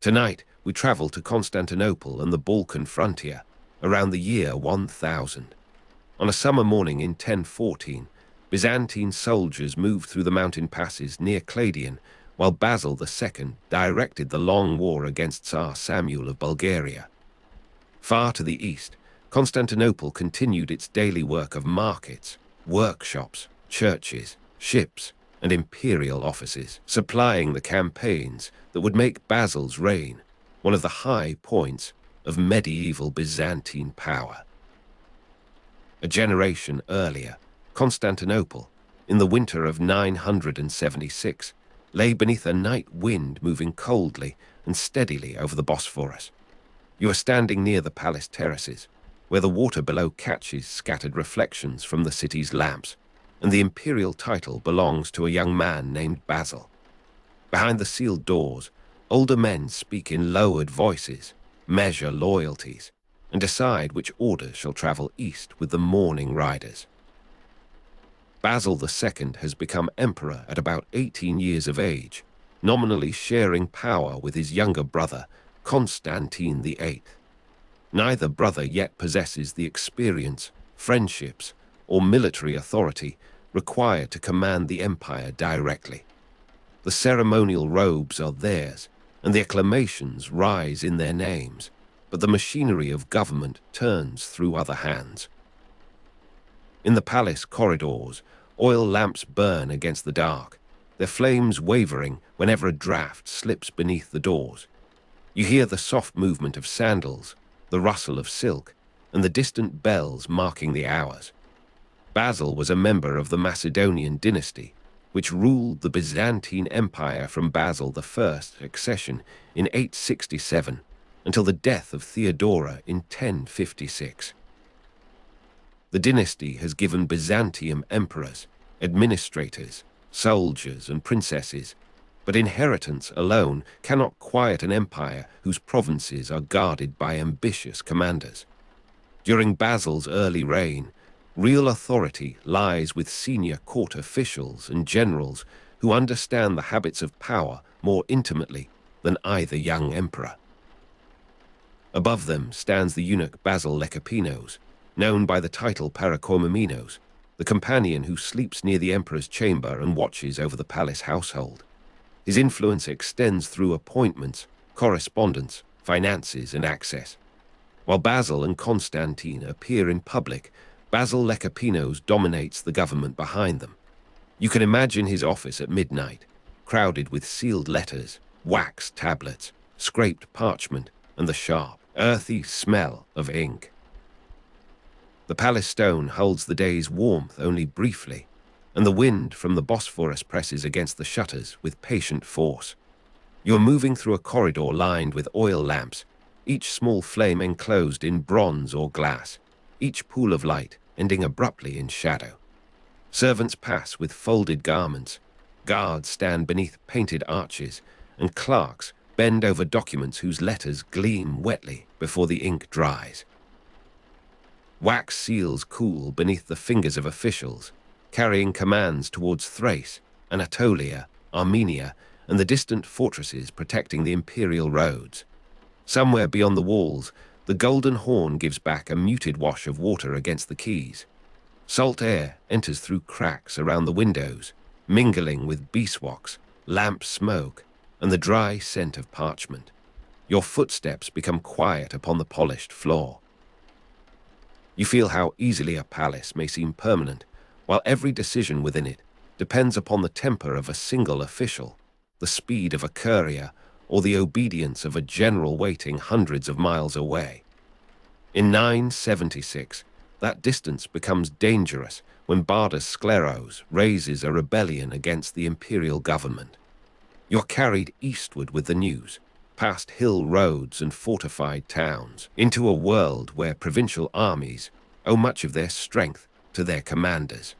Tonight, we travel to Constantinople and the Balkan frontier, around the year 1000. On a summer morning in 1014, Byzantine soldiers moved through the mountain passes near Kleidion, while Basil II directed the long war against Tsar Samuel of Bulgaria. Far to the east, Constantinople continued its daily work of markets, workshops, churches, ships, and imperial offices, supplying the campaigns that would make Basil's reign one of the high points of medieval Byzantine power. A generation earlier, Constantinople, in the winter of 976, lay beneath a night wind moving coldly and steadily over the Bosphorus. You are standing near the palace terraces, where the water below catches scattered reflections from the city's lamps, and the imperial title belongs to a young man named Basil. Behind the sealed doors, older men speak in lowered voices, measure loyalties, and decide which order shall travel east with the mourning riders. Basil II has become emperor at about 18 years of age, nominally sharing power with his younger brother, Constantine VIII. Neither brother yet possesses the experience, friendships, or military authority required to command the empire directly. The ceremonial robes are theirs, and the acclamations rise in their names, but the machinery of government turns through other hands. In the palace corridors, oil lamps burn against the dark, their flames wavering whenever a draught slips beneath the doors. You hear the soft movement of sandals, the rustle of silk, and the distant bells marking the hours. Basil was a member of the Macedonian dynasty, which ruled the Byzantine Empire from Basil I's accession in 867 until the death of Theodora in 1056. The dynasty has given Byzantium emperors, administrators, soldiers, and princesses, but inheritance alone cannot quiet an empire whose provinces are guarded by ambitious commanders. During Basil's early reign, real authority lies with senior court officials and generals who understand the habits of power more intimately than either young emperor. Above them stands the eunuch Basil Lecapinos, known by the title Parakomomenos, the companion who sleeps near the emperor's chamber and watches over the palace household. His influence extends through appointments, correspondence, finances, and access. While Basil and Constantine appear in public, Basil Lecapinos dominates the government behind them. You can imagine his office at midnight, crowded with sealed letters, wax tablets, scraped parchment, and the sharp, earthy smell of ink. The palace stone holds the day's warmth only briefly, and the wind from the Bosphorus presses against the shutters with patient force. You are moving through a corridor lined with oil lamps, each small flame enclosed in bronze or glass, each pool of light ending abruptly in shadow. Servants pass with folded garments, guards stand beneath painted arches, and clerks bend over documents whose letters gleam wetly before the ink dries. Wax seals cool beneath the fingers of officials, carrying commands towards Thrace, Anatolia, Armenia, and the distant fortresses protecting the imperial roads. Somewhere beyond the walls, the golden horn gives back a muted wash of water against the keys. Salt air enters through cracks around the windows, mingling with beeswax, lamp smoke, and the dry scent of parchment. Your footsteps become quiet upon the polished floor. You feel how easily a palace may seem permanent, while every decision within it depends upon the temper of a single official, the speed of a courier, or the obedience of a general waiting hundreds of miles away. In 976, that distance becomes dangerous when Bulgar-Slayer raises a rebellion against the imperial government. You're carried eastward with the news, past hill roads and fortified towns, into a world where provincial armies owe much of their strength to their commanders.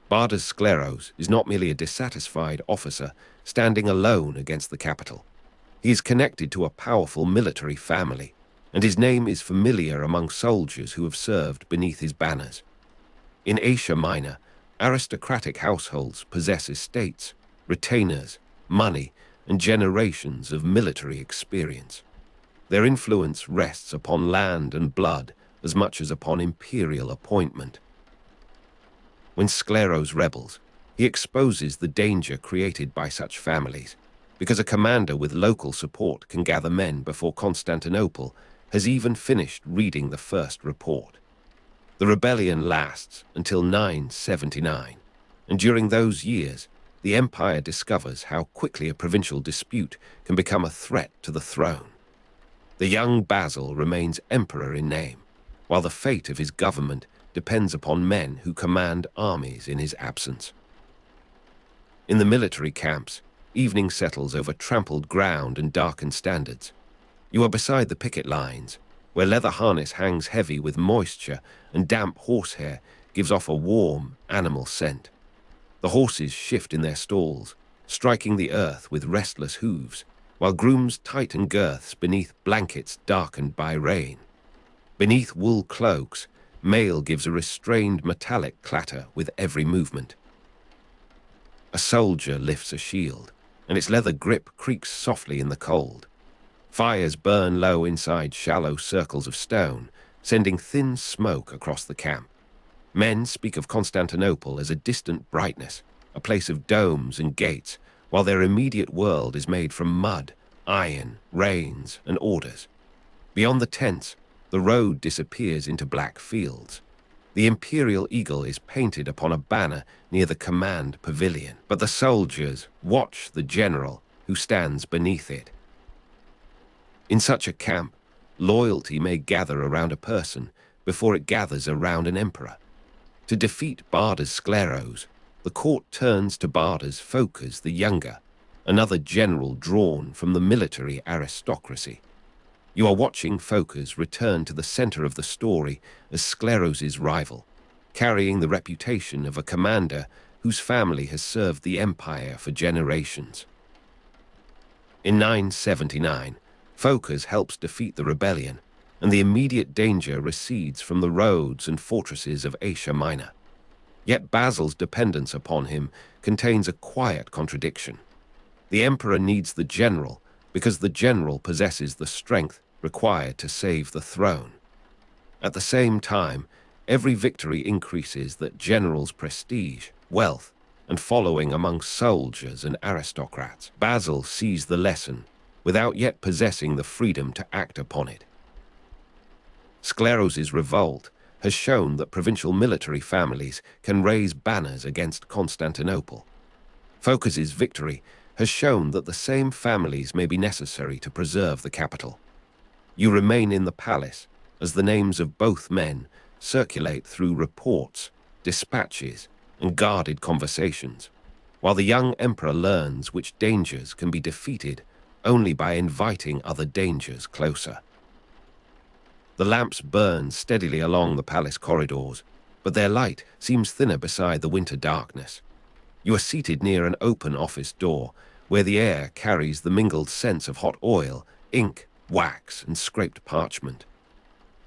Bulgar-Slayer is not merely a dissatisfied officer standing alone against the capital. He is connected to a powerful military family, and his name is familiar among soldiers who have served beneath his banners. In Asia Minor, aristocratic households possess estates, retainers, money, and generations of military experience. Their influence rests upon land and blood as much as upon imperial appointment. When Skleros rebels, he exposes the danger created by such families, because a commander with local support can gather men before Constantinople has even finished reading the first report. The rebellion lasts until 979, and during those years, the empire discovers how quickly a provincial dispute can become a threat to the throne. The young Basil remains emperor in name, while the fate of his government depends upon men who command armies in his absence. In the military camps, evening settles over trampled ground and darkened standards. You are beside the picket lines, where leather harness hangs heavy with moisture and damp horsehair gives off a warm, animal scent. The horses shift in their stalls, striking the earth with restless hooves, while grooms tighten girths beneath blankets darkened by rain. Beneath wool cloaks, mail gives a restrained metallic clatter with every movement. A soldier lifts a shield, and its leather grip creaks softly in the cold. Fires burn low inside shallow circles of stone, sending thin smoke across the camp. Men speak of Constantinople as a distant brightness, a place of domes and gates, while their immediate world is made from mud, iron, rains, and orders. Beyond the tents, the road disappears into black fields. The imperial eagle is painted upon a banner near the command pavilion, but the soldiers watch the general who stands beneath it. In such a camp, loyalty may gather around a person before it gathers around an emperor. To defeat Bardas Skleros, the court turns to Bardas Phocas the Younger, another general drawn from the military aristocracy. You are watching Phocas return to the center of the story as Skleros' rival, carrying the reputation of a commander whose family has served the empire for generations. In 979, Phocas helps defeat the rebellion, and the immediate danger recedes from the roads and fortresses of Asia Minor. Yet Basil's dependence upon him contains a quiet contradiction. The emperor needs the general because the general possesses the strength required to save the throne. At the same time, every victory increases that general's prestige, wealth, and following among soldiers and aristocrats. Basil sees the lesson without yet possessing the freedom to act upon it. Skleros' revolt has shown that provincial military families can raise banners against Constantinople. Phocas' victory has shown that the same families may be necessary to preserve the capital. You remain in the palace as the names of both men circulate through reports, dispatches, and guarded conversations, while the young emperor learns which dangers can be defeated only by inviting other dangers closer. The lamps burn steadily along the palace corridors, but their light seems thinner beside the winter darkness. You are seated near an open office door, where the air carries the mingled scents of hot oil, ink, wax, and scraped parchment.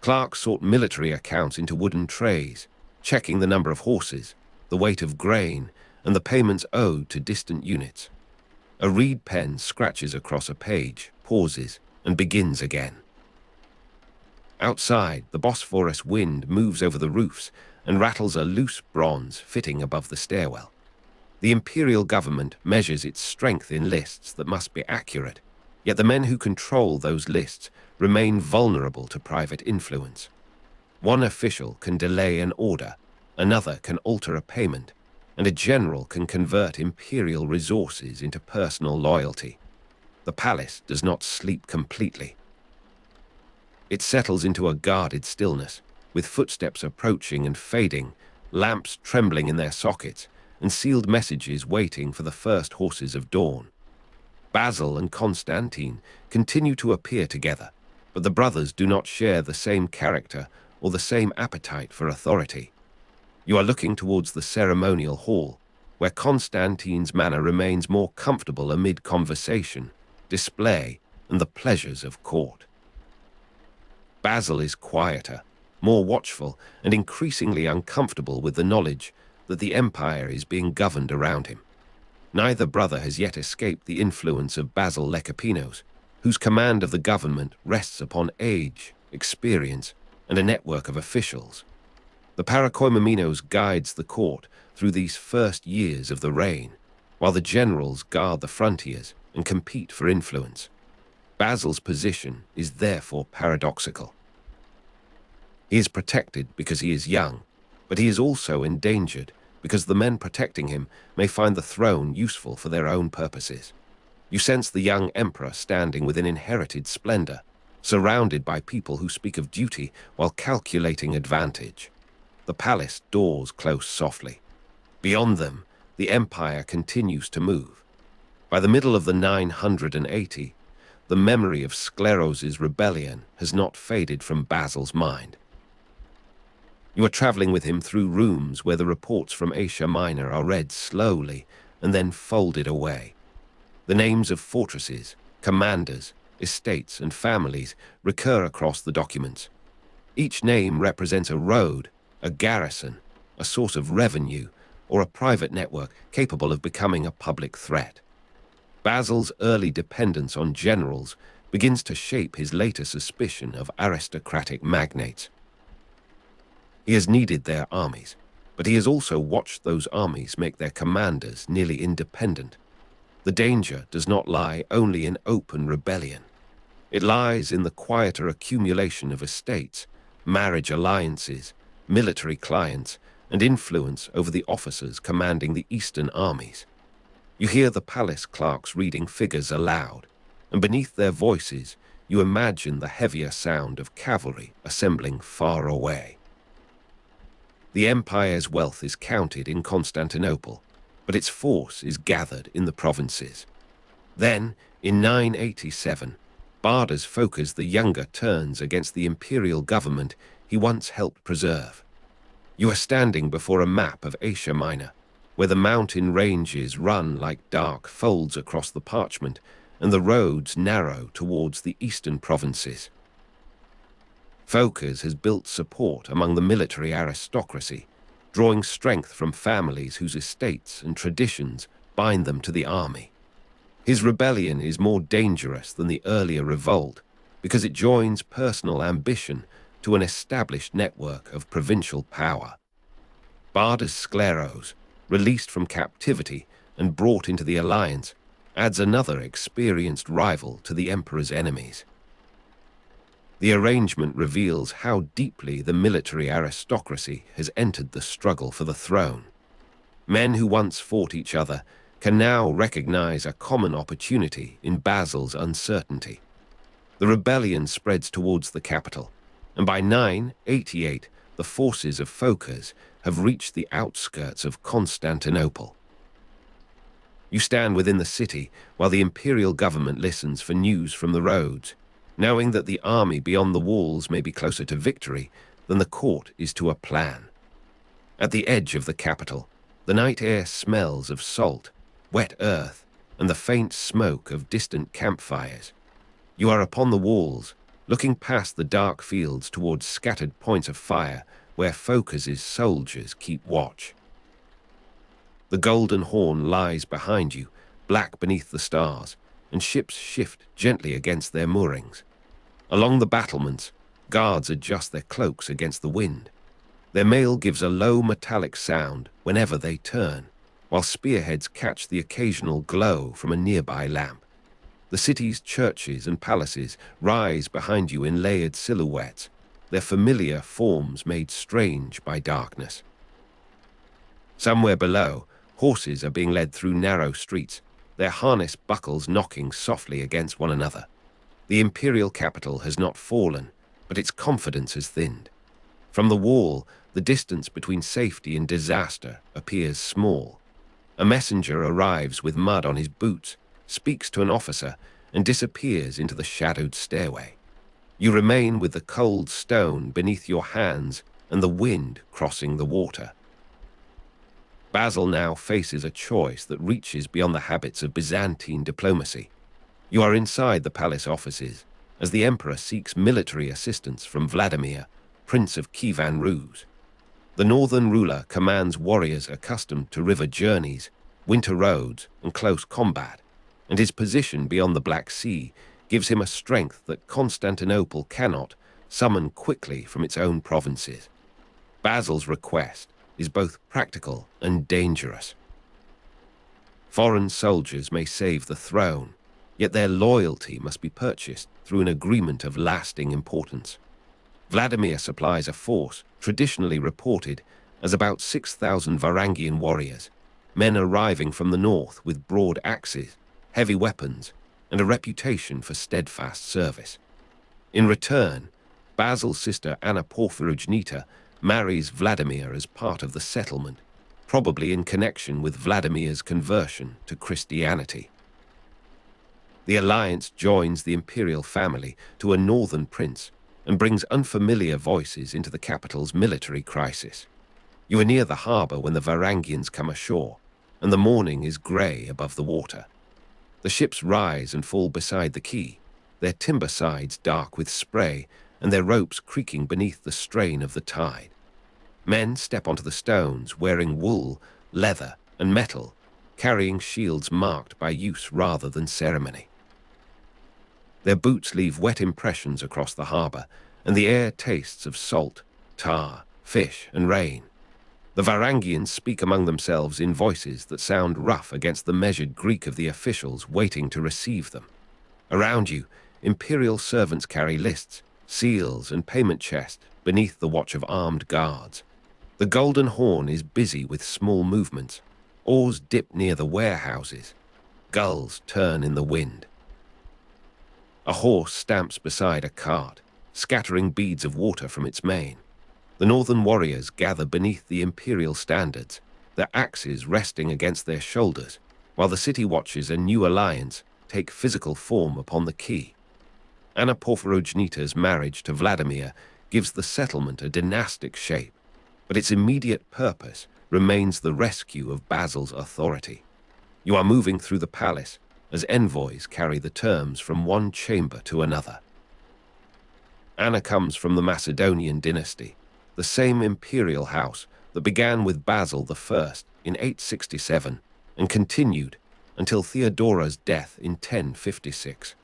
Clerks sort military accounts into wooden trays, checking the number of horses, the weight of grain, and the payments owed to distant units. A reed pen scratches across a page, pauses, and begins again. Outside, the Bosphorus wind moves over the roofs and rattles a loose bronze fitting above the stairwell. The imperial government measures its strength in lists that must be accurate, yet the men who control those lists remain vulnerable to private influence. One official can delay an order, another can alter a payment, and a general can convert imperial resources into personal loyalty. The palace does not sleep completely. It settles into a guarded stillness, with footsteps approaching and fading, lamps trembling in their sockets, and sealed messages waiting for the first horses of dawn. Basil and Constantine continue to appear together, but the brothers do not share the same character or the same appetite for authority. You are looking towards the ceremonial hall, where Constantine's manner remains more comfortable amid conversation, display, and the pleasures of court. Basil is quieter, more watchful, and increasingly uncomfortable with the knowledge that the empire is being governed around him. Neither brother has yet escaped the influence of Basil Lecapinos, whose command of the government rests upon age, experience, and a network of officials. The Parakoimomenos guides the court through these first years of the reign, while the generals guard the frontiers and compete for influence. Basil's position is therefore paradoxical. He is protected because he is young, but he is also endangered because the men protecting him may find the throne useful for their own purposes. You sense the young emperor standing within inherited splendor, surrounded by people who speak of duty while calculating advantage. The palace doors close softly. Beyond them, the empire continues to move. By the middle of the 980, the memory of Scleros's rebellion has not faded from Basil's mind. You are traveling with him through rooms where the reports from Asia Minor are read slowly and then folded away. The names of fortresses, commanders, estates, and families recur across the documents. Each name represents a road, a garrison, a source of revenue, or a private network capable of becoming a public threat. Basil's early dependence on generals begins to shape his later suspicion of aristocratic magnates. He has needed their armies, but he has also watched those armies make their commanders nearly independent. The danger does not lie only in open rebellion. It lies in the quieter accumulation of estates, marriage alliances, military clients, and influence over the officers commanding the eastern armies. You hear the palace clerks reading figures aloud, and beneath their voices you imagine the heavier sound of cavalry assembling far away. The empire's wealth is counted in Constantinople, but its force is gathered in the provinces. Then, in 987, Bardas Phocas the Younger turns against the imperial government he once helped preserve. You are standing before a map of Asia Minor, where the mountain ranges run like dark folds across the parchment and the roads narrow towards the eastern provinces. Phocas has built support among the military aristocracy, drawing strength from families whose estates and traditions bind them to the army. His rebellion is more dangerous than the earlier revolt because it joins personal ambition to an established network of provincial power. Bardas Scleros, released from captivity and brought into the alliance, adds another experienced rival to the emperor's enemies. The arrangement reveals how deeply the military aristocracy has entered the struggle for the throne. Men who once fought each other can now recognize a common opportunity in Basil's uncertainty. The rebellion spreads towards the capital, and by 988 the forces of Phocas have reached the outskirts of Constantinople. You stand within the city while the imperial government listens for news from the roads, knowing that the army beyond the walls may be closer to victory than the court is to a plan. At the edge of the capital, the night air smells of salt, wet earth, and the faint smoke of distant campfires. You are upon the walls, looking past the dark fields towards scattered points of fire where Phocas's soldiers keep watch. The Golden Horn lies behind you, black beneath the stars, and ships shift gently against their moorings. Along the battlements, guards adjust their cloaks against the wind. Their mail gives a low metallic sound whenever they turn, while spearheads catch the occasional glow from a nearby lamp. The city's churches and palaces rise behind you in layered silhouettes, their familiar forms made strange by darkness. Somewhere below, horses are being led through narrow streets, their harness buckles knocking softly against one another. The imperial capital has not fallen, but its confidence has thinned. From the wall, the distance between safety and disaster appears small. A messenger arrives with mud on his boots, speaks to an officer, and disappears into the shadowed stairway. You remain with the cold stone beneath your hands and the wind crossing the water. Basil now faces a choice that reaches beyond the habits of Byzantine diplomacy. You are inside the palace offices as the emperor seeks military assistance from Vladimir, Prince of Kievan Rus. The northern ruler commands warriors accustomed to river journeys winter roads, and close combat, and his position beyond the Black Sea gives him a strength that Constantinople cannot summon quickly from its own provinces. Basil's request is both practical and dangerous. Foreign soldiers may save the throne, yet their loyalty must be purchased through an agreement of lasting importance. Vladimir supplies a force traditionally reported as about 6,000 Varangian warriors, men arriving from the north with broad axes, heavy weapons, and a reputation for steadfast service. In return, Basil's sister Anna Porphyrogenitor marries Vladimir as part of the settlement, probably in connection with Vladimir's conversion to Christianity. The alliance joins the imperial family to a northern prince and brings unfamiliar voices into the capital's military crisis. You are near the harbor when the Varangians come ashore, and the morning is grey above the water. The ships rise and fall beside the quay, their timber sides dark with spray and their ropes creaking beneath the strain of the tide. Men step onto the stones wearing wool, leather, and metal, carrying shields marked by use rather than ceremony. Their boots leave wet impressions across the harbor, and the air tastes of salt, tar, fish, and rain. The Varangians speak among themselves in voices that sound rough against the measured Greek of the officials waiting to receive them. Around you, imperial servants carry lists, seals, and payment chests beneath the watch of armed guards. The Golden Horn is busy with small movements. Oars dip near the warehouses. Gulls turn in the wind. A horse stamps beside a cart, scattering beads of water from its mane. The northern warriors gather beneath the imperial standards, their axes resting against their shoulders, while the city watches a new alliance take physical form upon the quay. Anna Porphyrogenitor's marriage to Vladimir gives the settlement a dynastic shape, but its immediate purpose remains the rescue of Basil's authority. You are moving through the palace as envoys carry the terms from one chamber to another. Anna comes from the Macedonian dynasty, the same imperial house that began with Basil I in 867 and continued until Theodora's death in 1056.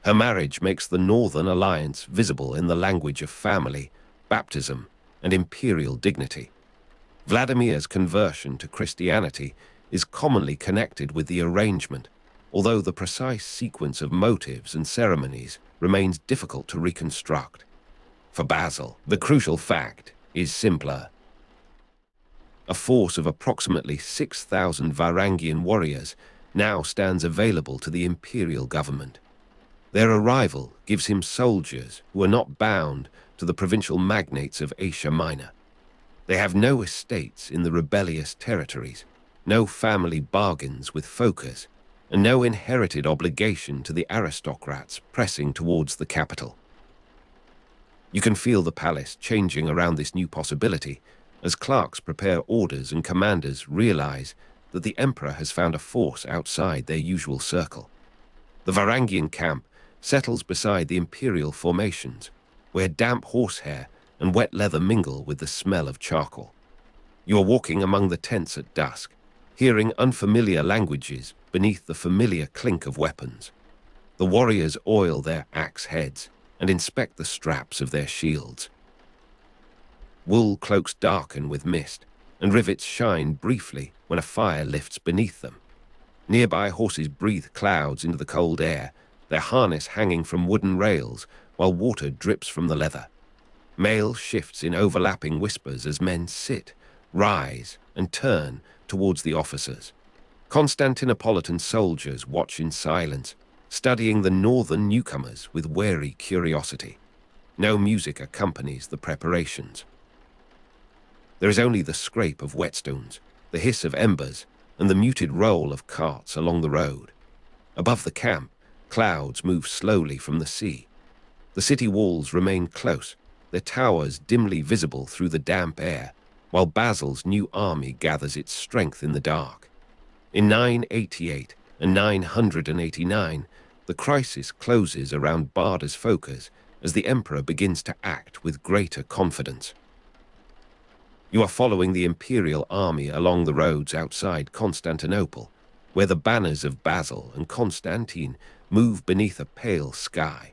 Her marriage makes the Northern Alliance visible in the language of family, baptism, and imperial dignity. Vladimir's conversion to Christianity is commonly connected with the arrangement, although the precise sequence of motives and ceremonies remains difficult to reconstruct. For Basil, the crucial fact is simpler. A force of approximately 6,000 Varangian warriors now stands available to the imperial government. Their arrival gives him soldiers who are not bound to the provincial magnates of Asia Minor. They have no estates in the rebellious territories, no family bargains with Phocas, and no inherited obligation to the aristocrats pressing towards the capital. You can feel the palace changing around this new possibility as clerks prepare orders and commanders realize that the emperor has found a force outside their usual circle. The Varangian camp settles beside the imperial formations, where damp horsehair and wet leather mingle with the smell of charcoal. You are walking among the tents at dusk, hearing unfamiliar languages beneath the familiar clink of weapons. The warriors oil their axe heads and inspect the straps of their shields. Wool cloaks darken with mist, and rivets shine briefly when a fire lifts beneath them. Nearby, horses breathe clouds into the cold air, their harness hanging from wooden rails while water drips from the leather. Mail shifts in overlapping whispers as men sit, rise, and turn towards the officers. Constantinopolitan soldiers watch in silence, studying the northern newcomers with wary curiosity. No music accompanies the preparations. There is only the scrape of whetstones, the hiss of embers, and the muted roll of carts along the road. Above the camp, clouds move slowly from the sea. The city walls remain close, their towers dimly visible through the damp air, while Basil's new army gathers its strength in the dark. In 988 and 989, the crisis closes around Barda's Phocas as the emperor begins to act with greater confidence. You are following the imperial army along the roads outside Constantinople, where the banners of Basil and Constantine move beneath a pale sky.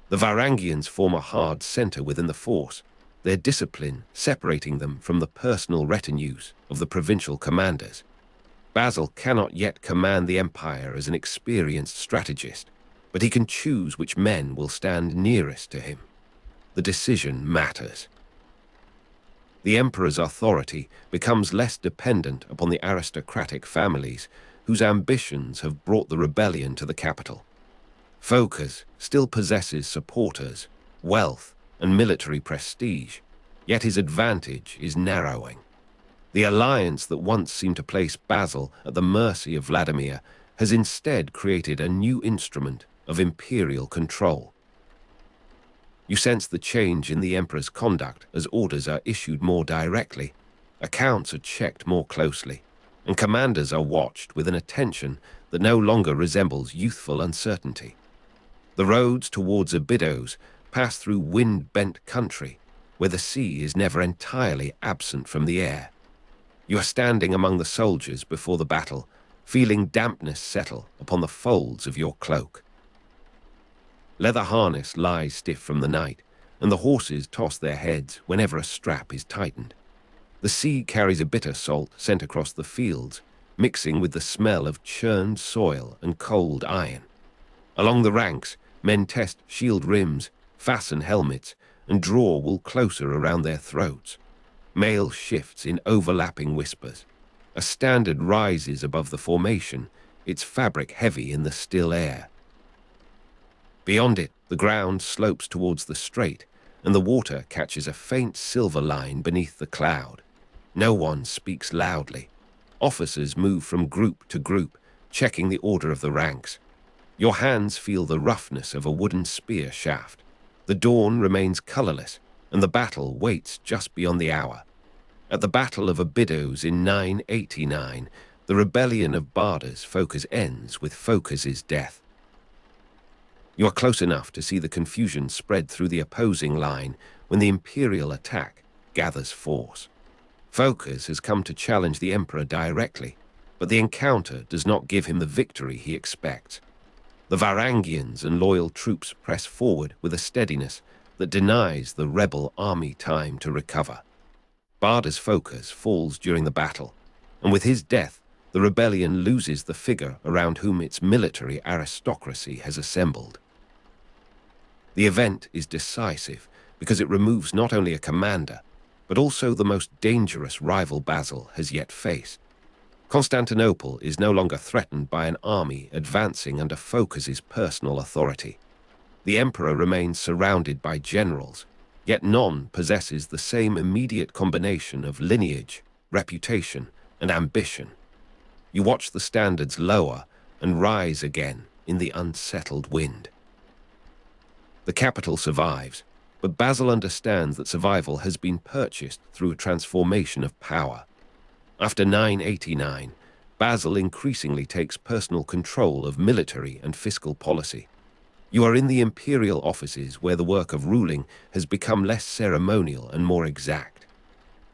The Varangians form a hard center within the force, their discipline separating them from the personal retinues of the provincial commanders. Basil cannot yet command the empire as an experienced strategist, but he can choose which men will stand nearest to him. The decision matters. The emperor's authority becomes less dependent upon the aristocratic families whose ambitions have brought the rebellion to the capital. Phocas still possesses supporters, wealth, and military prestige, yet his advantage is narrowing. The alliance that once seemed to place Basil at the mercy of Vladimir has instead created a new instrument of imperial control. You sense the change in the emperor's conduct as orders are issued more directly, accounts are checked more closely, and commanders are watched with an attention that no longer resembles youthful uncertainty. The roads towards Abydos pass through wind-bent country, where the sea is never entirely absent from the air. You are standing among the soldiers before the battle, feeling dampness settle upon the folds of your cloak. Leather harness lies stiff from the night, and the horses toss their heads whenever a strap is tightened. The sea carries a bitter salt sent across the fields, mixing with the smell of churned soil and cold iron. Along the ranks, men test shield rims, fasten helmets, and draw wool closer around their throats. Mail shifts in overlapping whispers. A standard rises above the formation, its fabric heavy in the still air. Beyond it, the ground slopes towards the strait, and the water catches a faint silver line beneath the cloud. No one speaks loudly. Officers move from group to group, checking the order of the ranks. Your hands feel the roughness of a wooden spear shaft. The dawn remains colorless, and the battle waits just beyond the hour. At the Battle of Abydos in 989, the rebellion of Bardas Phocas ends with Phocas's death. You are close enough to see the confusion spread through the opposing line when the imperial attack gathers force. Phocas has come to challenge the emperor directly, but the encounter does not give him the victory he expects. The Varangians and loyal troops press forward with a steadiness that denies the rebel army time to recover. Bardas Phocas falls during the battle, and with his death, the rebellion loses the figure around whom its military aristocracy has assembled. The event is decisive because it removes not only a commander, but also the most dangerous rival Basil has yet faced. Constantinople is no longer threatened by an army advancing under Phocas's personal authority. The emperor remains surrounded by generals, yet none possesses the same immediate combination of lineage, reputation, and ambition. You watch the standards lower and rise again in the unsettled wind. The capital survives, but Basil understands that survival has been purchased through a transformation of power. After 989, Basil increasingly takes personal control of military and fiscal policy. You are in the imperial offices where the work of ruling has become less ceremonial and more exact.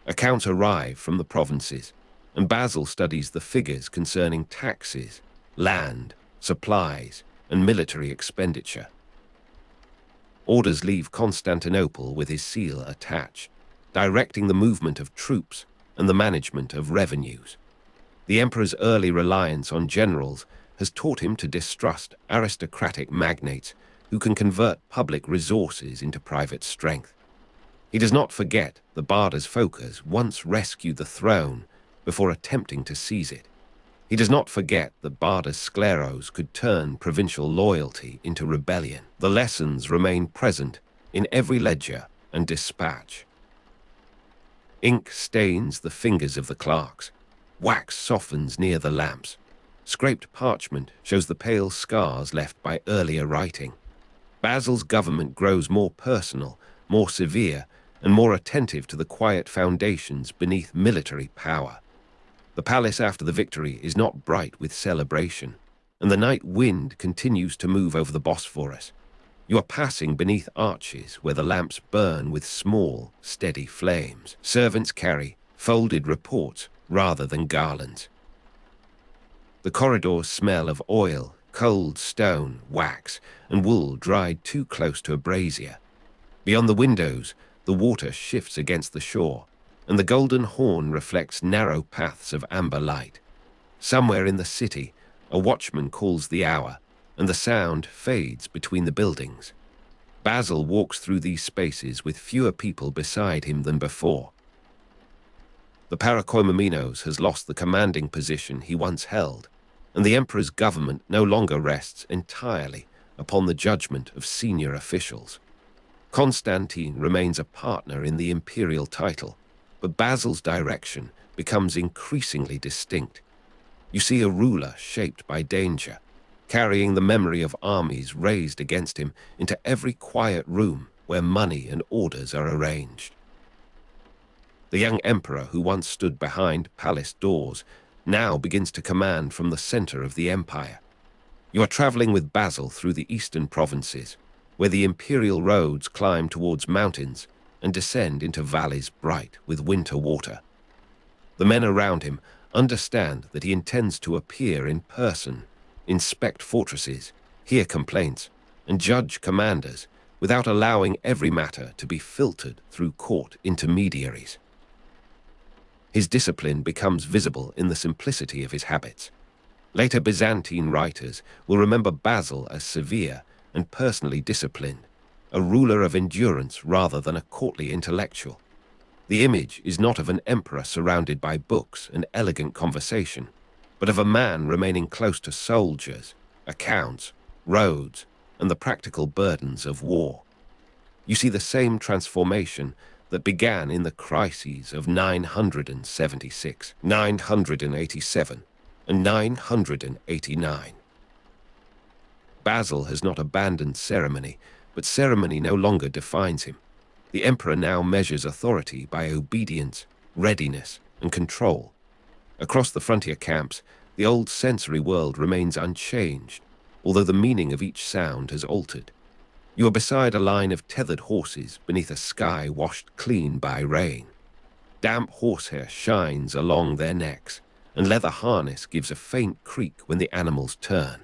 Accounts arrive from the provinces, and Basil studies the figures concerning taxes, land, supplies, and military expenditure. Orders leave Constantinople with his seal attached, directing the movement of troops and the management of revenues. The emperor's early reliance on generals has taught him to distrust aristocratic magnates who can convert public resources into private strength. He does not forget that Bardas Phocas once rescued the throne before attempting to seize it. He does not forget that Bardas Skleros could turn provincial loyalty into rebellion. The lessons remain present in every ledger and dispatch. Ink stains the fingers of the clerks. Wax softens near the lamps. Scraped parchment shows the pale scars left by earlier writing. Basil's government grows more personal, more severe, and more attentive to the quiet foundations beneath military power. The palace after the victory is not bright with celebration, and the night wind continues to move over the Bosphorus. You are passing beneath arches where the lamps burn with small, steady flames. Servants carry folded reports rather than garlands. The corridors smell of oil, cold stone, wax, and wool dried too close to a brazier. Beyond the windows, the water shifts against the shore, and the golden horn reflects narrow paths of amber light. Somewhere in the city, a watchman calls the hour, and the sound fades between the buildings. Basil walks through these spaces with fewer people beside him than before. The Parakoimomenos has lost the commanding position he once held, and the emperor's government no longer rests entirely upon the judgment of senior officials. Constantine remains a partner in the imperial title, but Basil's direction becomes increasingly distinct. You see a ruler shaped by danger, carrying the memory of armies raised against him into every quiet room where money and orders are arranged. The young emperor who once stood behind palace doors now begins to command from the center of the empire. You are traveling with Basil through the eastern provinces, where the imperial roads climb towards mountains and descend into valleys bright with winter water. The men around him understand that he intends to appear in person, inspect fortresses, hear complaints, and judge commanders without allowing every matter to be filtered through court intermediaries. His discipline becomes visible in the simplicity of his habits. Later Byzantine writers will remember Basil as severe and personally disciplined, a ruler of endurance rather than a courtly intellectual. The image is not of an emperor surrounded by books and elegant conversation, but of a man remaining close to soldiers, accounts, roads, and the practical burdens of war. You see the same transformation that began in the crises of 976, 987, and 989. Basil has not abandoned ceremony, but ceremony no longer defines him. The emperor now measures authority by obedience, readiness, and control. Across the frontier camps, the old sensory world remains unchanged, although the meaning of each sound has altered. You are beside a line of tethered horses beneath a sky washed clean by rain. Damp horsehair shines along their necks, and leather harness gives a faint creak when the animals turn.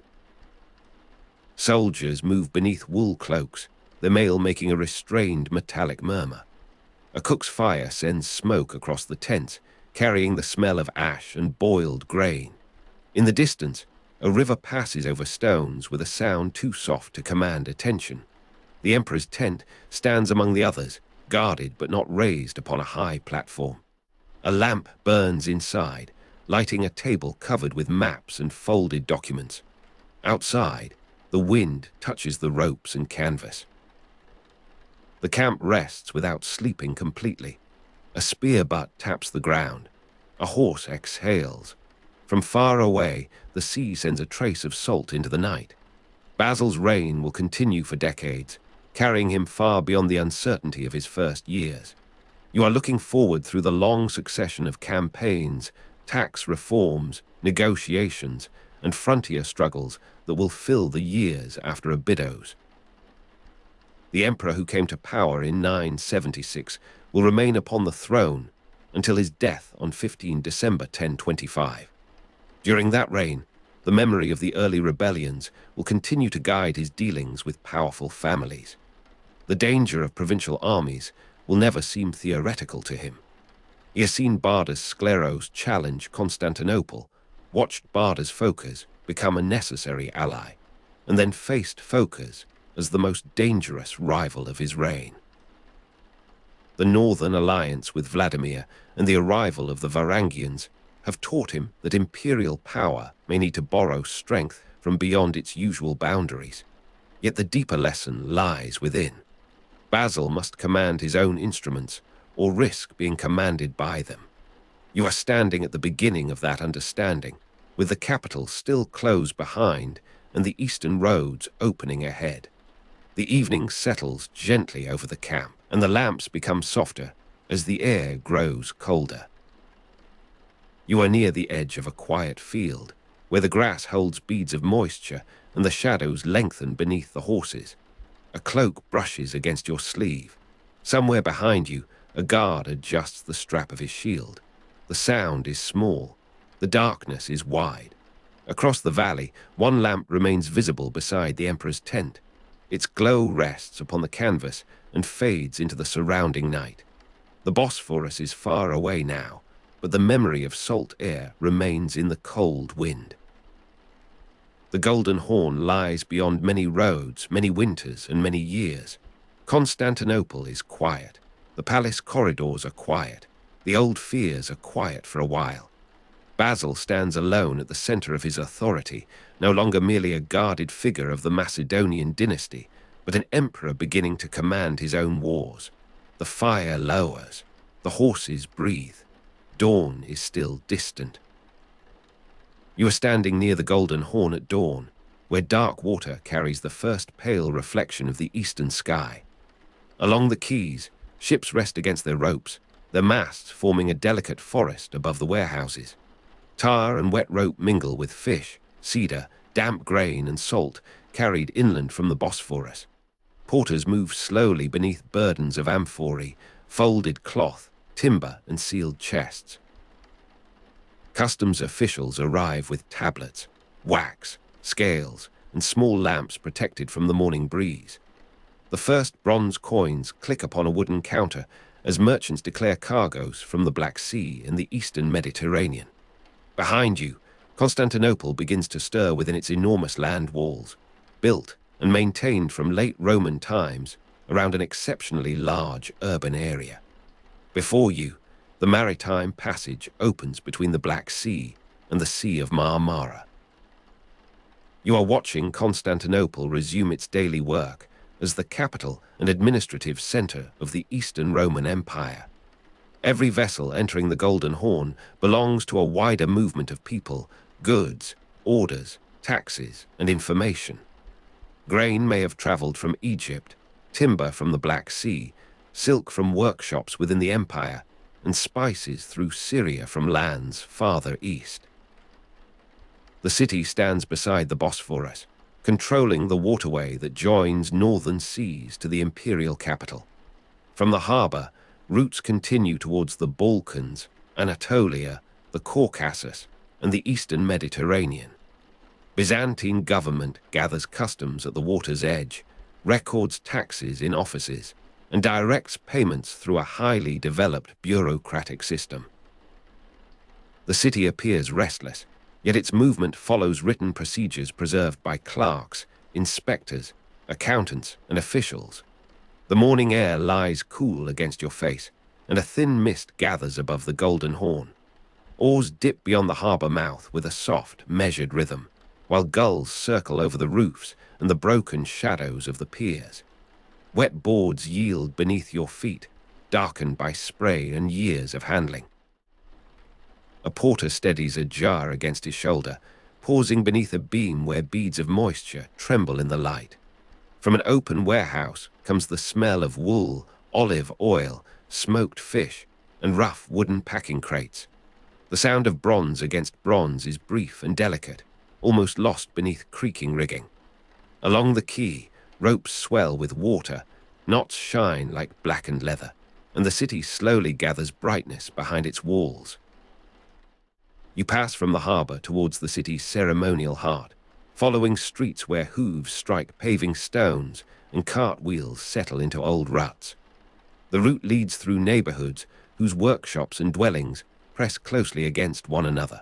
Soldiers move beneath wool cloaks, their mail making a restrained metallic murmur. A cook's fire sends smoke across the tents, carrying the smell of ash and boiled grain. In the distance, a river passes over stones with a sound too soft to command attention. The emperor's tent stands among the others, guarded but not raised upon a high platform. A lamp burns inside, lighting a table covered with maps and folded documents. Outside, the wind touches the ropes and canvas. The camp rests without sleeping completely. A spear butt taps the ground. A horse exhales. From far away, the sea sends a trace of salt into the night. Basil's reign will continue for decades, carrying him far beyond the uncertainty of his first years. You are looking forward through the long succession of campaigns, tax reforms, negotiations, and frontier struggles that will fill the years after Abydos. The emperor who came to power in 976 will remain upon the throne until his death on 15 December 1025. During that reign, the memory of the early rebellions will continue to guide his dealings with powerful families. The danger of provincial armies will never seem theoretical to him. He has seen Bardas Skleros challenge Constantinople, watched Bardas Phocas become a necessary ally, and then faced Phocas as the most dangerous rival of his reign. The northern alliance with Vladimir and the arrival of the Varangians have taught him that imperial power may need to borrow strength from beyond its usual boundaries. Yet the deeper lesson lies within. Basil must command his own instruments or risk being commanded by them. You are standing at the beginning of that understanding, with the capital still closed behind and the eastern roads opening ahead. The evening settles gently over the camp, and the lamps become softer as the air grows colder. You are near the edge of a quiet field, where the grass holds beads of moisture and the shadows lengthen beneath the horses. A cloak brushes against your sleeve. Somewhere behind you, a guard adjusts the strap of his shield. The sound is small. The darkness is wide. Across the valley, one lamp remains visible beside the emperor's tent. Its glow rests upon the canvas and fades into the surrounding night. The Bosphorus is far away now, but the memory of salt air remains in the cold wind. The Golden Horn lies beyond many roads, many winters, and many years. Constantinople is quiet. The palace corridors are quiet. The old fears are quiet for a while. Basil stands alone at the center of his authority, no longer merely a guarded figure of the Macedonian dynasty, but an emperor beginning to command his own wars. The fire lowers. The horses breathe. Dawn is still distant. You are standing near the Golden Horn at dawn, where dark water carries the first pale reflection of the eastern sky. Along the quays, ships rest against their ropes, their masts forming a delicate forest above the warehouses. Tar and wet rope mingle with fish, cedar, damp grain and salt carried inland from the Bosphorus. Porters move slowly beneath burdens of amphorae, folded cloth, timber and sealed chests. Customs officials arrive with tablets, wax, scales, and small lamps protected from the morning breeze. The first bronze coins click upon a wooden counter as merchants declare cargoes from the Black Sea and the eastern Mediterranean. Behind you, Constantinople begins to stir within its enormous land walls, built and maintained from late Roman times around an exceptionally large urban area. Before you, the maritime passage opens between the Black Sea and the Sea of Marmara. You are watching Constantinople resume its daily work as the capital and administrative center of the Eastern Roman Empire. Every vessel entering the Golden Horn belongs to a wider movement of people, goods, orders, taxes, and information. Grain may have traveled from Egypt, timber from the Black Sea, silk from workshops within the empire, and spices through Syria from lands farther east. The city stands beside the Bosphorus, controlling the waterway that joins northern seas to the imperial capital. From the harbor, routes continue towards the Balkans, Anatolia, the Caucasus, and the eastern Mediterranean. Byzantine government gathers customs at the water's edge, records taxes in offices, and directs payments through a highly developed bureaucratic system. The city appears restless, yet its movement follows written procedures preserved by clerks, inspectors, accountants, and officials. The morning air lies cool against your face, and a thin mist gathers above the Golden Horn. Oars dip beyond the harbor mouth with a soft, measured rhythm, while gulls circle over the roofs and the broken shadows of the piers. Wet boards yield beneath your feet, darkened by spray and years of handling. A porter steadies a jar against his shoulder, pausing beneath a beam where beads of moisture tremble in the light. From an open warehouse comes the smell of wool, olive oil, smoked fish, and rough wooden packing crates. The sound of bronze against bronze is brief and delicate, almost lost beneath creaking rigging. Along the quay, ropes swell with water, knots shine like blackened leather, and the city slowly gathers brightness behind its walls. You pass from the harbor towards the city's ceremonial heart, following streets where hooves strike paving stones and cartwheels settle into old ruts. The route leads through neighborhoods whose workshops and dwellings press closely against one another.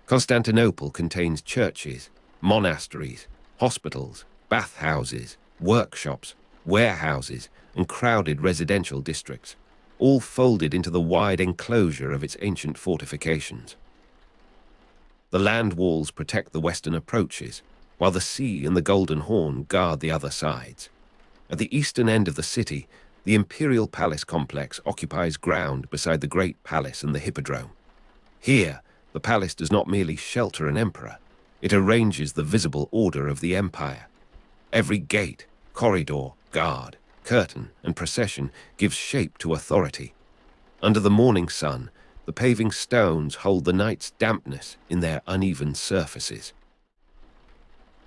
Constantinople contains churches, monasteries, hospitals, bathhouses, workshops, warehouses, and crowded residential districts, all folded into the wide enclosure of its ancient fortifications. The land walls protect the western approaches, while the sea and the Golden Horn guard the other sides. At the eastern end of the city, the imperial palace complex occupies ground beside the Great Palace and the Hippodrome. Here, the palace does not merely shelter an emperor, it arranges the visible order of the empire. Every gate, corridor, guard, curtain, and procession gives shape to authority. Under the morning sun, the paving stones hold the night's dampness in their uneven surfaces.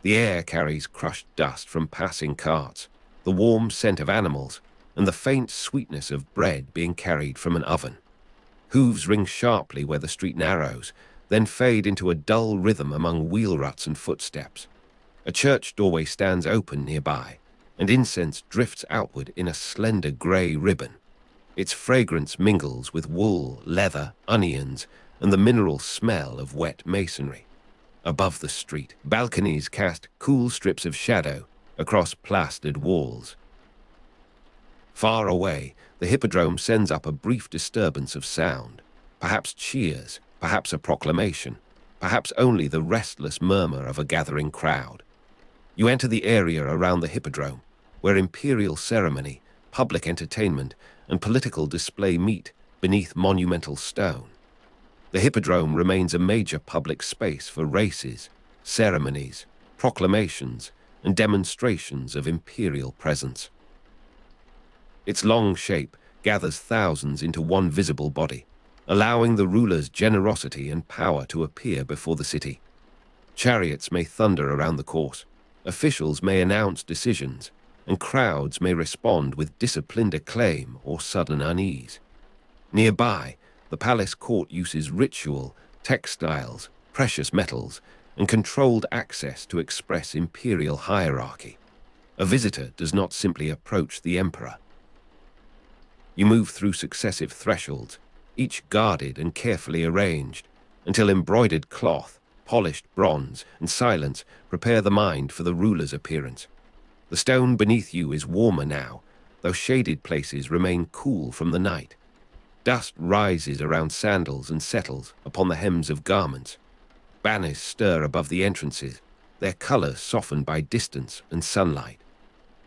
The air carries crushed dust from passing carts, the warm scent of animals, and the faint sweetness of bread being carried from an oven. Hooves ring sharply where the street narrows, then fade into a dull rhythm among wheel ruts and footsteps. A church doorway stands open nearby, and incense drifts outward in a slender grey ribbon. Its fragrance mingles with wool, leather, onions, and the mineral smell of wet masonry. Above the street, balconies cast cool strips of shadow across plastered walls. Far away, the hippodrome sends up a brief disturbance of sound. Perhaps cheers, perhaps a proclamation, perhaps only the restless murmur of a gathering crowd. You enter the area around the hippodrome, where imperial ceremony, public entertainment, and political display meet beneath monumental stone. The hippodrome remains a major public space for races, ceremonies, proclamations, and demonstrations of imperial presence. Its long shape gathers thousands into one visible body, allowing the ruler's generosity and power to appear before the city. Chariots may thunder around the course, officials may announce decisions, and crowds may respond with disciplined acclaim or sudden unease. Nearby, the palace court uses ritual, textiles, precious metals, and controlled access to express imperial hierarchy. A visitor does not simply approach the emperor. You move through successive thresholds, each guarded and carefully arranged, until embroidered cloth, polished bronze, and silence prepare the mind for the ruler's appearance. The stone beneath you is warmer now, though shaded places remain cool from the night. Dust rises around sandals and settles upon the hems of garments. Banners stir above the entrances, their colors softened by distance and sunlight.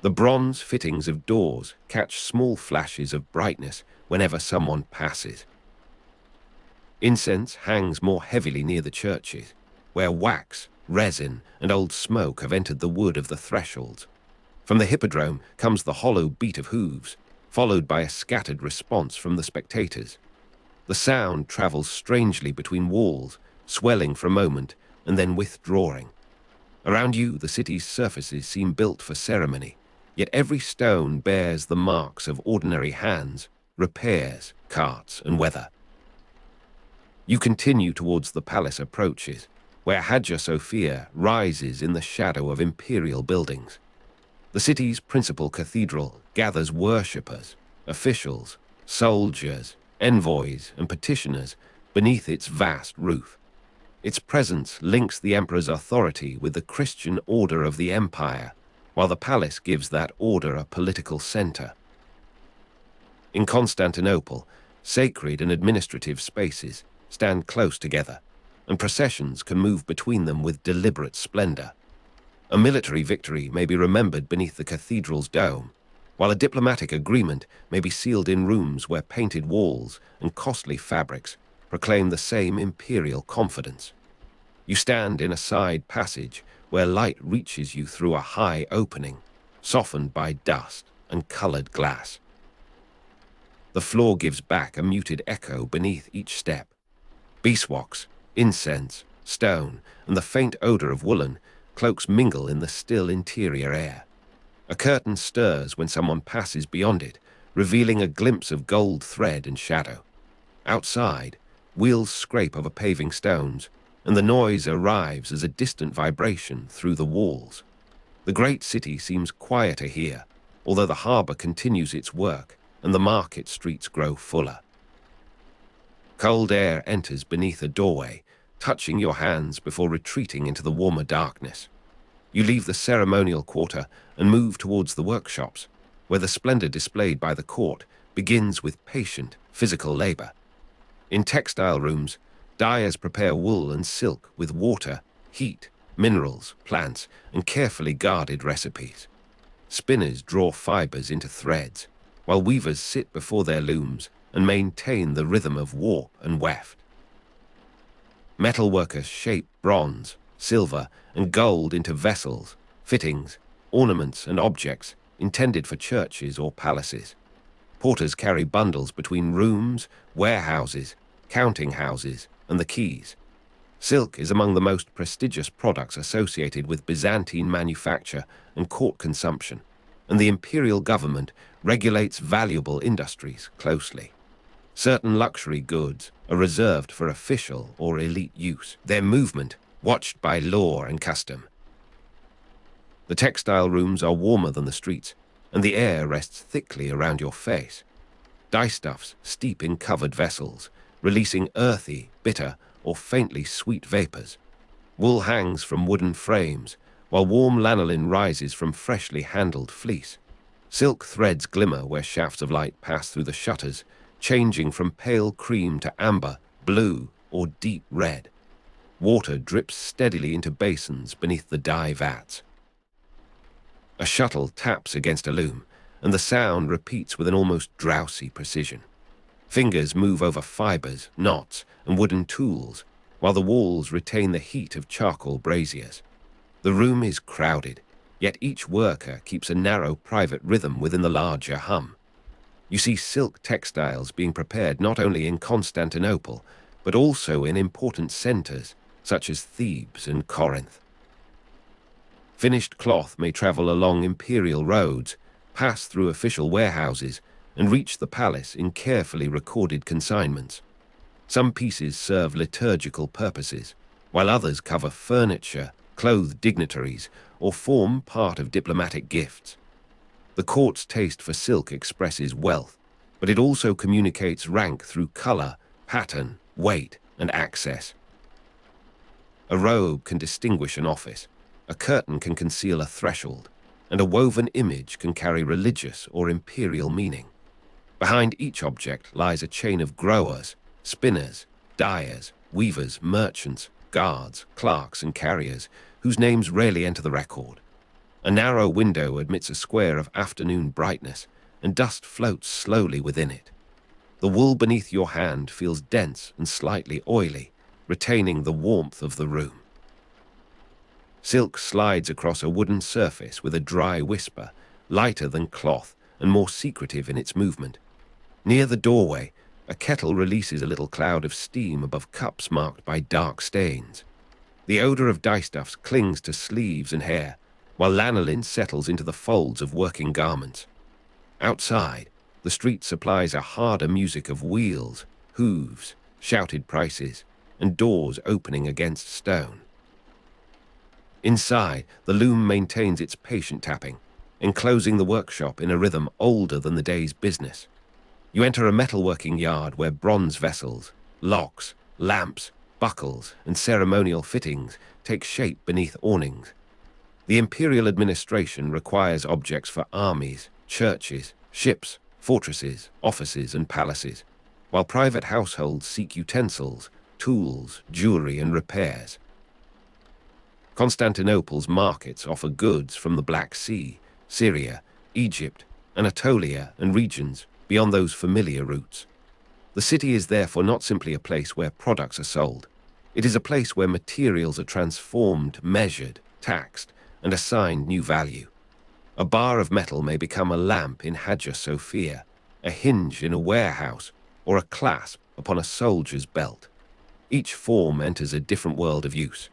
The bronze fittings of doors catch small flashes of brightness whenever someone passes. Incense hangs more heavily near the churches, where wax, resin, and old smoke have entered the wood of the thresholds. From the hippodrome comes the hollow beat of hooves, followed by a scattered response from the spectators. The sound travels strangely between walls, swelling for a moment and then withdrawing. Around you, the city's surfaces seem built for ceremony, yet every stone bears the marks of ordinary hands, repairs, carts, and weather. You continue towards the palace approaches, where Hagia Sophia rises in the shadow of imperial buildings. The city's principal cathedral gathers worshippers, officials, soldiers, envoys, and petitioners beneath its vast roof. Its presence links the emperor's authority with the Christian order of the empire, while the palace gives that order a political center. In Constantinople, sacred and administrative spaces stand close together, and processions can move between them with deliberate splendor. A military victory may be remembered beneath the cathedral's dome, while a diplomatic agreement may be sealed in rooms where painted walls and costly fabrics proclaim the same imperial confidence. You stand in a side passage where light reaches you through a high opening, softened by dust and colored glass. The floor gives back a muted echo beneath each step. Beeswax, incense, stone, and the faint odor of woolen cloaks mingle in the still interior air. A curtain stirs when someone passes beyond it, revealing a glimpse of gold thread and shadow. Outside, wheels scrape over paving stones, and the noise arrives as a distant vibration through the walls. The great city seems quieter here, although the harbor continues its work and the market streets grow fuller. Cold air enters beneath a doorway, touching your hands before retreating into the warmer darkness. You leave the ceremonial quarter and move towards the workshops, where the splendor displayed by the court begins with patient, physical labor. In textile rooms, dyers prepare wool and silk with water, heat, minerals, plants, and carefully guarded recipes. Spinners draw fibers into threads, while weavers sit before their looms and maintain the rhythm of warp and weft. Metalworkers shape bronze, silver, and gold into vessels, fittings, ornaments, and objects intended for churches or palaces. Porters carry bundles between rooms, warehouses, counting houses, and the quays. Silk is among the most prestigious products associated with Byzantine manufacture and court consumption, and the imperial government regulates valuable industries closely. Certain luxury goods are reserved for official or elite use, their movement watched by law and custom. The textile rooms are warmer than the streets, and the air rests thickly around your face. Dyestuffs steep in covered vessels, releasing earthy, bitter, or faintly sweet vapors. Wool hangs from wooden frames, while warm lanolin rises from freshly handled fleece. Silk threads glimmer where shafts of light pass through the shutters, changing from pale cream to amber, blue, or deep red. Water drips steadily into basins beneath the dye vats. A shuttle taps against a loom, and the sound repeats with an almost drowsy precision. Fingers move over fibers, knots, and wooden tools, while the walls retain the heat of charcoal braziers. The room is crowded, yet each worker keeps a narrow private rhythm within the larger hum. You see silk textiles being prepared not only in Constantinople, but also in important centers such as Thebes and Corinth. Finished cloth may travel along imperial roads, pass through official warehouses, and reach the palace in carefully recorded consignments. Some pieces serve liturgical purposes, while others cover furniture, clothe dignitaries, or form part of diplomatic gifts. The court's taste for silk expresses wealth, but it also communicates rank through color, pattern, weight, and access. A robe can distinguish an office, a curtain can conceal a threshold, and a woven image can carry religious or imperial meaning. Behind each object lies a chain of growers, spinners, dyers, weavers, merchants, guards, clerks, and carriers, whose names rarely enter the record. A narrow window admits a square of afternoon brightness, and dust floats slowly within it. The wool beneath your hand feels dense and slightly oily, retaining the warmth of the room. Silk slides across a wooden surface with a dry whisper, lighter than cloth and more secretive in its movement. Near the doorway, a kettle releases a little cloud of steam above cups marked by dark stains. The odor of dyestuffs clings to sleeves and hair, while lanolin settles into the folds of working garments. Outside, the street supplies a harder music of wheels, hooves, shouted prices, and doors opening against stone. Inside, the loom maintains its patient tapping, enclosing the workshop in a rhythm older than the day's business. You enter a metalworking yard where bronze vessels, locks, lamps, buckles, and ceremonial fittings take shape beneath awnings. The imperial administration requires objects for armies, churches, ships, fortresses, offices, and palaces, while private households seek utensils, tools, jewelry, and repairs. Constantinople's markets offer goods from the Black Sea, Syria, Egypt, Anatolia, and regions beyond those familiar routes. The city is therefore not simply a place where products are sold. It is a place where materials are transformed, measured, taxed, and assigned new value. A bar of metal may become a lamp in Hagia Sophia, a hinge in a warehouse, or a clasp upon a soldier's belt. Each form enters a different world of use.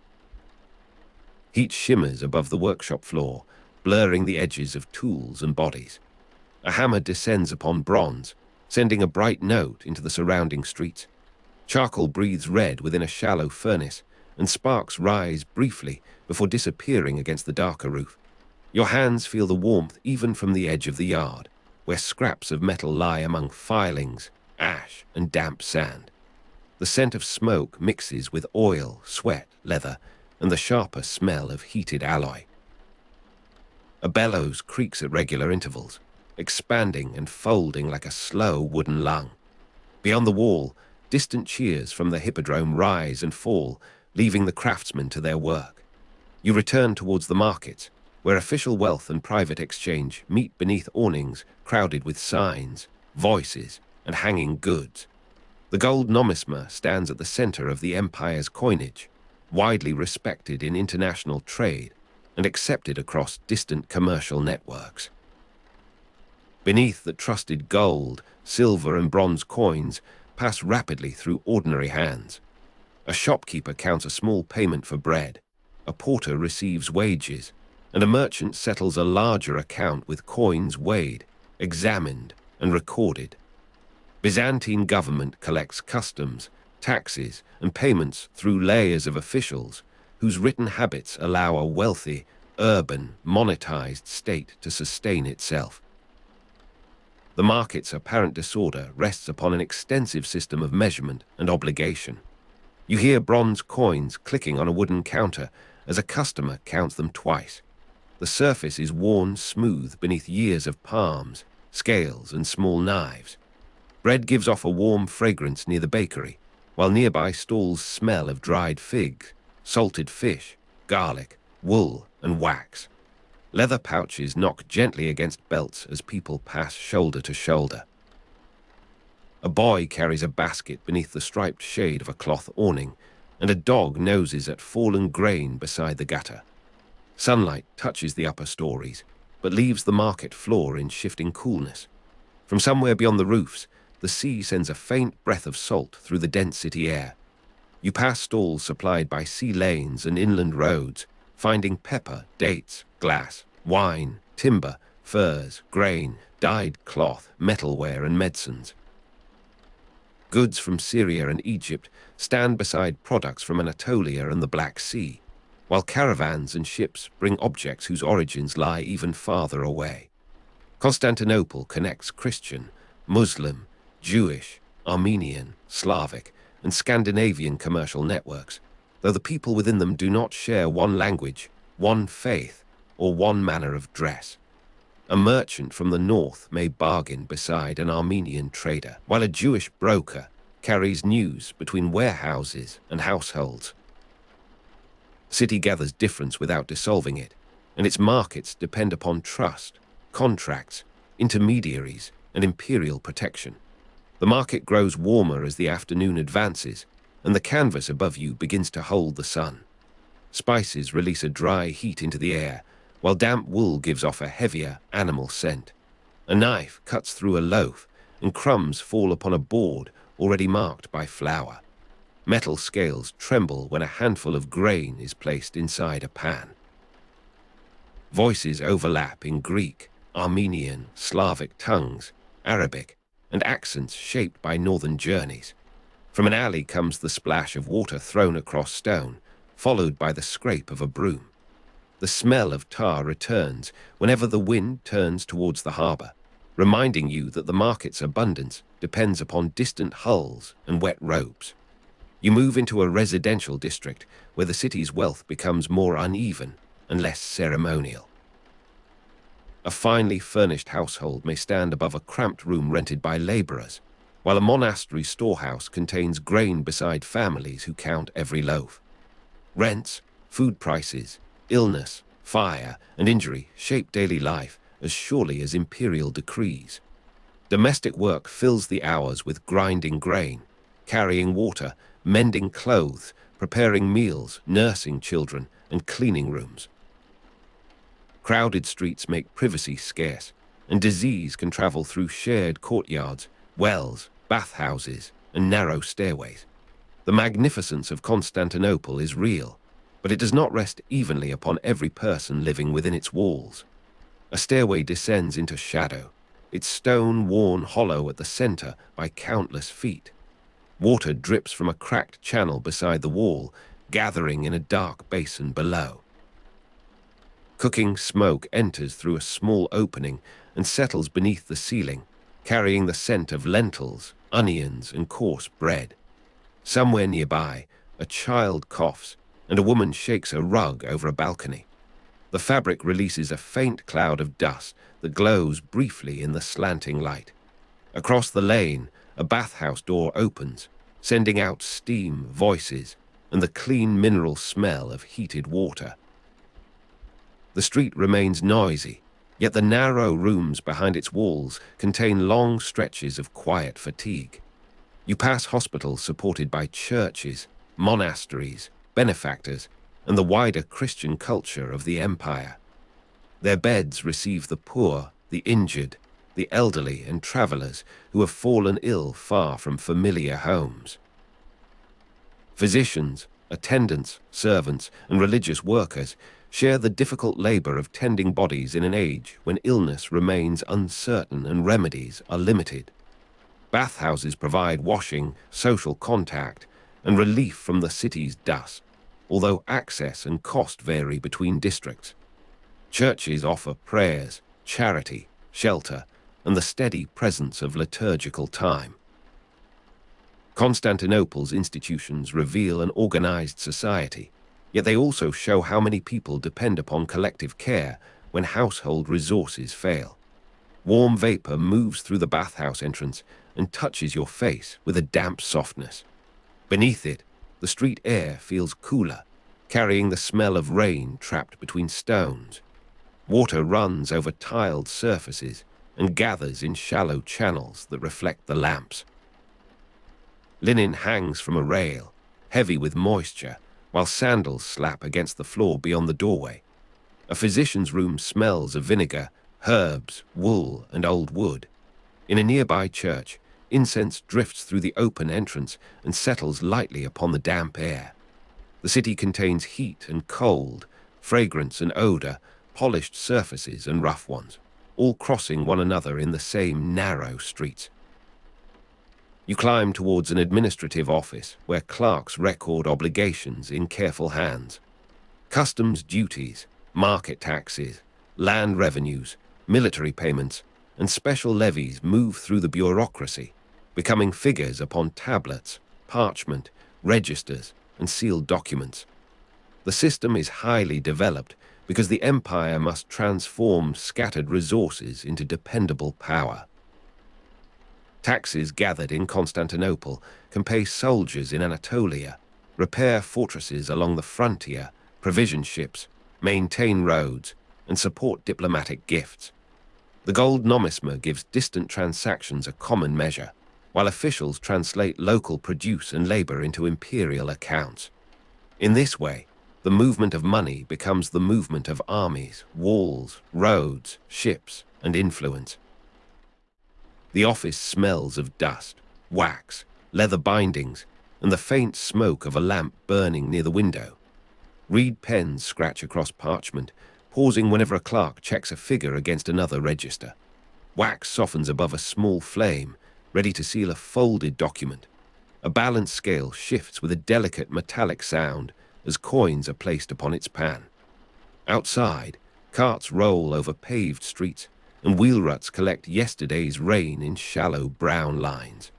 Heat shimmers above the workshop floor, blurring the edges of tools and bodies. A hammer descends upon bronze, sending a bright note into the surrounding streets. Charcoal breathes red within a shallow furnace, and sparks rise briefly before disappearing against the darker roof. Your hands feel the warmth even from the edge of the yard, where scraps of metal lie among filings, ash, and damp sand. The scent of smoke mixes with oil, sweat, leather, and the sharper smell of heated alloy. A bellows creaks at regular intervals, expanding and folding like a slow wooden lung. Beyond the wall, distant cheers from the hippodrome rise and fall, leaving the craftsmen to their work. You return towards the markets, where official wealth and private exchange meet beneath awnings crowded with signs, voices, and hanging goods. The gold nomisma stands at the center of the empire's coinage, widely respected in international trade and accepted across distant commercial networks. Beneath the trusted gold, silver, and bronze coins pass rapidly through ordinary hands. A shopkeeper counts a small payment for bread, a porter receives wages, and a merchant settles a larger account with coins weighed, examined, and recorded. Byzantine government collects customs, taxes, and payments through layers of officials whose written habits allow a wealthy, urban, monetized state to sustain itself. The market's apparent disorder rests upon an extensive system of measurement and obligation. You hear bronze coins clicking on a wooden counter as a customer counts them twice. The surface is worn smooth beneath years of palms, scales, and small knives. Bread gives off a warm fragrance near the bakery, while nearby stalls smell of dried figs, salted fish, garlic, wool, and wax. Leather pouches knock gently against belts as people pass shoulder to shoulder. A boy carries a basket beneath the striped shade of a cloth awning, and a dog noses at fallen grain beside the gutter. Sunlight touches the upper stories, but leaves the market floor in shifting coolness. From somewhere beyond the roofs, the sea sends a faint breath of salt through the dense city air. You pass stalls supplied by sea lanes and inland roads, finding pepper, dates, glass, wine, timber, furs, grain, dyed cloth, metalware, and medicines. Goods from Syria and Egypt stand beside products from Anatolia and the Black Sea, while caravans and ships bring objects whose origins lie even farther away. Constantinople connects Christian, Muslim, Jewish, Armenian, Slavic, and Scandinavian commercial networks, though the people within them do not share one language, one faith, or one manner of dress. A merchant from the north may bargain beside an Armenian trader, while a Jewish broker carries news between warehouses and households. City gathers difference without dissolving it, and its markets depend upon trust, contracts, intermediaries, and imperial protection. The market grows warmer as the afternoon advances, and the canvas above you begins to hold the sun. Spices release a dry heat into the air, while damp wool gives off a heavier animal scent. A knife cuts through a loaf, and crumbs fall upon a board already marked by flour. Metal scales tremble when a handful of grain is placed inside a pan. Voices overlap in Greek, Armenian, Slavic tongues, Arabic, and accents shaped by northern journeys. From an alley comes the splash of water thrown across stone, followed by the scrape of a broom. The smell of tar returns whenever the wind turns towards the harbor, reminding you that the market's abundance depends upon distant hulls and wet ropes. You move into a residential district where the city's wealth becomes more uneven and less ceremonial. A finely furnished household may stand above a cramped room rented by laborers, while a monastery storehouse contains grain beside families who count every loaf. Rents, food prices, illness, fire, and injury shape daily life as surely as imperial decrees. Domestic work fills the hours with grinding grain, carrying water, mending clothes, preparing meals, nursing children, and cleaning rooms. Crowded streets make privacy scarce, and disease can travel through shared courtyards, wells, bathhouses, and narrow stairways. The magnificence of Constantinople is real, but it does not rest evenly upon every person living within its walls. A stairway descends into shadow, its stone worn hollow at the center by countless feet. Water drips from a cracked channel beside the wall, gathering in a dark basin below. Cooking smoke enters through a small opening and settles beneath the ceiling, carrying the scent of lentils, onions, and coarse bread. Somewhere nearby, a child coughs, and a woman shakes a rug over a balcony. The fabric releases a faint cloud of dust that glows briefly in the slanting light. Across the lane, a bathhouse door opens, sending out steam, voices, and the clean mineral smell of heated water. The street remains noisy, yet the narrow rooms behind its walls contain long stretches of quiet fatigue. You pass hospitals supported by churches, monasteries, benefactors, and the wider Christian culture of the empire. Their beds receive the poor, the injured, the elderly, and travelers who have fallen ill far from familiar homes. Physicians, attendants, servants, and religious workers share the difficult labor of tending bodies in an age when illness remains uncertain and remedies are limited. Bathhouses provide washing, social contact, and relief from the city's dust, although access and cost vary between districts. Churches offer prayers, charity, shelter, and the steady presence of liturgical time. Constantinople's institutions reveal an organized society, yet they also show how many people depend upon collective care when household resources fail. Warm vapor moves through the bathhouse entrance and touches your face with a damp softness. Beneath it, the street air feels cooler, carrying the smell of rain trapped between stones. Water runs over tiled surfaces and gathers in shallow channels that reflect the lamps. Linen hangs from a rail, heavy with moisture, while sandals slap against the floor beyond the doorway. A physician's room smells of vinegar, herbs, wool, and old wood. In a nearby church, incense drifts through the open entrance and settles lightly upon the damp air. The city contains heat and cold, fragrance and odor, polished surfaces and rough ones, all crossing one another in the same narrow streets. You climb towards an administrative office where clerks record obligations in careful hands. Customs duties, market taxes, land revenues, military payments, and special levies move through the bureaucracy, becoming figures upon tablets, parchment, registers, and sealed documents. The system is highly developed because the empire must transform scattered resources into dependable power. Taxes gathered in Constantinople can pay soldiers in Anatolia, repair fortresses along the frontier, provision ships, maintain roads, and support diplomatic gifts. The gold nomisma gives distant transactions a common measure, while officials translate local produce and labor into imperial accounts. In this way, the movement of money becomes the movement of armies, walls, roads, ships, and influence. The office smells of dust, wax, leather bindings, and the faint smoke of a lamp burning near the window. Reed pens scratch across parchment, pausing whenever a clerk checks a figure against another register. Wax softens above a small flame, ready to seal a folded document. A balance scale shifts with a delicate metallic sound as coins are placed upon its pan. Outside, carts roll over paved streets, and wheel ruts collect yesterday's rain in shallow brown lines.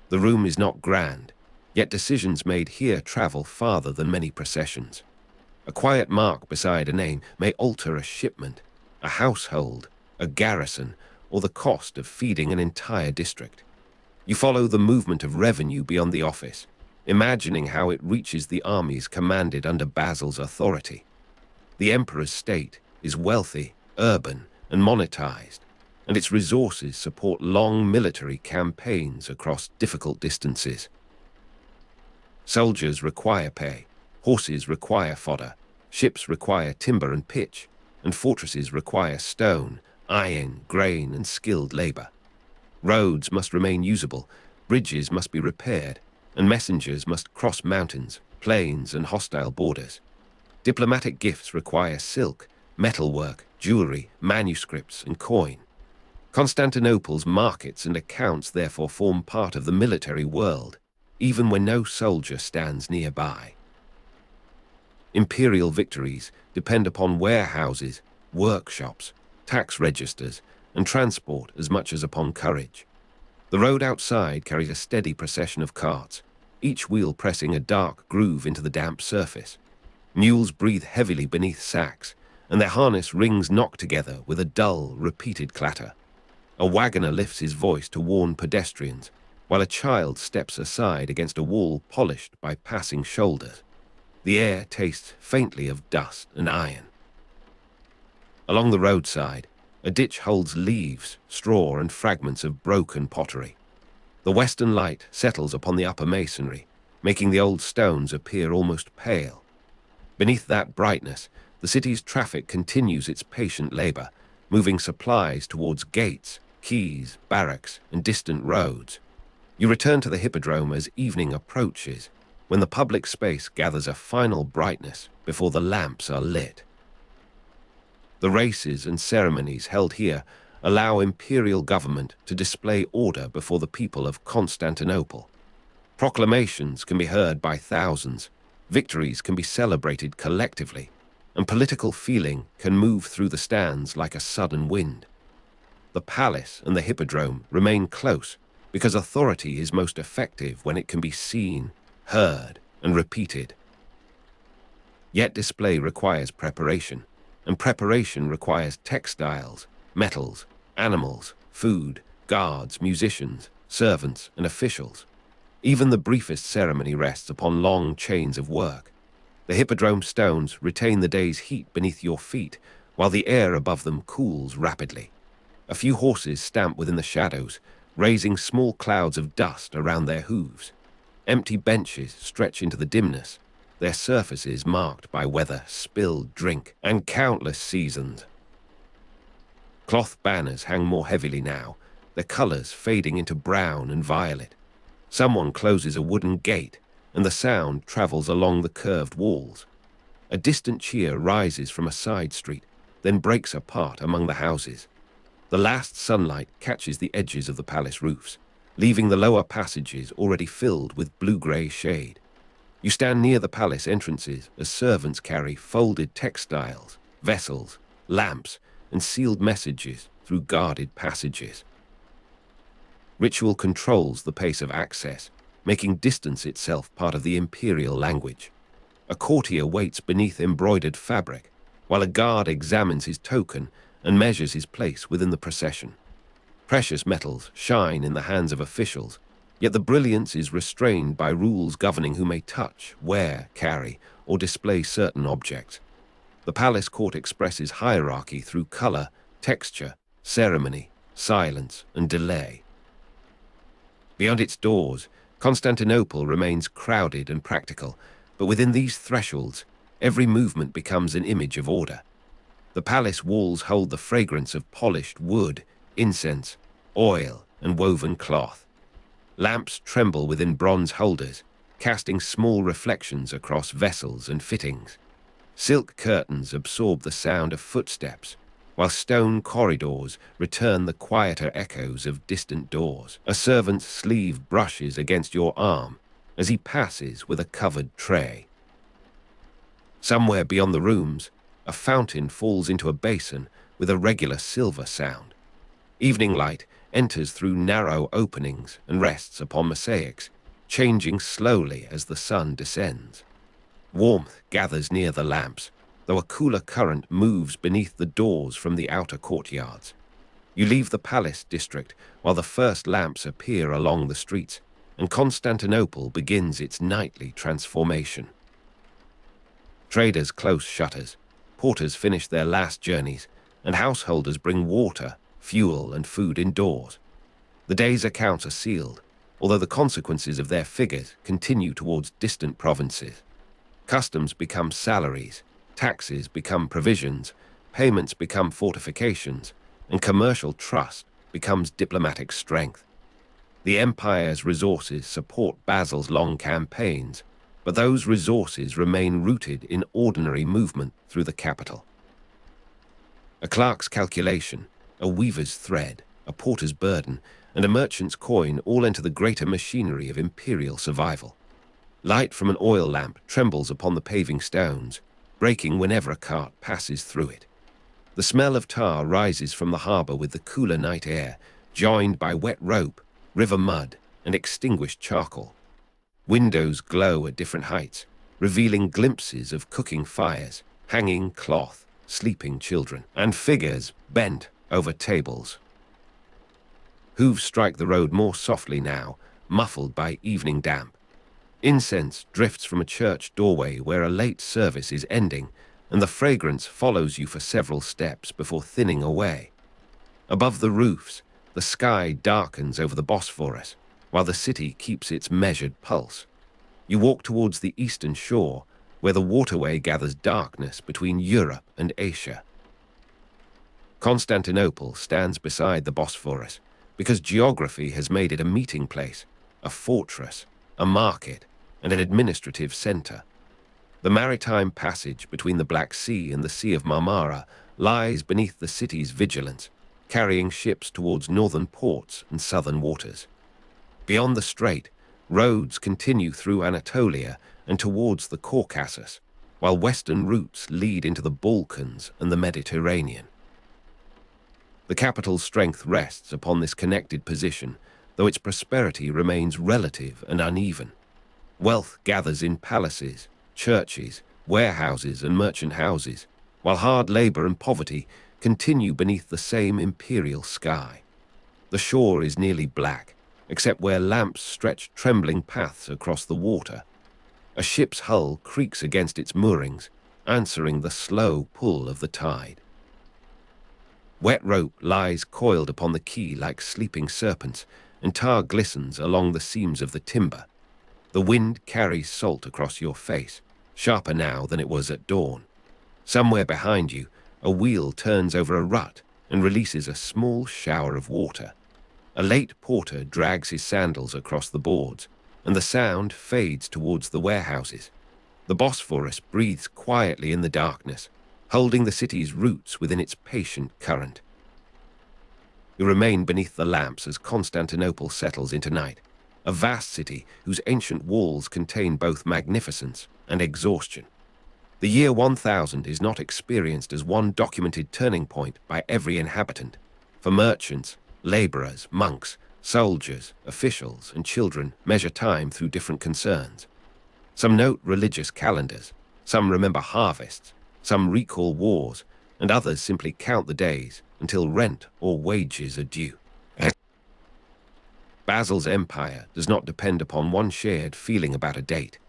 The room is not grand, yet decisions made here travel farther than many processions. A quiet mark beside a name may alter a shipment, a household, a garrison, or the cost of feeding an entire district. You follow the movement of revenue beyond the office, imagining how it reaches the armies commanded under Basil's authority. The emperor's state is wealthy, urban, and monetized, and its resources support long military campaigns across difficult distances. Soldiers require pay, horses require fodder, ships require timber and pitch, and fortresses require stone, iron, grain, and skilled labor. Roads must remain usable, bridges must be repaired, and messengers must cross mountains, plains, and hostile borders. Diplomatic gifts require silk, metalwork, jewelry, manuscripts, and coin. Constantinople's markets and accounts therefore form part of the military world, even when no soldier stands nearby. Imperial victories depend upon warehouses, workshops, tax registers, and transport as much as upon courage. The road outside carries a steady procession of carts, each wheel pressing a dark groove into the damp surface. Mules breathe heavily beneath sacks, and their harness rings knock together with a dull, repeated clatter. A wagoner lifts his voice to warn pedestrians, while a child steps aside against a wall polished by passing shoulders. The air tastes faintly of dust and iron. Along the roadside, a ditch holds leaves, straw, and fragments of broken pottery. The western light settles upon the upper masonry, making the old stones appear almost pale. Beneath that brightness, the city's traffic continues its patient labor, moving supplies towards gates, quays, barracks, and distant roads. You return to the hippodrome as evening approaches, when the public space gathers a final brightness before the lamps are lit. The races and ceremonies held here allow imperial government to display order before the people of Constantinople. Proclamations can be heard by thousands, victories can be celebrated collectively, and political feeling can move through the stands like a sudden wind. The palace and the hippodrome remain close because authority is most effective when it can be seen, heard, and repeated. Yet display requires preparation, and preparation requires textiles, metals, animals, food, guards, musicians, servants, and officials. Even the briefest ceremony rests upon long chains of work. The hippodrome stones retain the day's heat beneath your feet, while the air above them cools rapidly. A few horses stamp within the shadows, raising small clouds of dust around their hooves. Empty benches stretch into the dimness, their surfaces marked by weather, spilled drink, and countless seasons. Cloth banners hang more heavily now, their colors fading into brown and violet. Someone closes a wooden gate, and the sound travels along the curved walls. A distant cheer rises from a side street, then breaks apart among the houses. The last sunlight catches the edges of the palace roofs, leaving the lower passages already filled with blue-gray shade. You stand near the palace entrances as servants carry folded textiles, vessels, lamps, and sealed messages through guarded passages. Ritual controls the pace of access, making distance itself part of the imperial language. A courtier waits beneath embroidered fabric, while a guard examines his token and measures his place within the procession. Precious metals shine in the hands of officials, yet the brilliance is restrained by rules governing who may touch, wear, carry, or display certain objects. The palace court expresses hierarchy through color, texture, ceremony, silence, and delay. Beyond its doors, Constantinople remains crowded and practical, but within these thresholds, every movement becomes an image of order. The palace walls hold the fragrance of polished wood, incense, oil, and woven cloth. Lamps tremble within bronze holders, casting small reflections across vessels and fittings. Silk curtains absorb the sound of footsteps, while stone corridors return the quieter echoes of distant doors. A servant's sleeve brushes against your arm as he passes with a covered tray. Somewhere beyond the rooms, a fountain falls into a basin with a regular silver sound. Evening light enters through narrow openings and rests upon mosaics, changing slowly as the sun descends. Warmth gathers near the lamps, though a cooler current moves beneath the doors from the outer courtyards. You leave the palace district while the first lamps appear along the streets, and Constantinople begins its nightly transformation. Traders close shutters, porters finish their last journeys, and householders bring water, fuel, and food indoors. The day's accounts are sealed, although the consequences of their figures continue towards distant provinces. Customs become salaries, taxes become provisions, payments become fortifications, and commercial trust becomes diplomatic strength. The empire's resources support Basil's long campaigns, but those resources remain rooted in ordinary movement through the capital. A clerk's calculation, a weaver's thread, a porter's burden, and a merchant's coin all enter the greater machinery of imperial survival. Light from an oil lamp trembles upon the paving stones, breaking whenever a cart passes through it. The smell of tar rises from the harbor with the cooler night air, joined by wet rope, river mud, and extinguished charcoal. Windows glow at different heights, revealing glimpses of cooking fires, hanging cloth, sleeping children, and figures bent over tables. Hooves strike the road more softly now, muffled by evening damp. Incense drifts from a church doorway where a late service is ending, and the fragrance follows you for several steps before thinning away. Above the roofs, the sky darkens over the Bosphorus, while the city keeps its measured pulse. You walk towards the eastern shore, where the waterway gathers darkness between Europe and Asia. Constantinople stands beside the Bosphorus, because geography has made it a meeting place, a fortress, a market, and an administrative center. The maritime passage between the Black Sea and the Sea of Marmara lies beneath the city's vigilance, carrying ships towards northern ports and southern waters. Beyond the strait, roads continue through Anatolia and towards the Caucasus, while western routes lead into the Balkans and the Mediterranean. The capital's strength rests upon this connected position, though its prosperity remains relative and uneven. Wealth gathers in palaces, churches, warehouses, and merchant houses, while hard labor and poverty continue beneath the same imperial sky. The shore is nearly black, except where lamps stretch trembling paths across the water. A ship's hull creaks against its moorings, answering the slow pull of the tide. Wet rope lies coiled upon the quay like sleeping serpents, and tar glistens along the seams of the timber. The wind carries salt across your face, sharper now than it was at dawn. Somewhere behind you, a wheel turns over a rut and releases a small shower of water. A late porter drags his sandals across the boards, and the sound fades towards the warehouses. The Bosphorus breathes quietly in the darkness, holding the city's roots within its patient current. You remain beneath the lamps as Constantinople settles into night, a vast city whose ancient walls contain both magnificence and exhaustion. The year 1000 is not experienced as one documented turning point by every inhabitant. For merchants, laborers, monks, soldiers, officials, and children measure time through different concerns. Some note religious calendars, some remember harvests, some recall wars, and others simply count the days until rent or wages are due. Basil's empire does not depend upon one shared feeling about a date.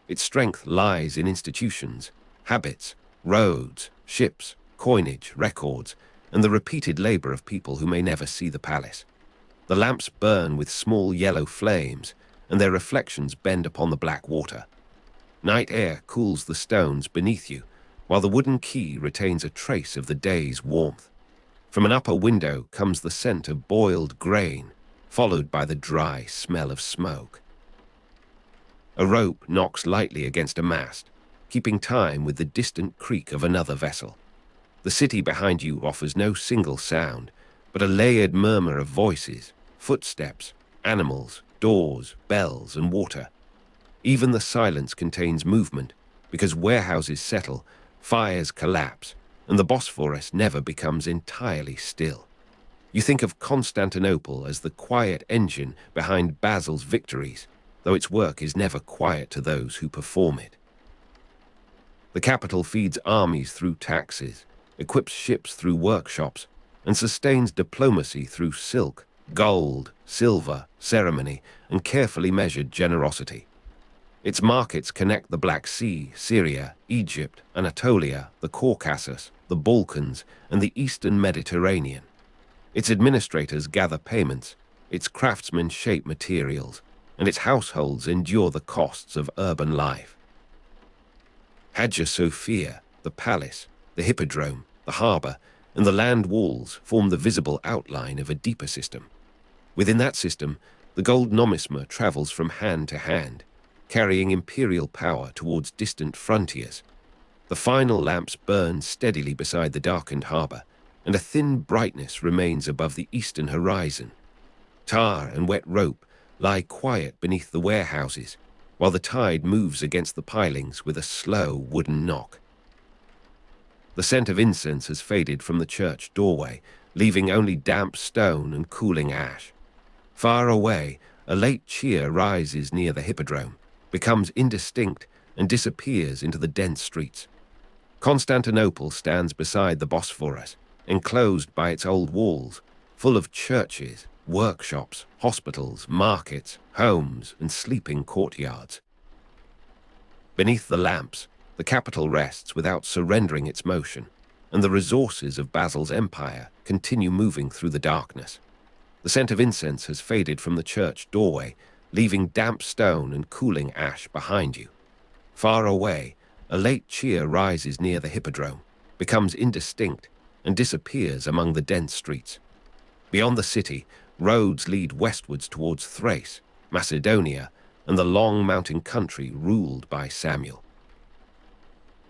Its strength lies in institutions, habits, roads, ships, coinage, records, and the repeated labor of people who may never see the palace. The lamps burn with small yellow flames, and their reflections bend upon the black water. Night air cools the stones beneath you, while the wooden quay retains a trace of the day's warmth. From an upper window comes the scent of boiled grain, followed by the dry smell of smoke. A rope knocks lightly against a mast, keeping time with the distant creak of another vessel. The city behind you offers no single sound, but a layered murmur of voices, footsteps, animals, doors, bells, and water. Even the silence contains movement, because warehouses settle, fires collapse, and the Bosphorus never becomes entirely still. You think of Constantinople as the quiet engine behind Basil's victories, though its work is never quiet to those who perform it. The capital feeds armies through taxes, equips ships through workshops, and sustains diplomacy through silk, gold, silver, ceremony, and carefully measured generosity. Its markets connect the Black Sea, Syria, Egypt, Anatolia, the Caucasus, the Balkans, and the Eastern Mediterranean. Its administrators gather payments, its craftsmen shape materials, and its households endure the costs of urban life. Hagia Sophia, the palace, the hippodrome, the harbour, and the land walls form the visible outline of a deeper system. Within that system, the gold nomisma travels from hand to hand, carrying imperial power towards distant frontiers. The final lamps burn steadily beside the darkened harbour, and a thin brightness remains above the eastern horizon. Tar and wet rope lie quiet beneath the warehouses, while the tide moves against the pilings with a slow wooden knock. The scent of incense has faded from the church doorway, leaving only damp stone and cooling ash. Far away, a late cheer rises near the hippodrome, becomes indistinct, and disappears into the dense streets. Constantinople stands beside the Bosphorus, enclosed by its old walls, full of churches, workshops, hospitals, markets, homes, and sleeping courtyards. Beneath the lamps, the capital rests without surrendering its motion, and the resources of Basil's empire continue moving through the darkness. The scent of incense has faded from the church doorway, leaving damp stone and cooling ash behind you. Far away, a late cheer rises near the hippodrome, becomes indistinct, and disappears among the dense streets. Beyond the city, roads lead westwards towards Thrace, Macedonia, and the long mountain country ruled by Samuel.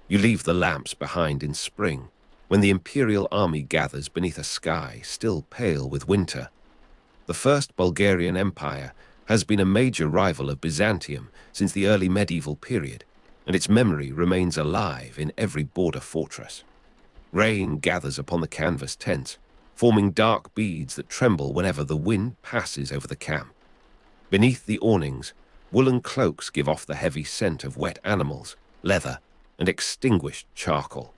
You leave the lamps behind in spring, when the imperial army gathers beneath a sky still pale with winter. The First Bulgarian Empire has been a major rival of Byzantium since the early medieval period, and its memory remains alive in every border fortress. Rain gathers upon the canvas tents, forming dark beads that tremble whenever the wind passes over the camp. Beneath the awnings, woolen cloaks give off the heavy scent of wet animals, leather, and extinguished charcoal.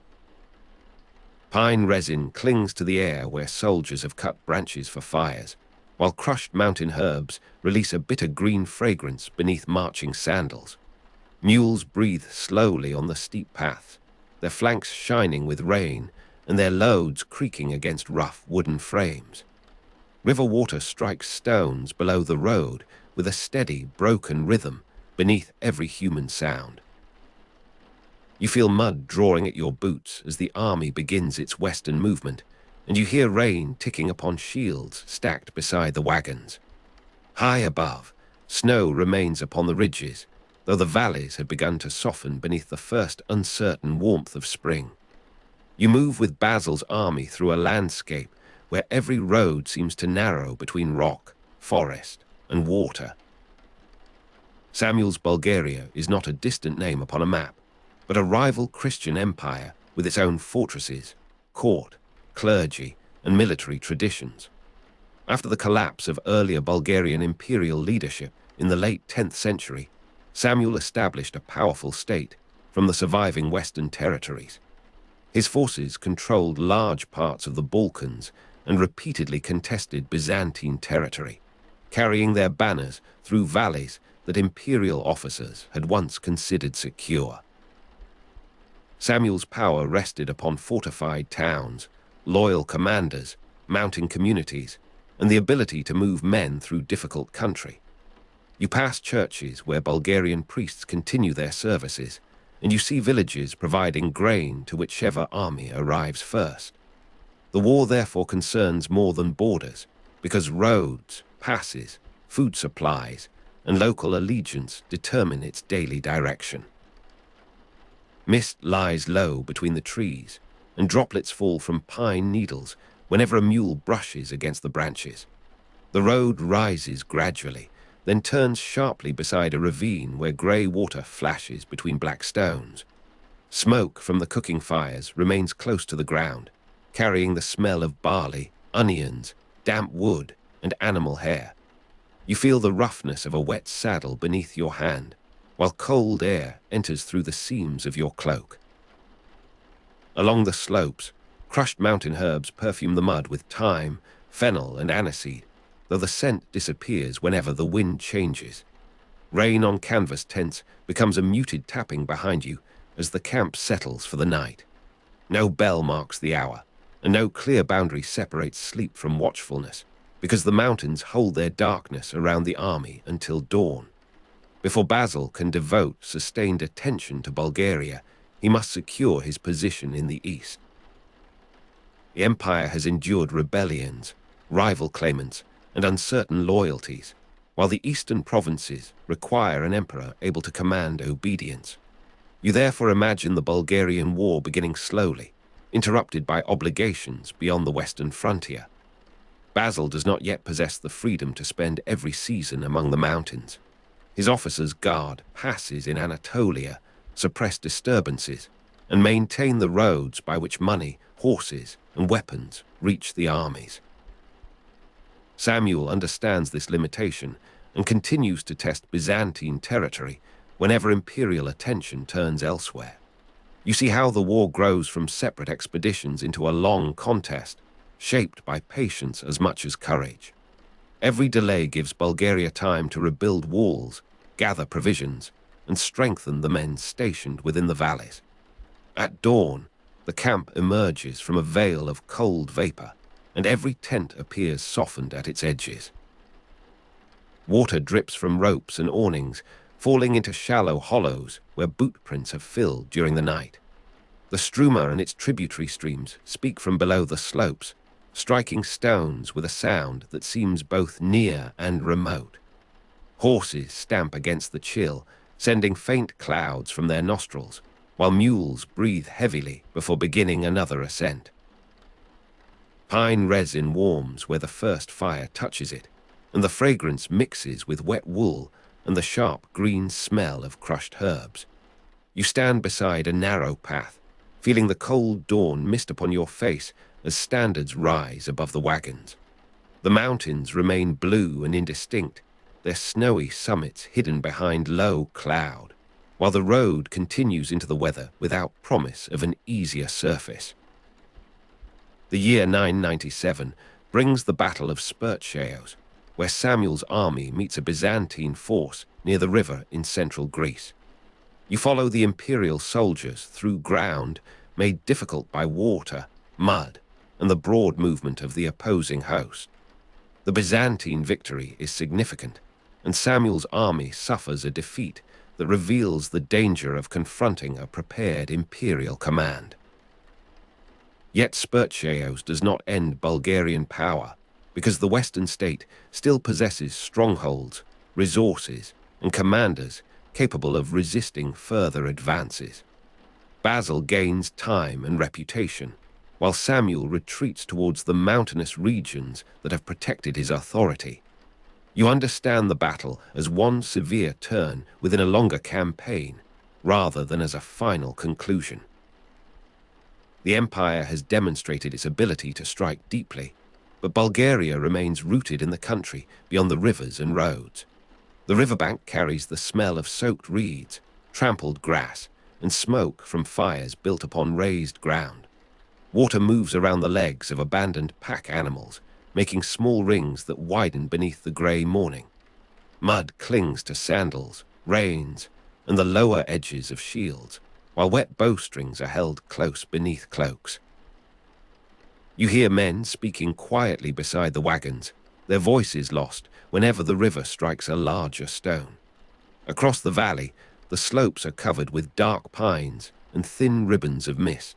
Pine resin clings to the air where soldiers have cut branches for fires, while crushed mountain herbs release a bitter green fragrance beneath marching sandals. Mules breathe slowly on the steep paths, their flanks shining with rain and their loads creaking against rough wooden frames. River water strikes stones below the road with a steady, broken rhythm beneath every human sound. You feel mud drawing at your boots as the army begins its western movement, and you hear rain ticking upon shields stacked beside the wagons. High above, snow remains upon the ridges, though the valleys had begun to soften beneath the first uncertain warmth of spring. You move with Basil's army through a landscape where every road seems to narrow between rock, forest, and water. Samuel's Bulgaria is not a distant name upon a map, but a rival Christian empire with its own fortresses, court, clergy, and military traditions. After the collapse of earlier Bulgarian imperial leadership in the late 10th century, Samuel established a powerful state from the surviving Western territories. His forces controlled large parts of the Balkans and repeatedly contested Byzantine territory, carrying their banners through valleys that imperial officers had once considered secure. Samuel's power rested upon fortified towns, loyal commanders, mounting communities, and the ability to move men through difficult country. You pass churches where Bulgarian priests continue their services, and you see villages providing grain to whichever army arrives first. The war therefore concerns more than borders, because roads, passes, food supplies, and local allegiance determine its daily direction. Mist lies low between the trees, and droplets fall from pine needles whenever a mule brushes against the branches. The road rises gradually, then turns sharply beside a ravine where grey water flashes between black stones. Smoke from the cooking fires remains close to the ground, carrying the smell of barley, onions, damp wood, and animal hair. You feel the roughness of a wet saddle beneath your hand, while cold air enters through the seams of your cloak. Along the slopes, crushed mountain herbs perfume the mud with thyme, fennel, and aniseed, though the scent disappears whenever the wind changes. Rain on canvas tents becomes a muted tapping behind you as the camp settles for the night. No bell marks the hour, and no clear boundary separates sleep from watchfulness, because the mountains hold their darkness around the army until dawn. Before Basil can devote sustained attention to Bulgaria, he must secure his position in the east. The empire has endured rebellions, rival claimants, and uncertain loyalties, while the eastern provinces require an emperor able to command obedience. You therefore imagine the Bulgarian war beginning slowly, interrupted by obligations beyond the western frontier. Basil does not yet possess the freedom to spend every season among the mountains. His officers guard passes in Anatolia, suppress disturbances, and maintain the roads by which money, horses, and weapons reach the armies. Samuel understands this limitation and continues to test Byzantine territory whenever imperial attention turns elsewhere. You see how the war grows from separate expeditions into a long contest, shaped by patience as much as courage. Every delay gives Bulgaria time to rebuild walls, gather provisions, and strengthen the men stationed within the valleys. At dawn, the camp emerges from a veil of cold vapor, and every tent appears softened at its edges. Water drips from ropes and awnings, falling into shallow hollows where boot prints have filled during the night. The Struma and its tributary streams speak from below the slopes, striking stones with a sound that seems both near and remote. Horses stamp against the chill, sending faint clouds from their nostrils, while mules breathe heavily before beginning another ascent. Pine resin warms where the first fire touches it, and the fragrance mixes with wet wool and the sharp green smell of crushed herbs. You stand beside a narrow path, feeling the cold dawn mist upon your face as standards rise above the wagons. The mountains remain blue and indistinct, their snowy summits hidden behind low cloud, while the road continues into the weather without promise of an easier surface. The year 997 brings the Battle of Spercheios, where Samuel's army meets a Byzantine force near the river in central Greece. You follow the imperial soldiers through ground made difficult by water, mud, and the broad movement of the opposing host. The Byzantine victory is significant, and Samuel's army suffers a defeat that reveals the danger of confronting a prepared imperial command. Yet Spercheios does not end Bulgarian power, because the Western state still possesses strongholds, resources, and commanders capable of resisting further advances. Basil gains time and reputation, while Samuel retreats towards the mountainous regions that have protected his authority. You understand the battle as one severe turn within a longer campaign, rather than as a final conclusion. The empire has demonstrated its ability to strike deeply, but Bulgaria remains rooted in the country beyond the rivers and roads. The riverbank carries the smell of soaked reeds, trampled grass, and smoke from fires built upon raised ground. Water moves around the legs of abandoned pack animals, making small rings that widen beneath the grey morning. Mud clings to sandals, reins, and the lower edges of shields, while wet bowstrings are held close beneath cloaks. You hear men speaking quietly beside the wagons, their voices lost whenever the river strikes a larger stone. Across the valley, the slopes are covered with dark pines and thin ribbons of mist.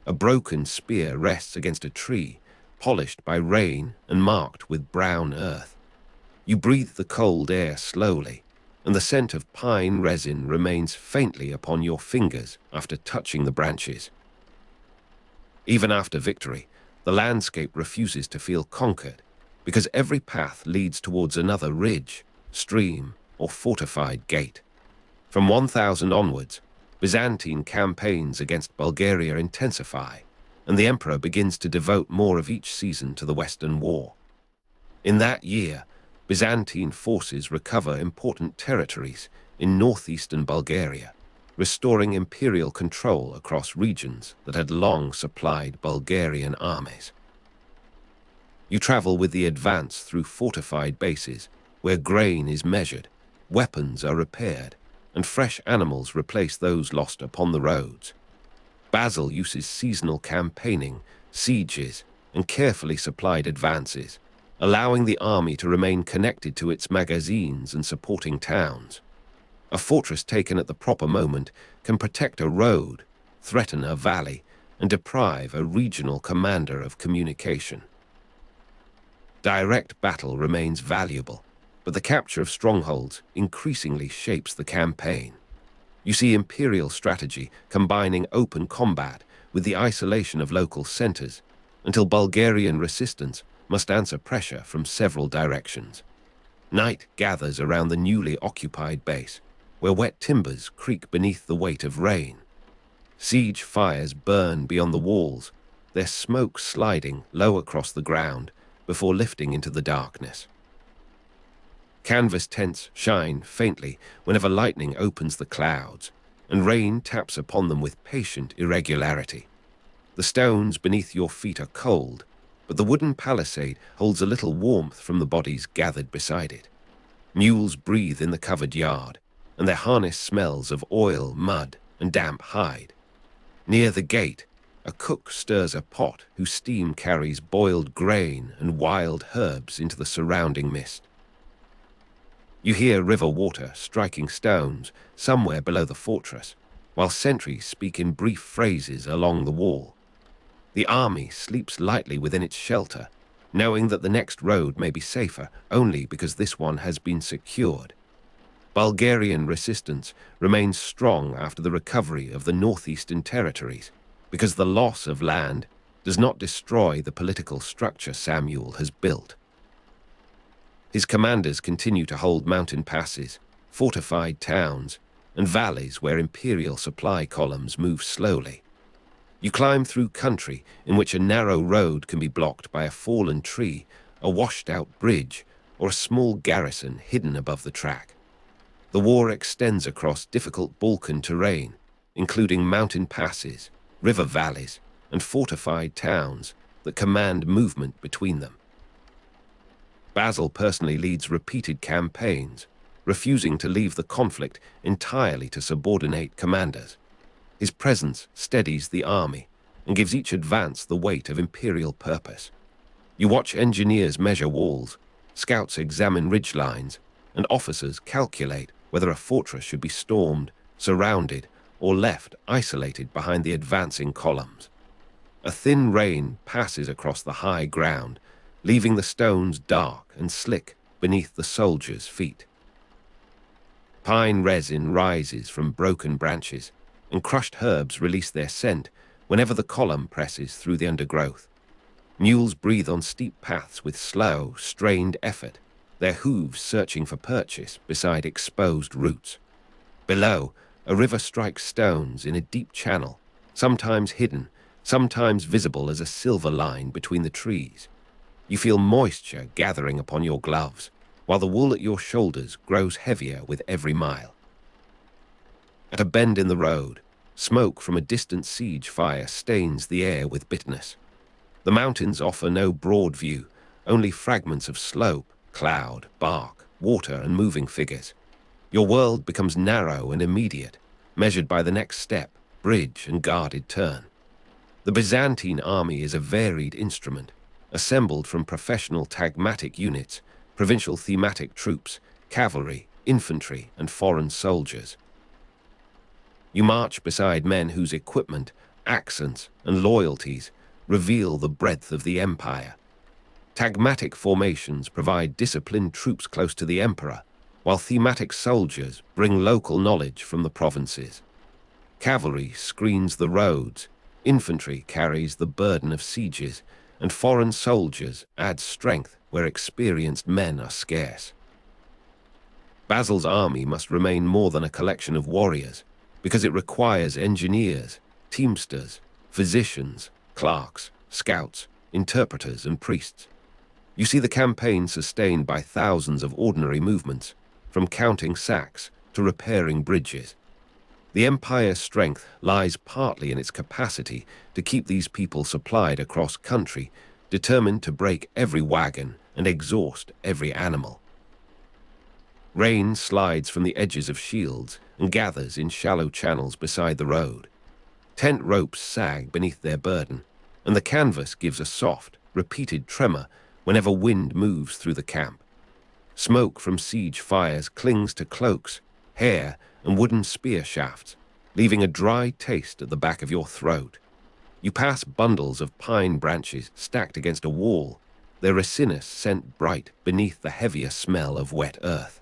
A broken spear rests against a tree, polished by rain and marked with brown earth. You breathe the cold air slowly, and the scent of pine resin remains faintly upon your fingers after touching the branches. Even after victory, the landscape refuses to feel conquered, because every path leads towards another ridge, stream, or fortified gate. From 1000 onwards, Byzantine campaigns against Bulgaria intensify, and the emperor begins to devote more of each season to the Western War. In that year, Byzantine forces recover important territories in northeastern Bulgaria, restoring imperial control across regions that had long supplied Bulgarian armies. You travel with the advance through fortified bases, where grain is measured, weapons are repaired, and fresh animals replace those lost upon the roads. Basil uses seasonal campaigning, sieges, and carefully supplied advances, allowing the army to remain connected to its magazines and supporting towns. A fortress taken at the proper moment can protect a road, threaten a valley, and deprive a regional commander of communication. Direct battle remains valuable, but the capture of strongholds increasingly shapes the campaign. You see imperial strategy combining open combat with the isolation of local centers, until Bulgarian resistance must answer pressure from several directions. Night gathers around the newly occupied base, where wet timbers creak beneath the weight of rain. Siege fires burn beyond the walls, their smoke sliding low across the ground before lifting into the darkness. Canvas tents shine faintly whenever lightning opens the clouds, and rain taps upon them with patient irregularity. The stones beneath your feet are cold, but the wooden palisade holds a little warmth from the bodies gathered beside it. Mules breathe in the covered yard, and their harness smells of oil, mud, and damp hide. Near the gate, a cook stirs a pot whose steam carries boiled grain and wild herbs into the surrounding mist. You hear river water striking stones somewhere below the fortress, while sentries speak in brief phrases along the wall. The army sleeps lightly within its shelter, knowing that the next road may be safer only because this one has been secured. Bulgarian resistance remains strong after the recovery of the northeastern territories, because the loss of land does not destroy the political structure Samuel has built. His commanders continue to hold mountain passes, fortified towns, and valleys where imperial supply columns move slowly. You climb through country in which a narrow road can be blocked by a fallen tree, a washed-out bridge, or a small garrison hidden above the track. The war extends across difficult Balkan terrain, including mountain passes, river valleys, and fortified towns that command movement between them. Basil personally leads repeated campaigns, refusing to leave the conflict entirely to subordinate commanders. His presence steadies the army and gives each advance the weight of imperial purpose. You watch engineers measure walls, scouts examine ridgelines, and officers calculate whether a fortress should be stormed, surrounded, or left isolated behind the advancing columns. A thin rain passes across the high ground, leaving the stones dark and slick beneath the soldiers' feet. Pine resin rises from broken branches, and crushed herbs release their scent whenever the column presses through the undergrowth. Mules breathe on steep paths with slow, strained effort, their hooves searching for purchase beside exposed roots. Below, a river strikes stones in a deep channel, sometimes hidden, sometimes visible as a silver line between the trees. You feel moisture gathering upon your gloves, while the wool at your shoulders grows heavier with every mile. At a bend in the road, smoke from a distant siege fire stains the air with bitterness. The mountains offer no broad view, only fragments of slope, cloud, bark, water, and moving figures. Your world becomes narrow and immediate, measured by the next step, bridge, and guarded turn. The Byzantine army is a varied instrument, assembled from professional tagmatic units, provincial thematic troops, cavalry, infantry, and foreign soldiers. You march beside men whose equipment, accents, and loyalties reveal the breadth of the empire. Tagmatic formations provide disciplined troops close to the emperor, while thematic soldiers bring local knowledge from the provinces. Cavalry screens the roads, infantry carries the burden of sieges, and foreign soldiers add strength where experienced men are scarce. Basil's army must remain more than a collection of warriors, because it requires engineers, teamsters, physicians, clerks, scouts, interpreters, and priests. You see the campaign sustained by thousands of ordinary movements, from counting sacks to repairing bridges. The empire's strength lies partly in its capacity to keep these people supplied across country, determined to break every wagon and exhaust every animal. Rain slides from the edges of shields and gathers in shallow channels beside the road. Tent ropes sag beneath their burden, and the canvas gives a soft, repeated tremor whenever wind moves through the camp. Smoke from siege fires clings to cloaks, hair, and wooden spear shafts, leaving a dry taste at the back of your throat. You pass bundles of pine branches stacked against a wall, their resinous scent bright beneath the heavier smell of wet earth.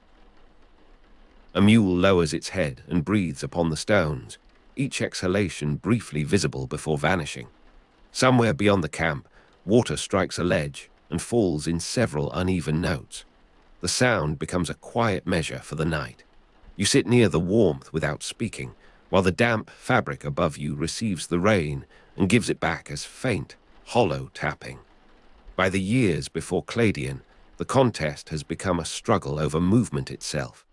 A mule lowers its head and breathes upon the stones, each exhalation briefly visible before vanishing. Somewhere beyond the camp, water strikes a ledge and falls in several uneven notes. The sound becomes a quiet measure for the night. You sit near the warmth without speaking, while the damp fabric above you receives the rain and gives it back as faint, hollow tapping. By the years before Kleidion, the contest has become a struggle over movement itself.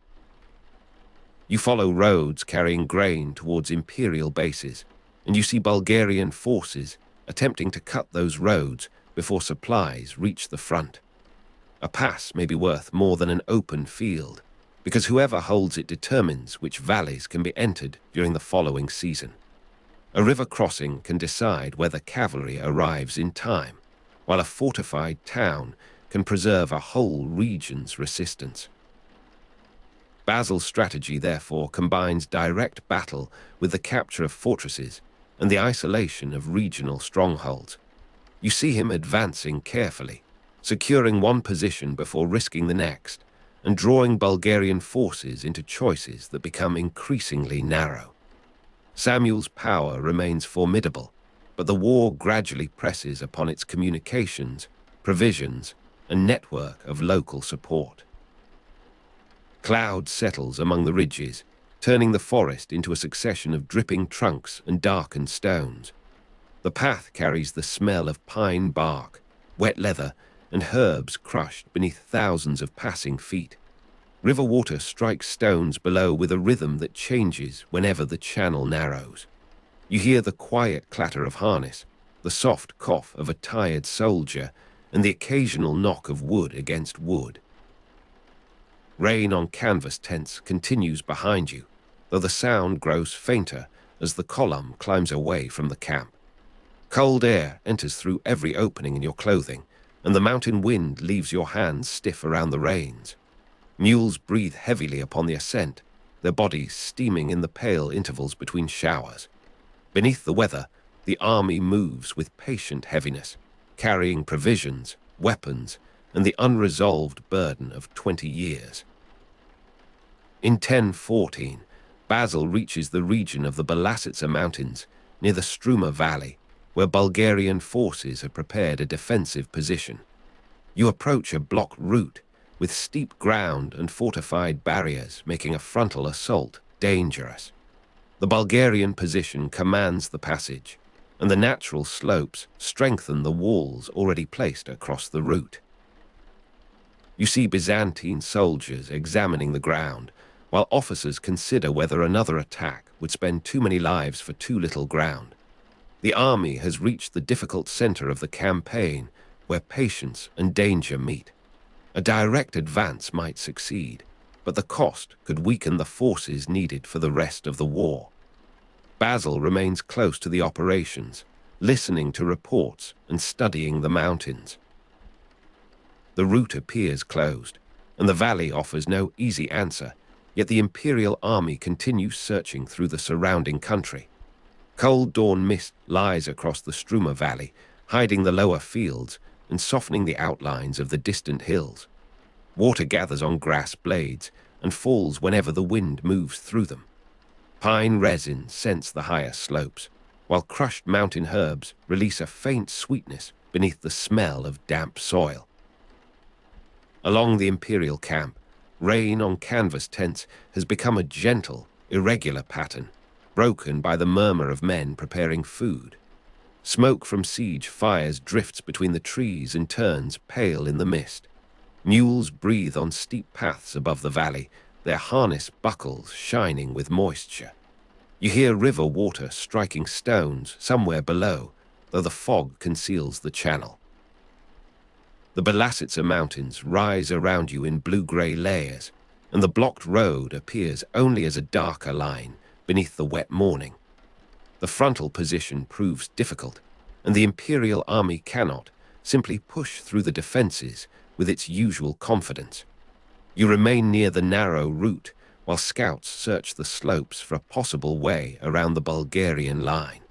You follow roads carrying grain towards imperial bases, and you see Bulgarian forces attempting to cut those roads before supplies reach the front. A pass may be worth more than an open field, because whoever holds it determines which valleys can be entered during the following season. A river crossing can decide whether cavalry arrives in time, while a fortified town can preserve a whole region's resistance. Basil's strategy, therefore, combines direct battle with the capture of fortresses and the isolation of regional strongholds. You see him advancing carefully, securing one position before risking the next, and drawing Bulgarian forces into choices that become increasingly narrow. Samuel's power remains formidable, but the war gradually presses upon its communications, provisions, and network of local support. Cloud settles among the ridges, turning the forest into a succession of dripping trunks and darkened stones. The path carries the smell of pine bark, wet leather, and herbs crushed beneath thousands of passing feet. River water strikes stones below with a rhythm that changes whenever the channel narrows. You hear the quiet clatter of harness, the soft cough of a tired soldier, and the occasional knock of wood against wood. Rain on canvas tents continues behind you, though the sound grows fainter as the column climbs away from the camp. Cold air enters through every opening in your clothing, and the mountain wind leaves your hands stiff around the reins. Mules breathe heavily upon the ascent, their bodies steaming in the pale intervals between showers. Beneath the weather, the army moves with patient heaviness, carrying provisions, weapons, and the unresolved burden of 20 years. In 1014, Basil reaches the region of the Balasitsa Mountains, near the Struma Valley, where Bulgarian forces have prepared a defensive position. You approach a blocked route, with steep ground and fortified barriers making a frontal assault dangerous. The Bulgarian position commands the passage, and the natural slopes strengthen the walls already placed across the route. You see Byzantine soldiers examining the ground, while officers consider whether another attack would spend too many lives for too little ground. The army has reached the difficult center of the campaign, where patience and danger meet. A direct advance might succeed, but the cost could weaken the forces needed for the rest of the war. Basil remains close to the operations, listening to reports and studying the mountains. The route appears closed, and the valley offers no easy answer, yet the imperial army continues searching through the surrounding country. Cold dawn mist lies across the Struma Valley, hiding the lower fields and softening the outlines of the distant hills. Water gathers on grass blades and falls whenever the wind moves through them. Pine resin scents the higher slopes, while crushed mountain herbs release a faint sweetness beneath the smell of damp soil. Along the imperial camp, rain on canvas tents has become a gentle, irregular pattern, broken by the murmur of men preparing food. Smoke from siege fires drifts between the trees and turns pale in the mist. Mules breathe on steep paths above the valley, their harness buckles shining with moisture. You hear river water striking stones somewhere below, though the fog conceals the channel. The Balasitsa Mountains rise around you in blue-gray layers, and the blocked road appears only as a darker line beneath the wet morning. The frontal position proves difficult, and the imperial army cannot simply push through the defenses with its usual confidence. You remain near the narrow route while scouts search the slopes for a possible way around the Bulgarian line.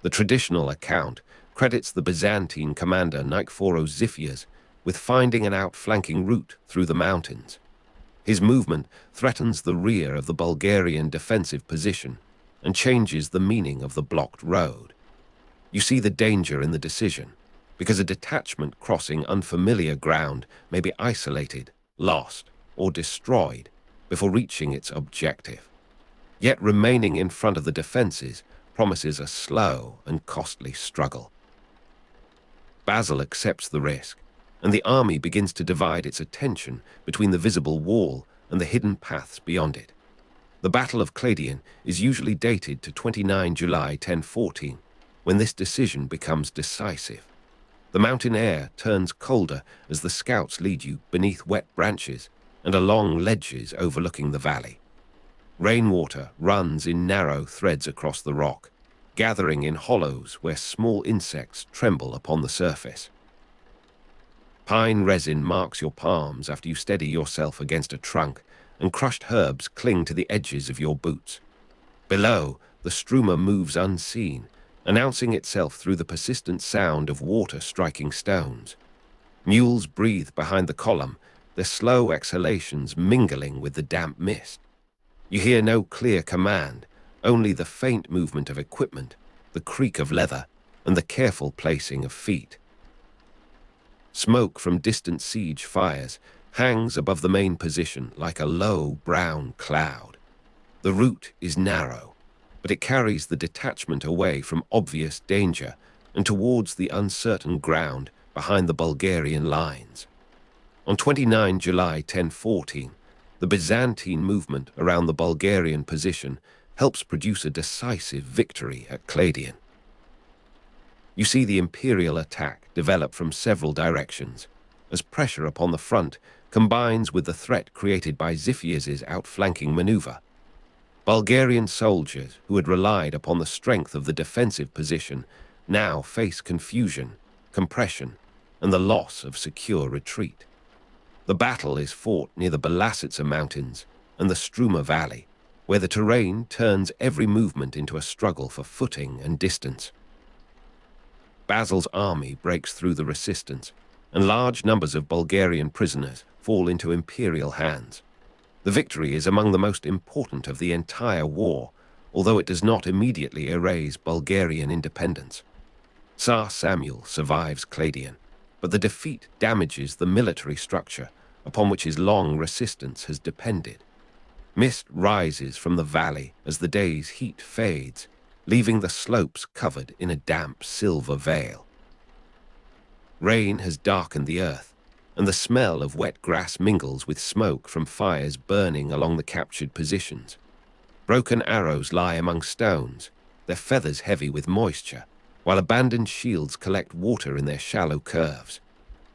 The traditional account credits the Byzantine commander Nikephoros Xiphias with finding an outflanking route through the mountains. His movement threatens the rear of the Bulgarian defensive position and changes the meaning of the blocked road. You see the danger in the decision, because a detachment crossing unfamiliar ground may be isolated, lost, or destroyed before reaching its objective. Yet remaining in front of the defenses promises a slow and costly struggle. Basil accepts the risk, and the army begins to divide its attention between the visible wall and the hidden paths beyond it. The Battle of Kleidion is usually dated to 29 July 1014, when this decision becomes decisive. The mountain air turns colder as the scouts lead you beneath wet branches and along ledges overlooking the valley. Rainwater runs in narrow threads across the rock, gathering in hollows where small insects tremble upon the surface. Pine resin marks your palms after you steady yourself against a trunk, and crushed herbs cling to the edges of your boots. Below, the Struma moves unseen, announcing itself through the persistent sound of water striking stones. Mules breathe behind the column, their slow exhalations mingling with the damp mist. You hear no clear command, only the faint movement of equipment, the creak of leather, and the careful placing of feet. Smoke from distant siege fires hangs above the main position like a low brown cloud. The route is narrow, but it carries the detachment away from obvious danger and towards the uncertain ground behind the Bulgarian lines. On 29 July 1014, the Byzantine movement around the Bulgarian position helps produce a decisive victory at Kleidion. You see the imperial attack develop from several directions, as pressure upon the front combines with the threat created by Xiphias's outflanking maneuver. Bulgarian soldiers who had relied upon the strength of the defensive position now face confusion, compression, and the loss of secure retreat. The battle is fought near the Balasitsa Mountains and the Struma Valley, where the terrain turns every movement into a struggle for footing and distance. Basil's army breaks through the resistance, and large numbers of Bulgarian prisoners fall into imperial hands. The victory is among the most important of the entire war, although it does not immediately erase Bulgarian independence. Tsar Samuel survives Kleidion, but the defeat damages the military structure upon which his long resistance has depended. Mist rises from the valley as the day's heat fades, leaving the slopes covered in a damp silver veil. Rain has darkened the earth, and the smell of wet grass mingles with smoke from fires burning along the captured positions. Broken arrows lie among stones, their feathers heavy with moisture, while abandoned shields collect water in their shallow curves.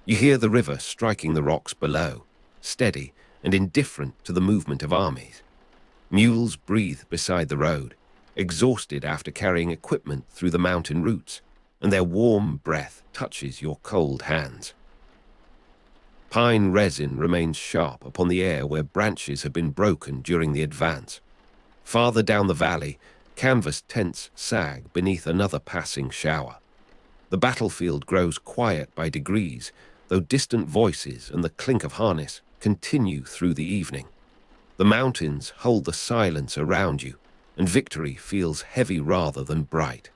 You hear the river striking the rocks below, steady and indifferent to the movement of armies. Mules breathe beside the road, exhausted after carrying equipment through the mountain routes, and their warm breath touches your cold hands. Pine resin remains sharp upon the air where branches have been broken during the advance. Farther down the valley, canvas tents sag beneath another passing shower. The battlefield grows quiet by degrees, though distant voices and the clink of harness continue through the evening. The mountains hold the silence around you, and victory feels heavy rather than bright.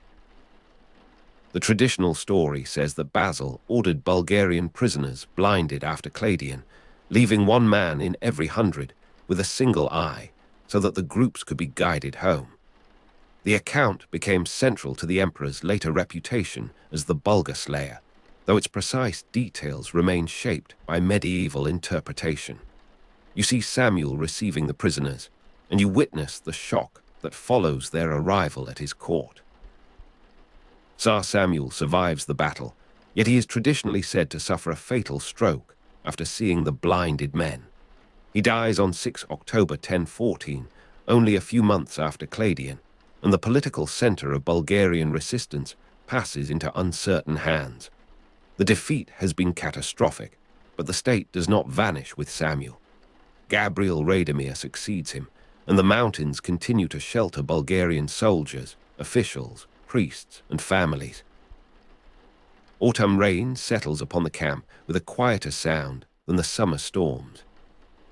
The traditional story says that Basil ordered Bulgarian prisoners blinded after Kleidion, leaving one man in every 100 with a single eye, so that the groups could be guided home. The account became central to the emperor's later reputation as the Bulgar-Slayer, though its precise details remain shaped by medieval interpretation. You see Samuel receiving the prisoners, and you witness the shock that follows their arrival at his court. Tsar Samuel survives the battle, yet he is traditionally said to suffer a fatal stroke after seeing the blinded men. He dies on 6 October 1014, only a few months after Kleidion, and the political center of Bulgarian resistance passes into uncertain hands. The defeat has been catastrophic, but the state does not vanish with Samuel. Gabriel Radomir succeeds him, and the mountains continue to shelter Bulgarian soldiers, officials, priests, and families. Autumn rain settles upon the camp with a quieter sound than the summer storms.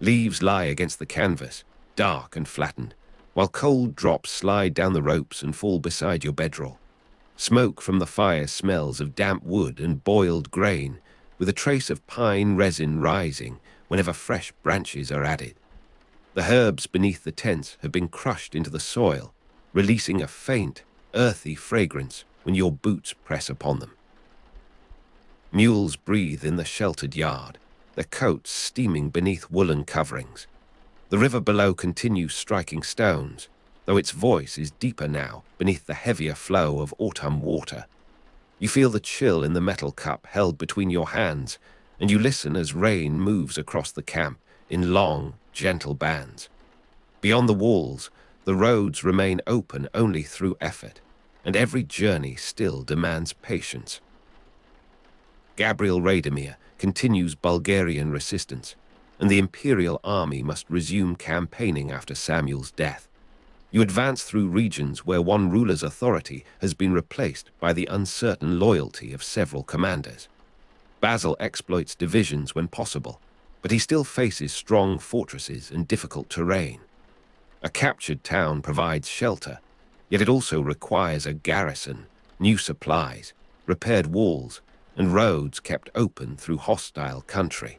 Leaves lie against the canvas, dark and flattened, while cold drops slide down the ropes and fall beside your bedroll. Smoke from the fire smells of damp wood and boiled grain, with a trace of pine resin rising whenever fresh branches are added. The herbs beneath the tents have been crushed into the soil, releasing a faint, earthy fragrance when your boots press upon them. Mules breathe in the sheltered yard, their coats steaming beneath woolen coverings. The river below continues striking stones, though its voice is deeper now beneath the heavier flow of autumn water. You feel the chill in the metal cup held between your hands, and you listen as rain moves across the camp in long, gentle bands. Beyond the walls, the roads remain open only through effort, and every journey still demands patience. Gabriel Radomir continues Bulgarian resistance, and the imperial army must resume campaigning after Samuel's death. You advance through regions where one ruler's authority has been replaced by the uncertain loyalty of several commanders. Basil exploits divisions when possible, but he still faces strong fortresses and difficult terrain. A captured town provides shelter, yet it also requires a garrison, new supplies, repaired walls, and roads kept open through hostile country.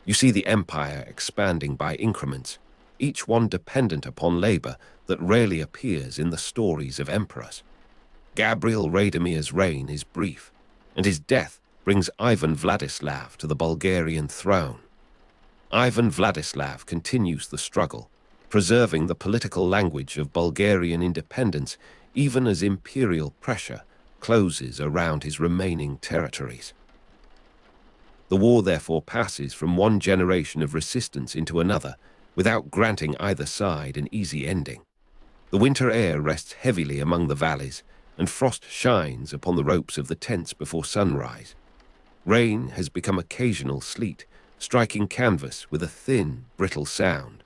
You see the empire expanding by increments, each one dependent upon labor that rarely appears in the stories of emperors. Gabriel Radomir's reign is brief, and his death brings Ivan Vladislav to the Bulgarian throne. Ivan Vladislav continues the struggle, preserving the political language of Bulgarian independence even as imperial pressure closes around his remaining territories. The war therefore passes from one generation of resistance into another, without granting either side an easy ending. The winter air rests heavily among the valleys, and frost shines upon the ropes of the tents before sunrise. Rain has become occasional sleet, striking canvas with a thin, brittle sound.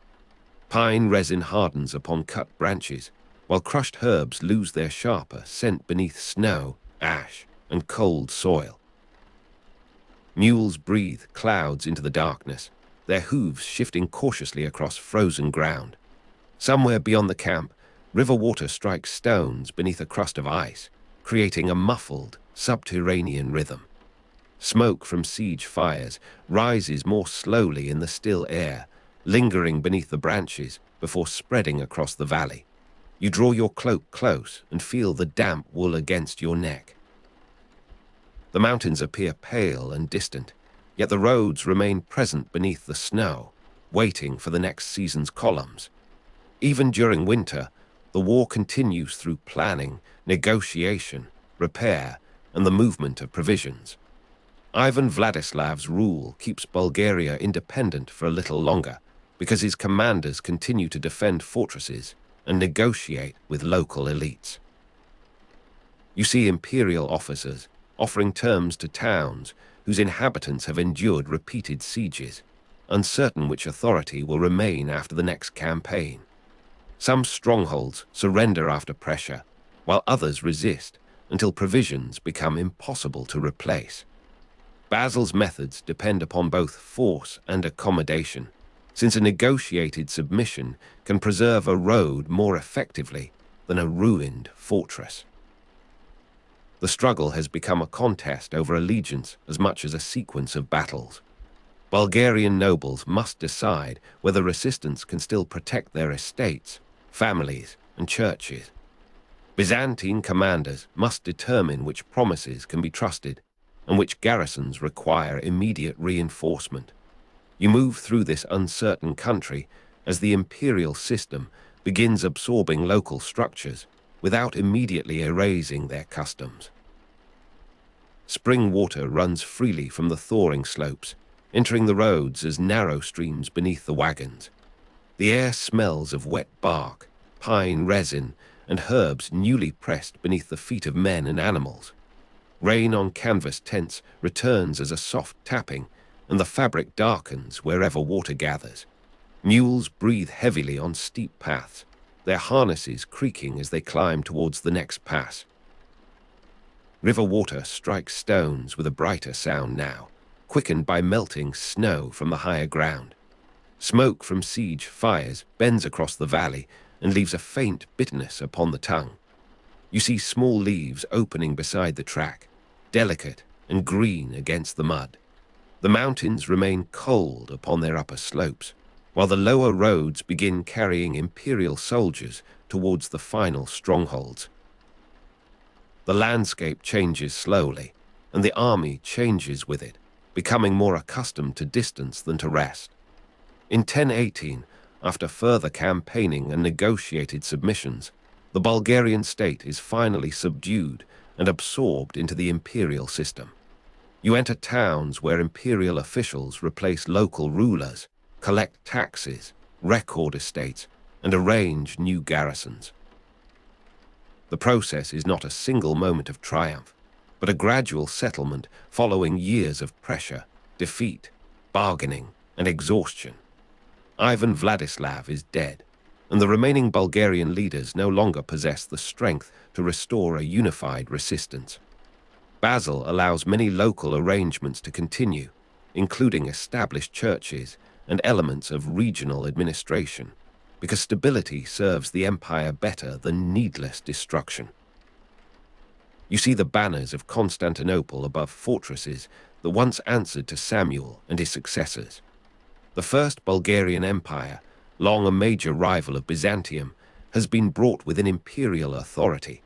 Pine resin hardens upon cut branches, while crushed herbs lose their sharper scent beneath snow, ash, and cold soil. Mules breathe clouds into the darkness, their hooves shifting cautiously across frozen ground. Somewhere beyond the camp, river water strikes stones beneath a crust of ice, creating a muffled, subterranean rhythm. Smoke from siege fires rises more slowly in the still air, lingering beneath the branches before spreading across the valley. You draw your cloak close and feel the damp wool against your neck. The mountains appear pale and distant, yet the roads remain present beneath the snow, waiting for the next season's columns. Even during winter, the war continues through planning, negotiation, repair, and the movement of provisions. Ivan Vladislav's rule keeps Bulgaria independent for a little longer, because his commanders continue to defend fortresses and negotiate with local elites. You see imperial officers offering terms to towns whose inhabitants have endured repeated sieges, uncertain which authority will remain after the next campaign. Some strongholds surrender after pressure, while others resist until provisions become impossible to replace. Basil's methods depend upon both force and accommodation, since a negotiated submission can preserve a road more effectively than a ruined fortress. The struggle has become a contest over allegiance as much as a sequence of battles. Bulgarian nobles must decide whether resistance can still protect their estates, families, and churches. Byzantine commanders must determine which promises can be trusted and which garrisons require immediate reinforcement. You move through this uncertain country as the imperial system begins absorbing local structures without immediately erasing their customs. Spring water runs freely from the thawing slopes, entering the roads as narrow streams beneath the wagons. The air smells of wet bark, pine resin, and herbs newly pressed beneath the feet of men and animals. Rain on canvas tents returns as a soft tapping, and the fabric darkens wherever water gathers. Mules breathe heavily on steep paths, their harnesses creaking as they climb towards the next pass. River water strikes stones with a brighter sound now, quickened by melting snow from the higher ground. Smoke from siege fires bends across the valley and leaves a faint bitterness upon the tongue. You see small leaves opening beside the track, delicate and green against the mud. The mountains remain cold upon their upper slopes, while the lower roads begin carrying imperial soldiers towards the final strongholds. The landscape changes slowly, and the army changes with it, becoming more accustomed to distance than to rest. In 1018, after further campaigning and negotiated submissions, the Bulgarian state is finally subdued and absorbed into the imperial system. You enter towns where imperial officials replace local rulers, collect taxes, record estates, and arrange new garrisons. The process is not a single moment of triumph, but a gradual settlement following years of pressure, defeat, bargaining, and exhaustion. Ivan Vladislav is dead, and the remaining Bulgarian leaders no longer possess the strength to restore a unified resistance. Basil allows many local arrangements to continue, including established churches and elements of regional administration, because stability serves the empire better than needless destruction. You see the banners of Constantinople above fortresses that once answered to Samuel and his successors. The First Bulgarian Empire, long a major rival of Byzantium, has been brought within imperial authority,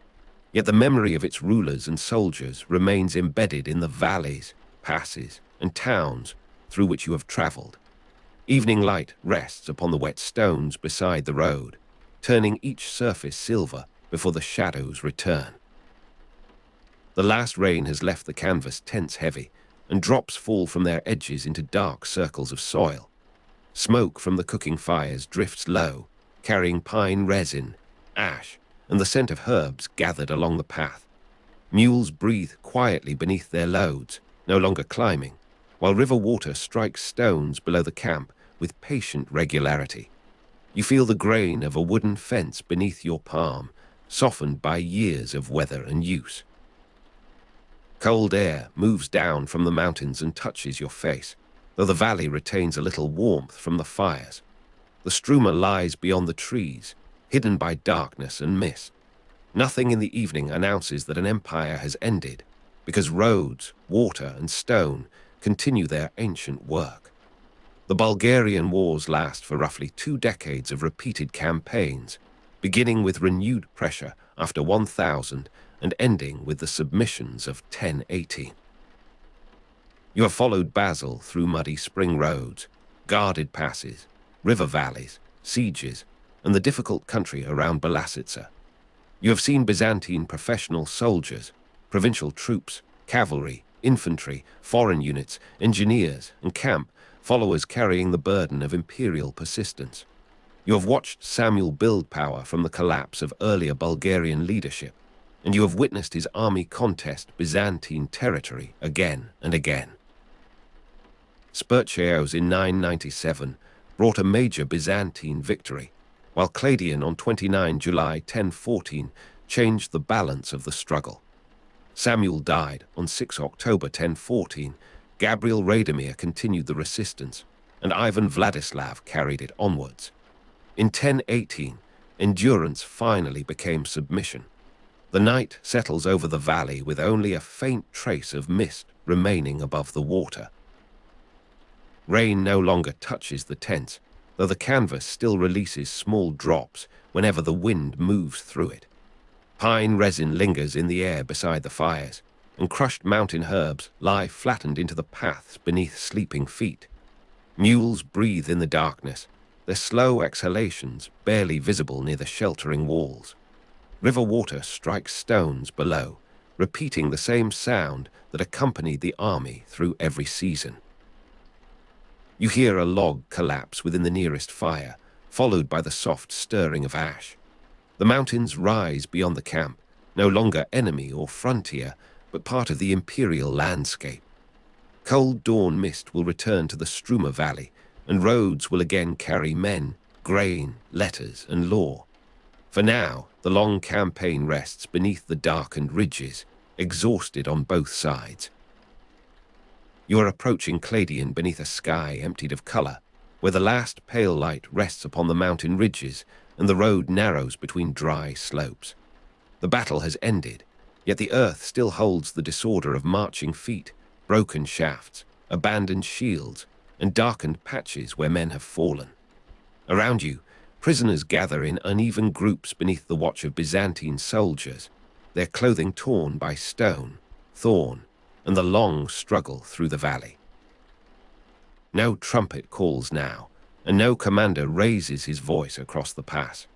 yet the memory of its rulers and soldiers remains embedded in the valleys, passes, and towns through which you have traveled. Evening light rests upon the wet stones beside the road, turning each surface silver before the shadows return. The last rain has left the canvas tense-heavy, and drops fall from their edges into dark circles of soil. Smoke from the cooking fires drifts low, carrying pine resin, ash, and the scent of herbs gathered along the path. Mules breathe quietly beneath their loads, no longer climbing, while river water strikes stones below the camp with patient regularity. You feel the grain of a wooden fence beneath your palm, softened by years of weather and use. Cold air moves down from the mountains and touches your face, though the valley retains a little warmth from the fires. The struma lies beyond the trees, hidden by darkness and mist. Nothing in the evening announces that an empire has ended, because roads, water, and stone continue their ancient work. The Bulgarian wars last for roughly 2 decades of repeated campaigns, beginning with renewed pressure after 1000 and ending with the submissions of 1018. You have followed Basil through muddy spring roads, guarded passes, river valleys, sieges, and the difficult country around Balasitsa. You have seen Byzantine professional soldiers, provincial troops, cavalry, infantry, foreign units, engineers, and camp followers carrying the burden of imperial persistence. You have watched Samuel build power from the collapse of earlier Bulgarian leadership, and you have witnessed his army contest Byzantine territory again and again. Spercheos in 997 brought a major Byzantine victory, while Kleidion on 29 July 1014 changed the balance of the struggle. Samuel died on 6 October 1014, Gabriel Radomir continued the resistance, and Ivan Vladislav carried it onwards. In 1018, endurance finally became submission. The night settles over the valley with only a faint trace of mist remaining above the water. Rain no longer touches the tents, though the canvas still releases small drops whenever the wind moves through it. Pine resin lingers in the air beside the fires, and crushed mountain herbs lie flattened into the paths beneath sleeping feet. Mules breathe in the darkness, their slow exhalations barely visible near the sheltering walls. River water strikes stones below, repeating the same sound that accompanied the army through every season. You hear a log collapse within the nearest fire, followed by the soft stirring of ash. The mountains rise beyond the camp, no longer enemy or frontier, but part of the imperial landscape. Cold dawn mist will return to the Struma Valley, and roads will again carry men, grain, letters, and lore. For now, the long campaign rests beneath the darkened ridges, exhausted on both sides. You are approaching Kleidion beneath a sky emptied of color, where the last pale light rests upon the mountain ridges and the road narrows between dry slopes. The battle has ended, yet the earth still holds the disorder of marching feet, broken shafts, abandoned shields, and darkened patches where men have fallen. Around you, prisoners gather in uneven groups beneath the watch of Byzantine soldiers, their clothing torn by stone, thorn, and the long struggle through the valley. No trumpet calls now, and no commander raises his voice across the pass.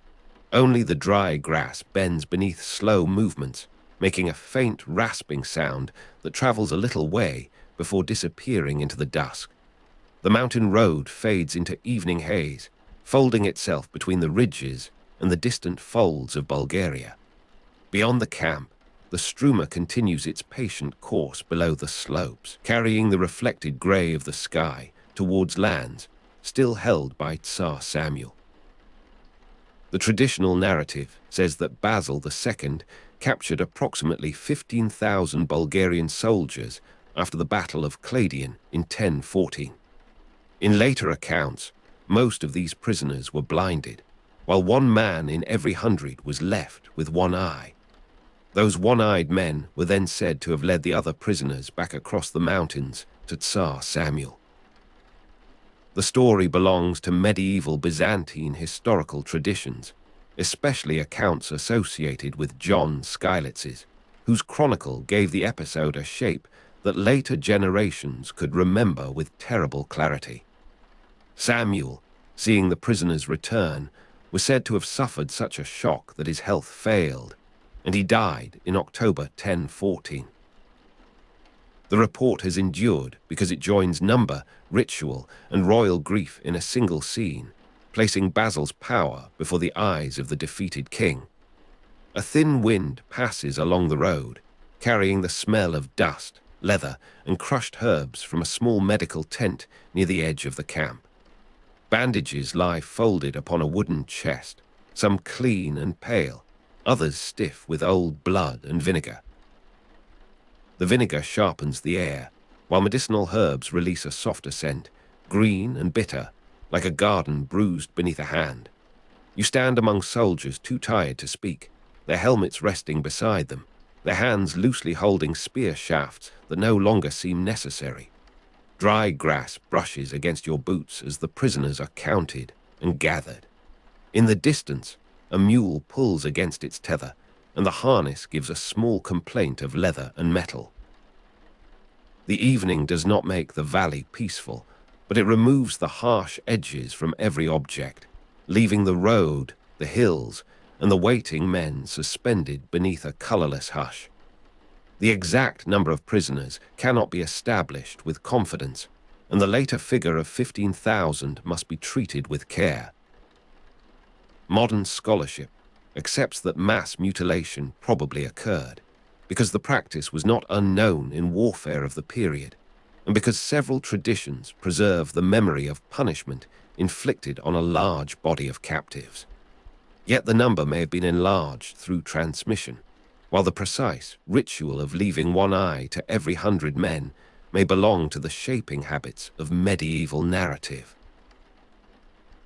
Only the dry grass bends beneath slow movements, making a faint rasping sound that travels a little way before disappearing into the dusk. The mountain road fades into evening haze, folding itself between the ridges and the distant folds of Bulgaria. Beyond the camp, the Struma continues its patient course below the slopes, carrying the reflected grey of the sky towards lands still held by Tsar Samuel. The traditional narrative says that Basil II captured approximately 15,000 Bulgarian soldiers after the Battle of Kleidion in 1014. In later accounts, most of these prisoners were blinded, while one man in every 100 was left with one eye. Those one-eyed men were then said to have led the other prisoners back across the mountains to Tsar Samuel. The story belongs to medieval Byzantine historical traditions, especially accounts associated with John Skylitz's, whose chronicle gave the episode a shape that later generations could remember with terrible clarity. Samuel, seeing the prisoners return, was said to have suffered such a shock that his health failed, and he died in October 1014. The report has endured because it joins number, ritual, and royal grief in a single scene, placing Basil's power before the eyes of the defeated king. A thin wind passes along the road, carrying the smell of dust, leather, and crushed herbs from a small medical tent near the edge of the camp. Bandages lie folded upon a wooden chest, some clean and pale, others stiff with old blood and vinegar. The vinegar sharpens the air, while medicinal herbs release a softer scent, green and bitter, like a garden bruised beneath a hand. You stand among soldiers too tired to speak, their helmets resting beside them, their hands loosely holding spear shafts that no longer seem necessary. Dry grass brushes against your boots as the prisoners are counted and gathered. In the distance, a mule pulls against its tether, and the harness gives a small complaint of leather and metal. The evening does not make the valley peaceful, but it removes the harsh edges from every object, leaving the road, the hills, and the waiting men suspended beneath a colorless hush. The exact number of prisoners cannot be established with confidence, and the later figure of 15,000 must be treated with care. Modern scholarship accepts that mass mutilation probably occurred, because the practice was not unknown in warfare of the period, and because several traditions preserve the memory of punishment inflicted on a large body of captives. Yet the number may have been enlarged through transmission, while the precise ritual of leaving one eye to every 100 men may belong to the shaping habits of medieval narrative.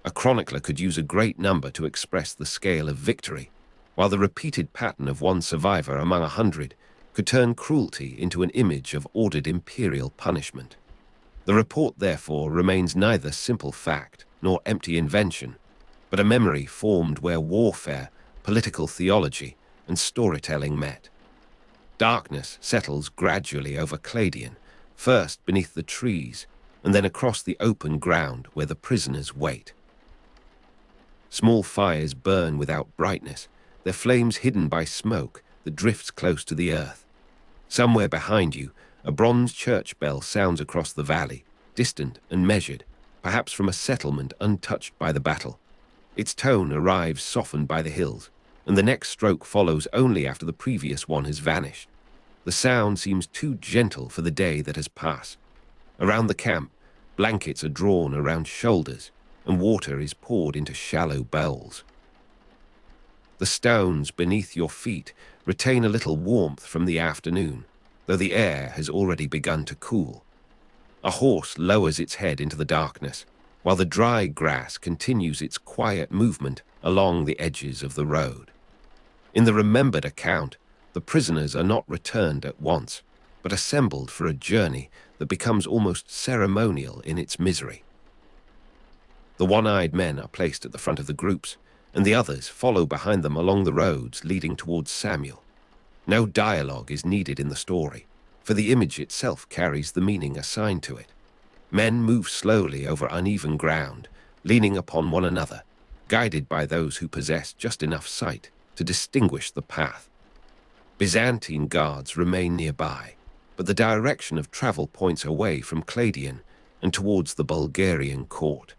A chronicler could use a great number to express the scale of victory, while the repeated pattern of one survivor among 100 could turn cruelty into an image of ordered imperial punishment. The report, therefore, remains neither simple fact nor empty invention, but a memory formed where warfare, political theology, and storytelling met. Darkness settles gradually over Kleidion, first beneath the trees, and then across the open ground where the prisoners wait. Small fires burn without brightness, their flames hidden by smoke that drifts close to the earth. Somewhere behind you, a bronze church bell sounds across the valley, distant and measured, perhaps from a settlement untouched by the battle. Its tone arrives softened by the hills, and the next stroke follows only after the previous one has vanished. The sound seems too gentle for the day that has passed. Around the camp, blankets are drawn around shoulders, and water is poured into shallow bowls. The stones beneath your feet retain a little warmth from the afternoon, though the air has already begun to cool. A horse lowers its head into the darkness, while the dry grass continues its quiet movement along the edges of the road. In the remembered account, the prisoners are not returned at once, but assembled for a journey that becomes almost ceremonial in its misery. The one-eyed men are placed at the front of the groups, and the others follow behind them along the roads leading towards Samuel. No dialogue is needed in the story, for the image itself carries the meaning assigned to it. Men move slowly over uneven ground, leaning upon one another, guided by those who possess just enough sight to distinguish the path. Byzantine guards remain nearby, but the direction of travel points away from Kleidion and towards the Bulgarian court.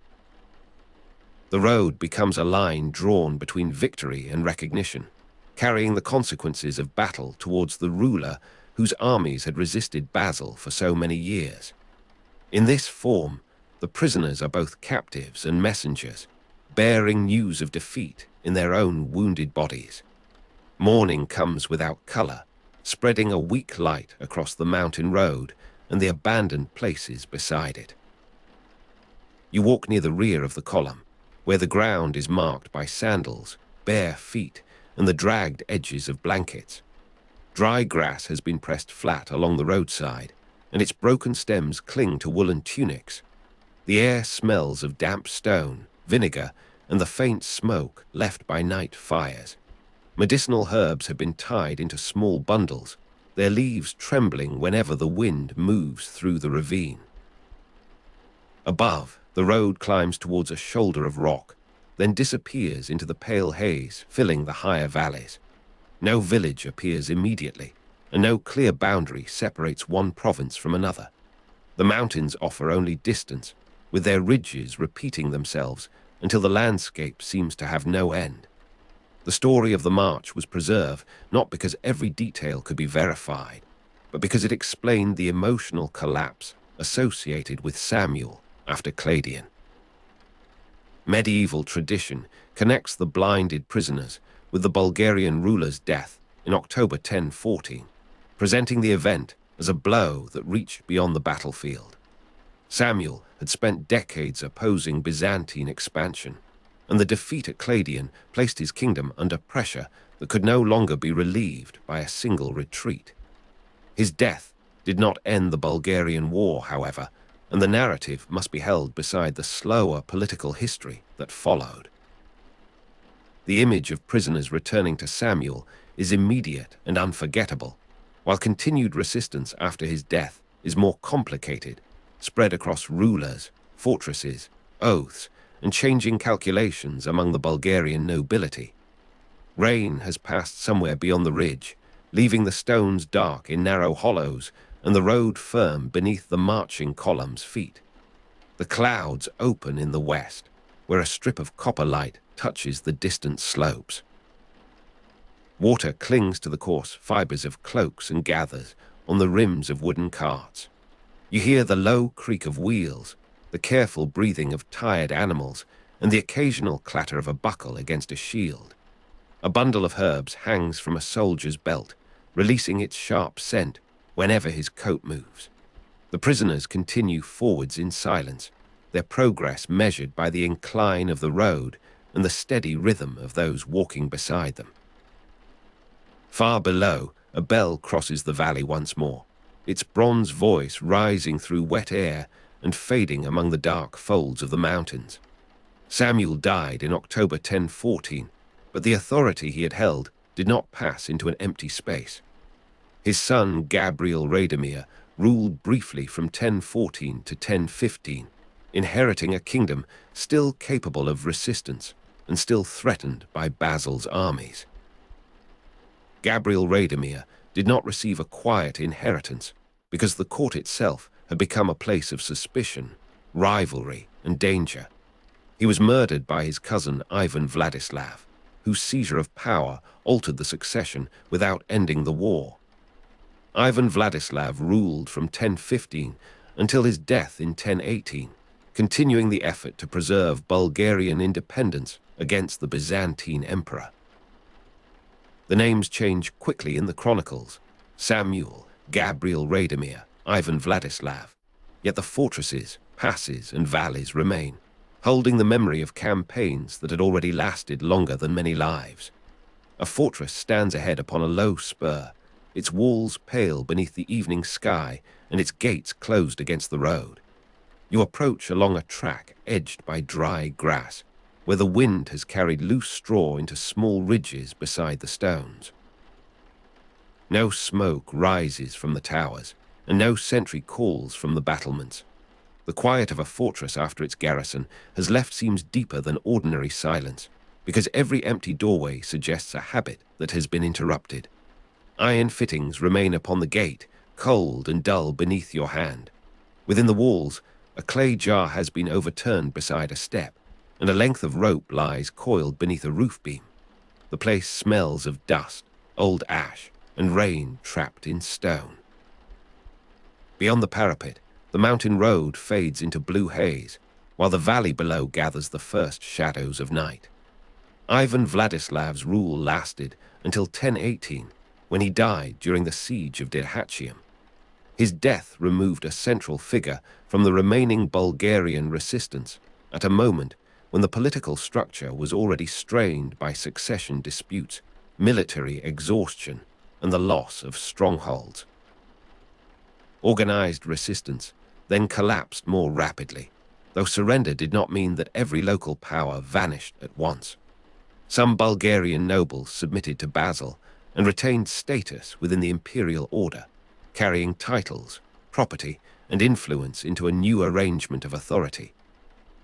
The road becomes a line drawn between victory and recognition, carrying the consequences of battle towards the ruler whose armies had resisted Basil for so many years. In this form, the prisoners are both captives and messengers, bearing news of defeat in their own wounded bodies. Morning comes without color, spreading a weak light across the mountain road and the abandoned places beside it. You walk near the rear of the column, where the ground is marked by sandals, bare feet, and the dragged edges of blankets. Dry grass has been pressed flat along the roadside, and its broken stems cling to woolen tunics. The air smells of damp stone, vinegar, and the faint smoke left by night fires. Medicinal herbs have been tied into small bundles, their leaves trembling whenever the wind moves through the ravine. Above, the road climbs towards a shoulder of rock, then disappears into the pale haze filling the higher valleys. No village appears immediately, and no clear boundary separates one province from another. The mountains offer only distance, with their ridges repeating themselves until the landscape seems to have no end. The story of the march was preserved not because every detail could be verified, but because it explained the emotional collapse associated with Samuel after Kleidion. Medieval tradition connects the blinded prisoners with the Bulgarian ruler's death in October 1014, presenting the event as a blow that reached beyond the battlefield. Samuel had spent decades opposing Byzantine expansion, and the defeat at Kleidion placed his kingdom under pressure that could no longer be relieved by a single retreat. His death did not end the Bulgarian War, however, and the narrative must be held beside the slower political history that followed. The image of prisoners returning to Samuel is immediate and unforgettable, while continued resistance after his death is more complicated, spread across rulers, fortresses, oaths, and changing calculations among the Bulgarian nobility. Rain has passed somewhere beyond the ridge, leaving the stones dark in narrow hollows and the road firm beneath the marching column's feet. The clouds open in the west, where a strip of copper light touches the distant slopes. Water clings to the coarse fibers of cloaks and gathers on the rims of wooden carts. You hear the low creak of wheels, the careful breathing of tired animals, and the occasional clatter of a buckle against a shield. A bundle of herbs hangs from a soldier's belt, releasing its sharp scent whenever his coat moves. The prisoners continue forwards in silence, their progress measured by the incline of the road and the steady rhythm of those walking beside them. Far below, a bell crosses the valley once more, its bronze voice rising through wet air and fading among the dark folds of the mountains. Samuel died in October 1014, but the authority he had held did not pass into an empty space. His son Gabriel Vladimir ruled briefly from 1014 to 1015, inheriting a kingdom still capable of resistance and still threatened by Basil's armies. Gabriel Vladimir did not receive a quiet inheritance because the court itself had become a place of suspicion, rivalry, and danger. He was murdered by his cousin Ivan Vladislav, whose seizure of power altered the succession without ending the war. Ivan Vladislav ruled from 1015 until his death in 1018, continuing the effort to preserve Bulgarian independence against the Byzantine emperor. The names change quickly in the chronicles: Samuel, Gabriel Vladimir, Ivan Vladislav. Yet the fortresses, passes, and valleys remain, holding the memory of campaigns that had already lasted longer than many lives. A fortress stands ahead upon a low spur, its walls pale beneath the evening sky and its gates closed against the road. You approach along a track edged by dry grass, where the wind has carried loose straw into small ridges beside the stones. No smoke rises from the towers, and no sentry calls from the battlements. The quiet of a fortress after its garrison has left seems deeper than ordinary silence, because every empty doorway suggests a habit that has been interrupted. Iron fittings remain upon the gate, cold and dull beneath your hand. Within the walls, a clay jar has been overturned beside a step, and a length of rope lies coiled beneath a roof beam. The place smells of dust, old ash, and rain trapped in stone. Beyond the parapet, the mountain road fades into blue haze, while the valley below gathers the first shadows of night. Ivan Vladislav's rule lasted until 1018, when he died during the siege of Dyrhachium. His death removed a central figure from the remaining Bulgarian resistance at a moment when the political structure was already strained by succession disputes, military exhaustion, and the loss of strongholds. Organized resistance then collapsed more rapidly, though surrender did not mean that every local power vanished at once. Some Bulgarian nobles submitted to Basil and retained status within the imperial order, carrying titles, property, and influence into a new arrangement of authority.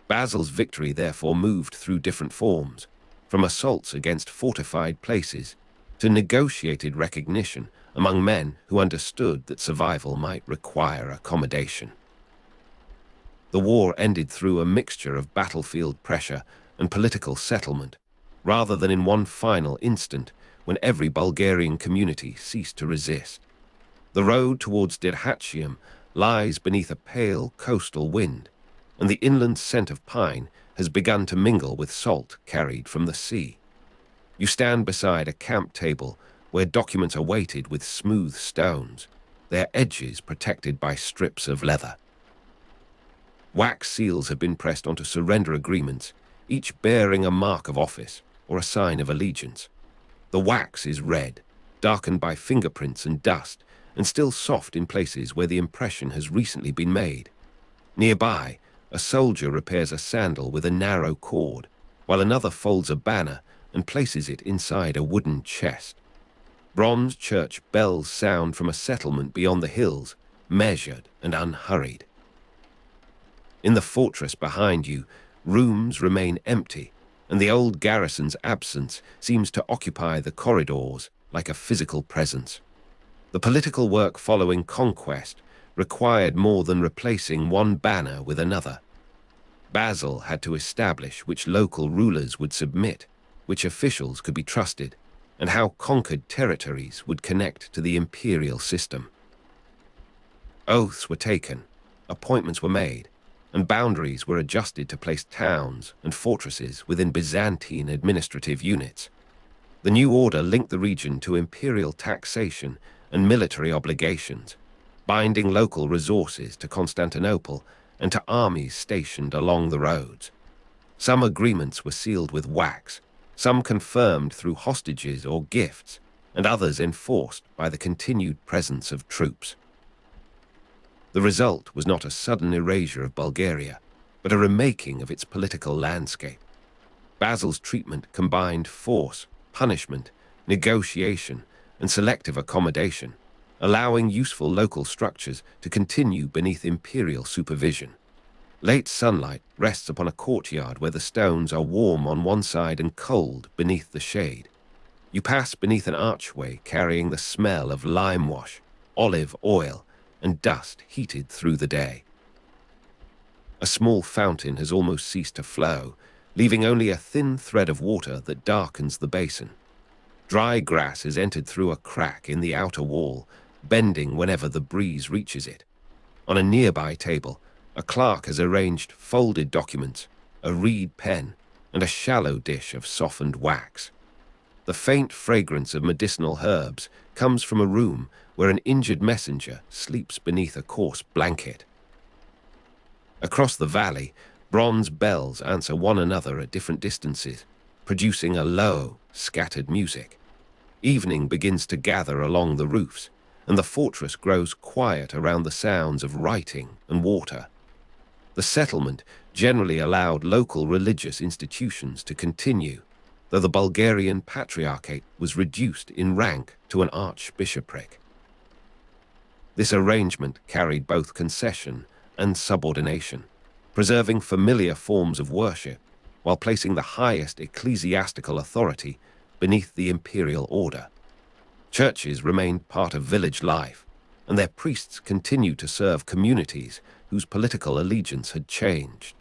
Basil's victory therefore moved through different forms, from assaults against fortified places to negotiated recognition among men who understood that survival might require accommodation. The war ended through a mixture of battlefield pressure and political settlement, rather than in one final instant when every Bulgarian community ceased to resist. The road towards Dyrhachim lies beneath a pale coastal wind, and the inland scent of pine has begun to mingle with salt carried from the sea. You stand beside a camp table where documents are weighted with smooth stones, their edges protected by strips of leather. Wax seals have been pressed onto surrender agreements, each bearing a mark of office or a sign of allegiance. The wax is red, darkened by fingerprints and dust, and still soft in places where the impression has recently been made. Nearby, a soldier repairs a sandal with a narrow cord, while another folds a banner and places it inside a wooden chest. Bronze church bells sound from a settlement beyond the hills, measured and unhurried. In the fortress behind you, rooms remain empty, and the old garrison's absence seems to occupy the corridors like a physical presence. The political work following conquest required more than replacing one banner with another. Basil had to establish which local rulers would submit, which officials could be trusted, and how conquered territories would connect to the imperial system. Oaths were taken, appointments were made, and boundaries were adjusted to place towns and fortresses within Byzantine administrative units. The new order linked the region to imperial taxation and military obligations, binding local resources to Constantinople and to armies stationed along the roads. Some agreements were sealed with wax, some confirmed through hostages or gifts, and others enforced by the continued presence of troops. The result was not a sudden erasure of Bulgaria, but a remaking of its political landscape. Basil's treatment combined force, punishment, negotiation, and selective accommodation, allowing useful local structures to continue beneath imperial supervision. Late sunlight rests upon a courtyard where the stones are warm on one side and cold beneath the shade. You pass beneath an archway carrying the smell of lime wash, olive oil, and dust heated through the day. A small fountain has almost ceased to flow, leaving only a thin thread of water that darkens the basin. Dry grass has entered through a crack in the outer wall, bending whenever the breeze reaches it. On a nearby table, a clerk has arranged folded documents, a reed pen, and a shallow dish of softened wax. The faint fragrance of medicinal herbs comes from a room where an injured messenger sleeps beneath a coarse blanket. Across the valley, bronze bells answer one another at different distances, producing a low, scattered music. Evening begins to gather along the roofs, and the fortress grows quiet around the sounds of writing and water. The settlement generally allowed local religious institutions to continue, though the Bulgarian Patriarchate was reduced in rank to an archbishopric. This arrangement carried both concession and subordination, preserving familiar forms of worship while placing the highest ecclesiastical authority beneath the imperial order. Churches remained part of village life, and their priests continued to serve communities whose political allegiance had changed.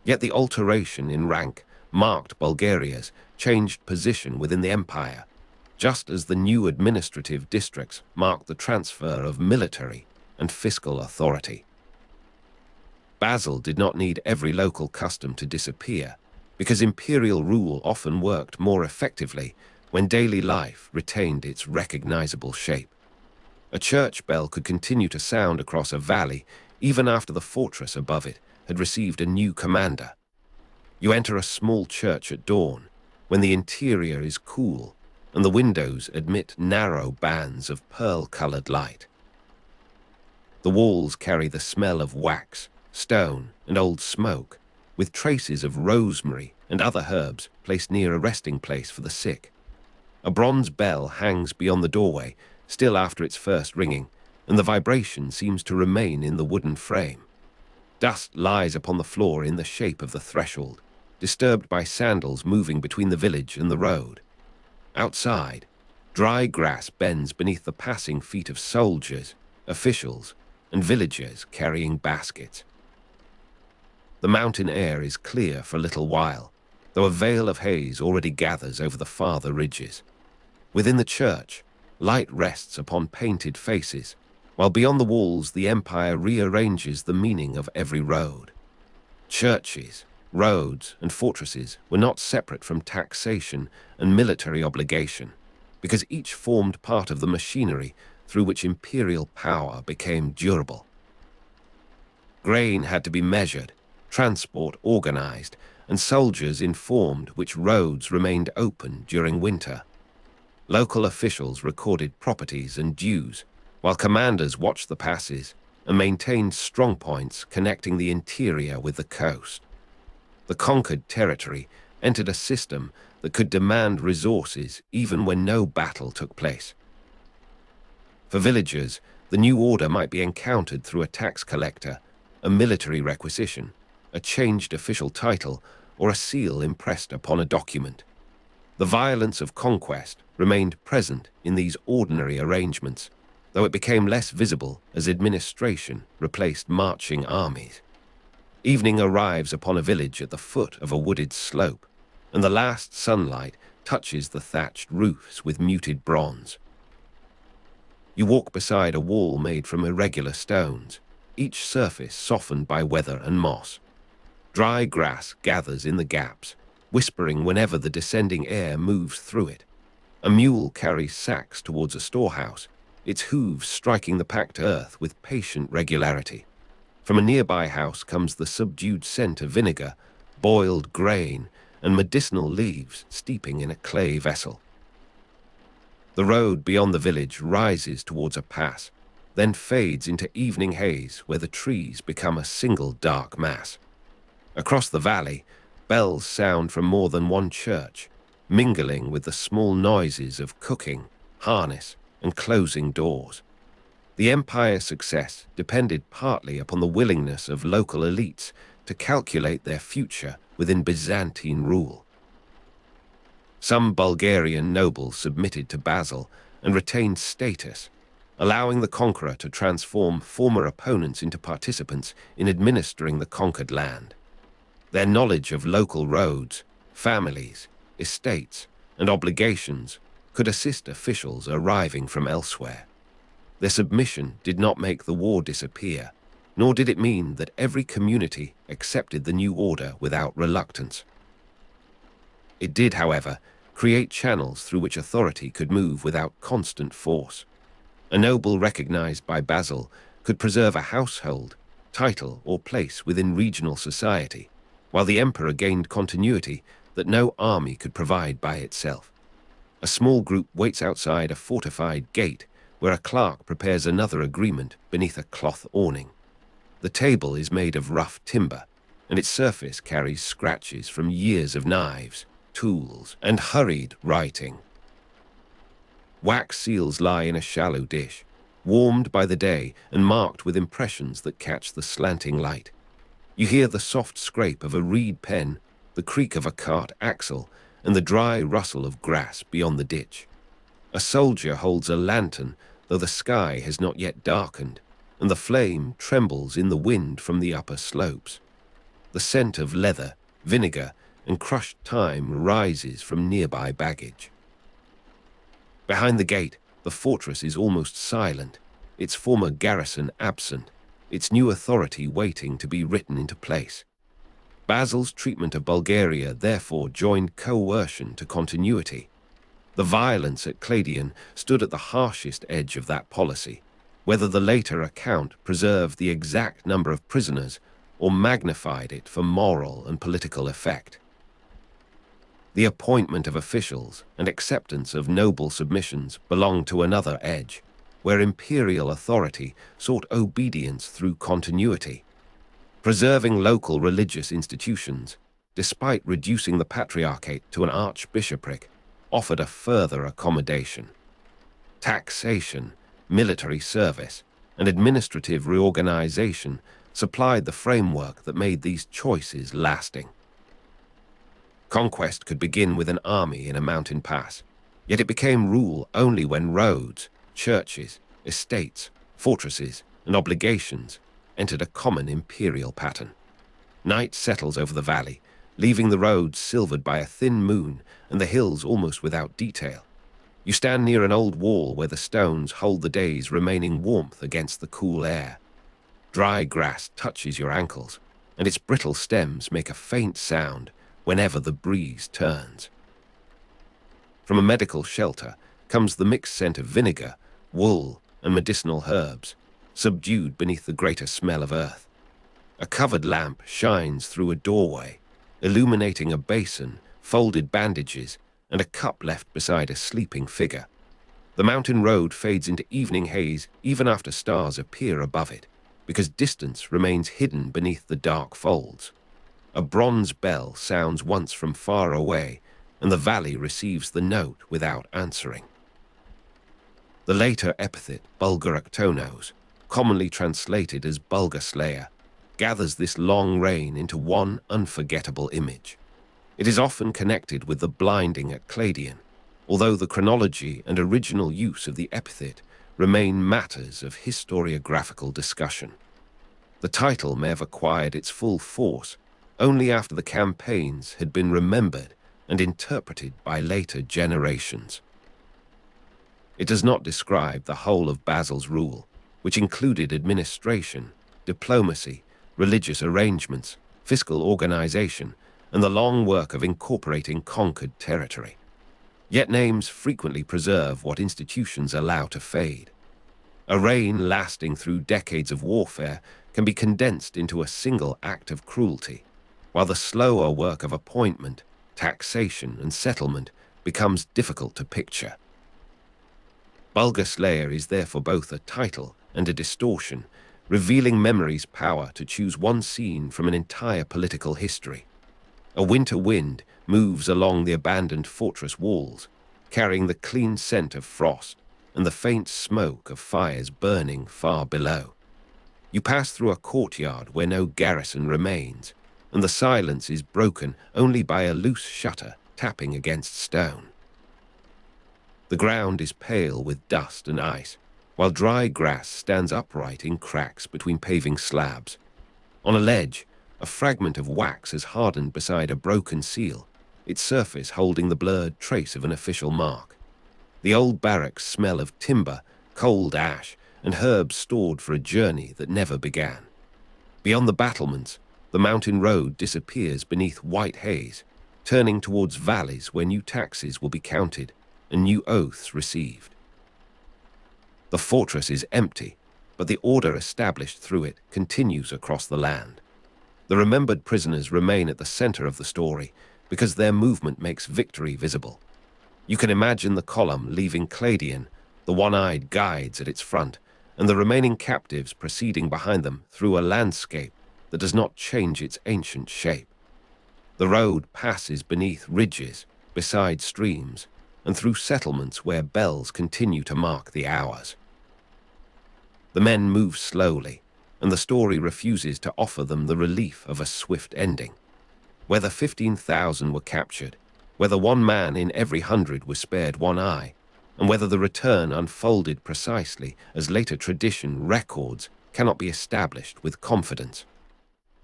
Yet the alteration in rank marked Bulgaria's changed position within the empire, just as the new administrative districts marked the transfer of military and fiscal authority. Basil did not need every local custom to disappear, because imperial rule often worked more effectively when daily life retained its recognizable shape. A church bell could continue to sound across a valley even after the fortress above it had received a new commander. You enter a small church at dawn, when the interior is cool and the windows admit narrow bands of pearl-colored light. The walls carry the smell of wax, stone, and old smoke, with traces of rosemary and other herbs placed near a resting place for the sick. A bronze bell hangs beyond the doorway, still after its first ringing, and the vibration seems to remain in the wooden frame. Dust lies upon the floor in the shape of the threshold, disturbed by sandals moving between the village and the road. Outside, dry grass bends beneath the passing feet of soldiers, officials, and villagers carrying baskets. The mountain air is clear for a little while, though a veil of haze already gathers over the farther ridges. Within the church, light rests upon painted faces, while beyond the walls the empire rearranges the meaning of every road. Churches, roads, and fortresses were not separate from taxation and military obligation, because each formed part of the machinery through which imperial power became durable. Grain had to be measured, transport organized, and soldiers informed which roads remained open during winter. Local officials recorded properties and dues, while commanders watched the passes and maintained strongpoints connecting the interior with the coast. The conquered territory entered a system that could demand resources even when no battle took place. For villagers, the new order might be encountered through a tax collector, a military requisition, a changed official title, or a seal impressed upon a document. The violence of conquest remained present in these ordinary arrangements, though it became less visible as administration replaced marching armies. Evening arrives upon a village at the foot of a wooded slope, and the last sunlight touches the thatched roofs with muted bronze. You walk beside a wall made from irregular stones, each surface softened by weather and moss. Dry grass gathers in the gaps, whispering whenever the descending air moves through it. A mule carries sacks towards a storehouse, its hooves striking the packed earth with patient regularity. From a nearby house comes the subdued scent of vinegar, boiled grain, and medicinal leaves steeping in a clay vessel. The road beyond the village rises towards a pass, then fades into evening haze where the trees become a single dark mass. Across the valley, bells sound from more than one church, mingling with the small noises of cooking, harness, and closing doors. The empire's success depended partly upon the willingness of local elites to calculate their future within Byzantine rule. Some Bulgarian nobles submitted to Basil and retained status, allowing the conqueror to transform former opponents into participants in administering the conquered land. Their knowledge of local roads, families, estates, and obligations could assist officials arriving from elsewhere. Their submission did not make the war disappear, nor did it mean that every community accepted the new order without reluctance. It did, however, create channels through which authority could move without constant force. A noble recognized by Basil could preserve a household, title, or place within regional society, while the emperor gained continuity that no army could provide by itself. A small group waits outside a fortified gate where a clerk prepares another agreement beneath a cloth awning. The table is made of rough timber, and its surface carries scratches from years of knives, tools, and hurried writing. Wax seals lie in a shallow dish, warmed by the day and marked with impressions that catch the slanting light. You hear the soft scrape of a reed pen, the creak of a cart axle, and the dry rustle of grass beyond the ditch. A soldier holds a lantern, though the sky has not yet darkened, and the flame trembles in the wind from the upper slopes. The scent of leather, vinegar, and crushed thyme rises from nearby baggage. Behind the gate, the fortress is almost silent, its former garrison absent, its new authority waiting to be written into place. Basil's treatment of Bulgaria therefore joined coercion to continuity. The violence at Kleidion stood at the harshest edge of that policy, whether the later account preserved the exact number of prisoners or magnified it for moral and political effect. The appointment of officials and acceptance of noble submissions belonged to another edge, where imperial authority sought obedience through continuity. Preserving local religious institutions, despite reducing the patriarchate to an archbishopric, offered a further accommodation. Taxation, military service, and administrative reorganization supplied the framework that made these choices lasting. Conquest could begin with an army in a mountain pass, yet it became rule only when roads, churches, estates, fortresses, and obligations entered a common imperial pattern. Night settles over the valley, leaving the roads silvered by a thin moon and the hills almost without detail. You stand near an old wall where the stones hold the day's remaining warmth against the cool air. Dry grass touches your ankles, and its brittle stems make a faint sound whenever the breeze turns. From a medical shelter comes the mixed scent of vinegar, wool, and medicinal herbs, subdued beneath the greater smell of earth. A covered lamp shines through a doorway, illuminating a basin, folded bandages, and a cup left beside a sleeping figure. The mountain road fades into evening haze even after stars appear above it, because distance remains hidden beneath the dark folds. A bronze bell sounds once from far away, and the valley receives the note without answering. The later epithet Bulgar-Slayer, commonly translated as Bulgar-Slayer, gathers this long reign into one unforgettable image. It is often connected with the blinding at Kleidion, although the chronology and original use of the epithet remain matters of historiographical discussion. The title may have acquired its full force only after the campaigns had been remembered and interpreted by later generations. It does not describe the whole of Basil's rule, which included administration, diplomacy, religious arrangements, fiscal organization, and the long work of incorporating conquered territory. Yet names frequently preserve what institutions allow to fade. A reign lasting through decades of warfare can be condensed into a single act of cruelty, while the slower work of appointment, taxation, and settlement becomes difficult to picture. Bulgar-Slayer is therefore both a title and a distortion, revealing memory's power to choose one scene from an entire political history. A winter wind moves along the abandoned fortress walls, carrying the clean scent of frost and the faint smoke of fires burning far below. You pass through a courtyard where no garrison remains, and the silence is broken only by a loose shutter tapping against stone. The ground is pale with dust and ice, while dry grass stands upright in cracks between paving slabs. On a ledge, a fragment of wax has hardened beside a broken seal, its surface holding the blurred trace of an official mark. The old barracks smell of timber, cold ash, and herbs stored for a journey that never began. Beyond the battlements, the mountain road disappears beneath white haze, turning towards valleys where new taxes will be counted and new oaths received. The fortress is empty, but the order established through it continues across the land. The remembered prisoners remain at the center of the story because their movement makes victory visible. You can imagine the column leaving Kleidion, the one-eyed guides at its front, and the remaining captives proceeding behind them through a landscape that does not change its ancient shape. The road passes beneath ridges, beside streams, and through settlements where bells continue to mark the hours. The men move slowly, and the story refuses to offer them the relief of a swift ending. Whether 15,000 were captured, whether one man in every 100 was spared one eye, and whether the return unfolded precisely as later tradition records cannot be established with confidence.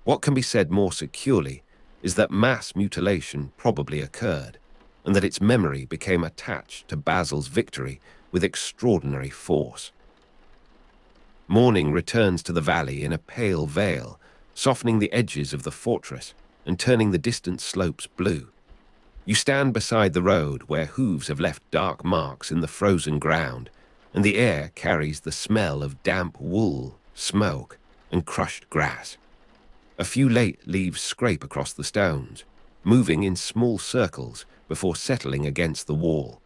What can be said more securely is that mass mutilation probably occurred, and that its memory became attached to Basil's victory with extraordinary force. Morning returns to the valley in a pale veil, softening the edges of the fortress and turning the distant slopes blue. You stand beside the road where hooves have left dark marks in the frozen ground, and the air carries the smell of damp wool, smoke, and crushed grass. A few late leaves scrape across the stones, moving in small circles before settling against the wall.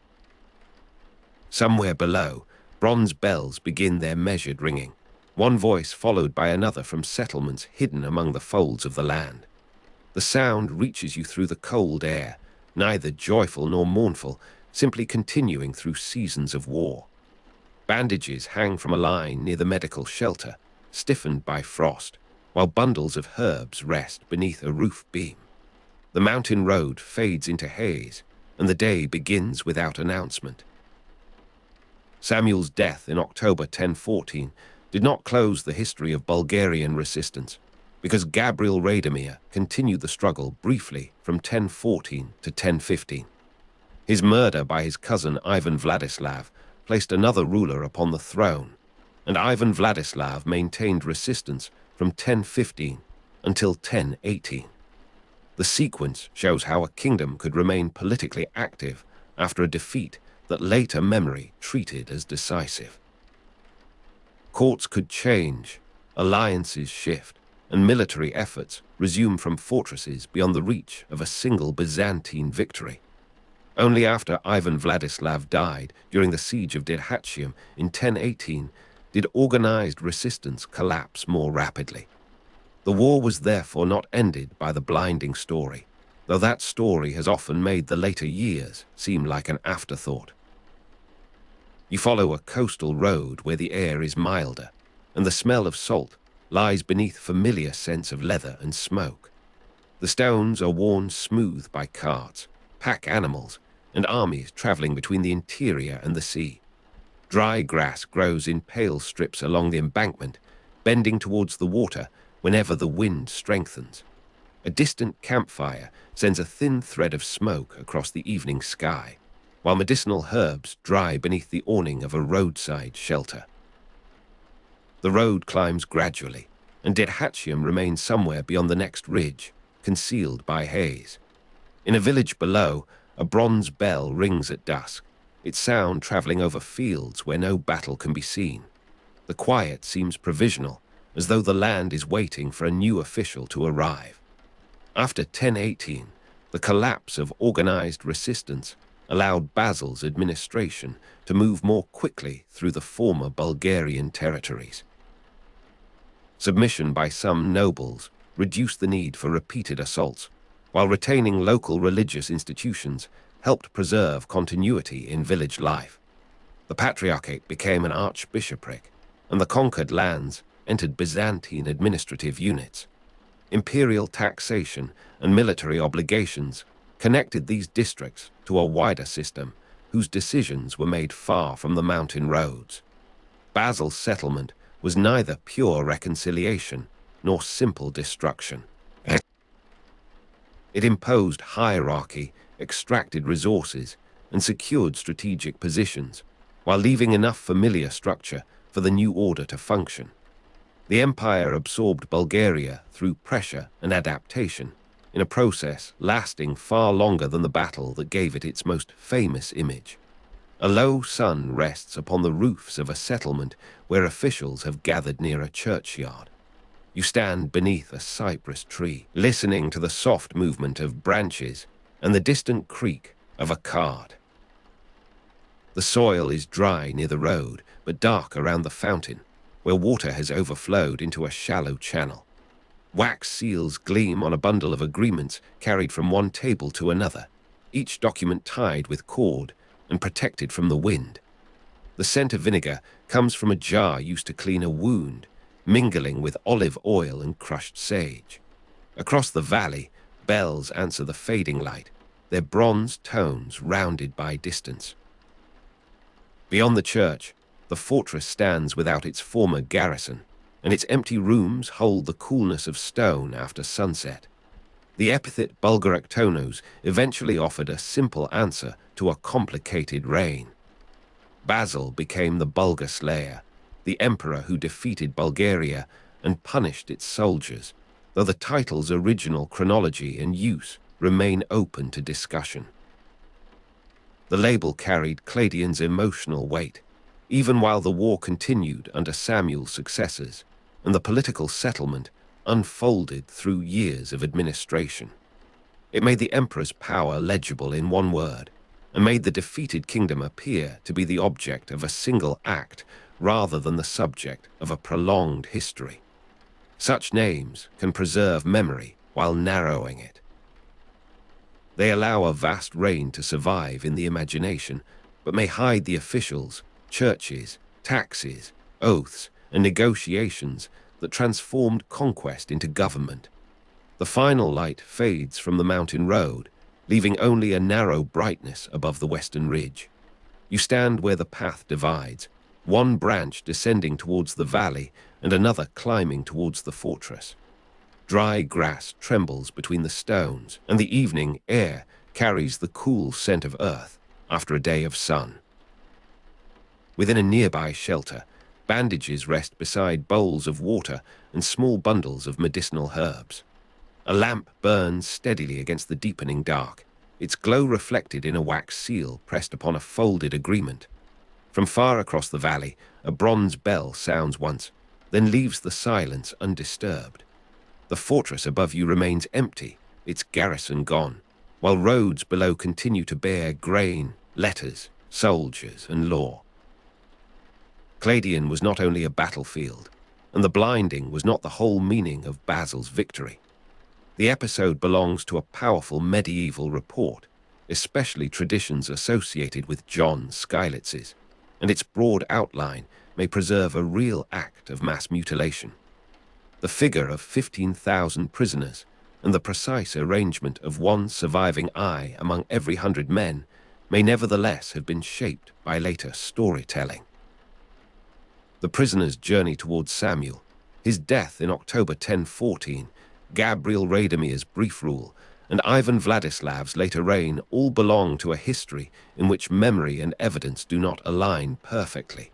Somewhere below, bronze bells begin their measured ringing, one voice followed by another from settlements hidden among the folds of the land. The sound reaches you through the cold air, neither joyful nor mournful, simply continuing through seasons of war. Bandages hang from a line near the medical shelter, stiffened by frost, while bundles of herbs rest beneath a roof beam. The mountain road fades into haze, and the day begins without announcement. Samuel's death in October 1014 did not close the history of Bulgarian resistance, because Gabriel Vladimir continued the struggle briefly from 1014 to 1015. His murder by his cousin Ivan Vladislav placed another ruler upon the throne, and Ivan Vladislav maintained resistance from 1015 until 1018. The sequence shows how a kingdom could remain politically active after a defeat that later memory treated as decisive. Courts could change, alliances shift, and military efforts resume from fortresses beyond the reach of a single Byzantine victory. Only after Ivan Vladislav died during the siege of Dyrhatium in 1018 did organized resistance collapse more rapidly. The war was therefore not ended by the blinding story, though that story has often made the later years seem like an afterthought. You follow a coastal road where the air is milder, and the smell of salt lies beneath familiar scents of leather and smoke. The stones are worn smooth by carts, pack animals, and armies traveling between the interior and the sea. Dry grass grows in pale strips along the embankment, bending towards the water whenever the wind strengthens. A distant campfire sends a thin thread of smoke across the evening sky, while medicinal herbs dry beneath the awning of a roadside shelter. The road climbs gradually, and Dyrhatium remains somewhere beyond the next ridge, concealed by haze. In a village below, a bronze bell rings at dusk, its sound traveling over fields where no battle can be seen. The quiet seems provisional, as though the land is waiting for a new official to arrive. After 1018, the collapse of organized resistance allowed Basil's administration to move more quickly through the former Bulgarian territories. Submission by some nobles reduced the need for repeated assaults, while retaining local religious institutions helped preserve continuity in village life. The Patriarchate became an archbishopric, and the conquered lands entered Byzantine administrative units. Imperial taxation and military obligations connected these districts to a wider system whose decisions were made far from the mountain roads. Basil's settlement was neither pure reconciliation nor simple destruction. It imposed hierarchy, extracted resources, and secured strategic positions, while leaving enough familiar structure for the new order to function. The empire absorbed Bulgaria through pressure and adaptation, in a process lasting far longer than the battle that gave it its most famous image. A low sun rests upon the roofs of a settlement where officials have gathered near a churchyard. You stand beneath a cypress tree, listening to the soft movement of branches and the distant creak of a cart. The soil is dry near the road, but dark around the fountain, where water has overflowed into a shallow channel. Wax seals gleam on a bundle of agreements carried from one table to another, each document tied with cord and protected from the wind. The scent of vinegar comes from a jar used to clean a wound, mingling with olive oil and crushed sage. Across the valley, bells answer the fading light, their bronze tones rounded by distance. Beyond the church, the fortress stands without its former garrison, and its empty rooms hold the coolness of stone after sunset. The epithet Bulgar-Slayer eventually offered a simple answer to a complicated reign. Basil became the Bulgar-Slayer, the emperor who defeated Bulgaria and punished its soldiers, though the title's original chronology and use remain open to discussion. The label carried Kleidion's emotional weight, even while the war continued under Samuel's successors, and the political settlement unfolded through years of administration. It made the emperor's power legible in one word, and made the defeated kingdom appear to be the object of a single act rather than the subject of a prolonged history. Such names can preserve memory while narrowing it. They allow a vast reign to survive in the imagination, but may hide the officials, churches, taxes, oaths, and negotiations that transformed conquest into government. The final light fades from the mountain road, leaving only a narrow brightness above the western ridge. You stand where the path divides, one branch descending towards the valley and another climbing towards the fortress. Dry grass trembles between the stones, and the evening air carries the cool scent of earth after a day of sun. Within a nearby shelter, bandages rest beside bowls of water and small bundles of medicinal herbs. A lamp burns steadily against the deepening dark, its glow reflected in a wax seal pressed upon a folded agreement. From far across the valley, a bronze bell sounds once, then leaves the silence undisturbed. The fortress above you remains empty, its garrison gone, while roads below continue to bear grain, letters, soldiers, and law. Kleidion was not only a battlefield, and the blinding was not the whole meaning of Basil's victory. The episode belongs to a powerful medieval report, especially traditions associated with John Skylitz's, and its broad outline may preserve a real act of mass mutilation. The figure of 15,000 prisoners and the precise arrangement of one surviving eye among every 100 men may nevertheless have been shaped by later storytelling. The prisoner's journey towards Samuel, his death in October 1014, Gabriel Radomir's brief rule, and Ivan Vladislav's later reign all belong to a history in which memory and evidence do not align perfectly.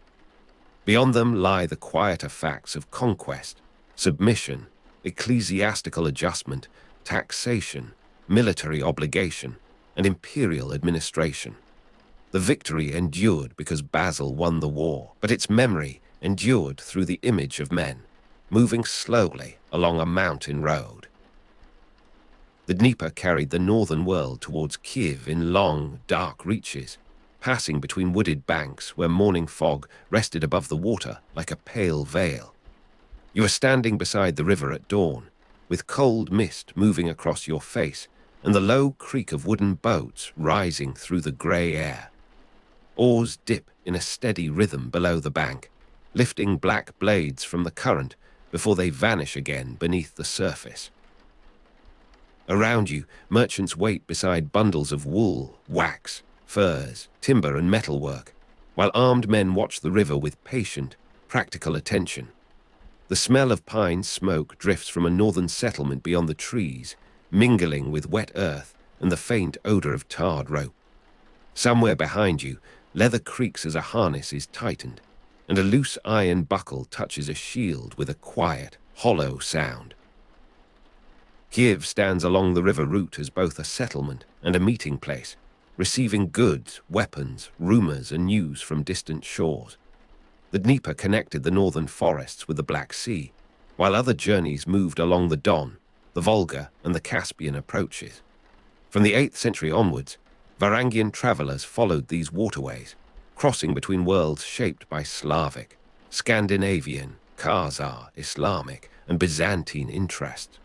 Beyond them lie the quieter facts of conquest, submission, ecclesiastical adjustment, taxation, military obligation, and imperial administration. The victory endured because Basil won the war, but its memory endured through the image of men, moving slowly along a mountain road. The Dnieper carried the northern world towards Kiev in long, dark reaches, passing between wooded banks where morning fog rested above the water like a pale veil. You are standing beside the river at dawn, with cold mist moving across your face and the low creak of wooden boats rising through the grey air. Oars dip in a steady rhythm below the bank, lifting black blades from the current before they vanish again beneath the surface. Around you, merchants wait beside bundles of wool, wax, furs, timber, and metalwork, while armed men watch the river with patient, practical attention. The smell of pine smoke drifts from a northern settlement beyond the trees, mingling with wet earth and the faint odor of tarred rope. Somewhere behind you, leather creaks as a harness is tightened, and a loose iron buckle touches a shield with a quiet, hollow sound. Kiev stands along the river route as both a settlement and a meeting place, receiving goods, weapons, rumors, and news from distant shores. The Dnieper connected the northern forests with the Black Sea, while other journeys moved along the Don, the Volga, and the Caspian approaches. From the 8th century onwards, Varangian travelers followed these waterways, crossing between worlds shaped by Slavic, Scandinavian, Khazar, Islamic, and Byzantine interests.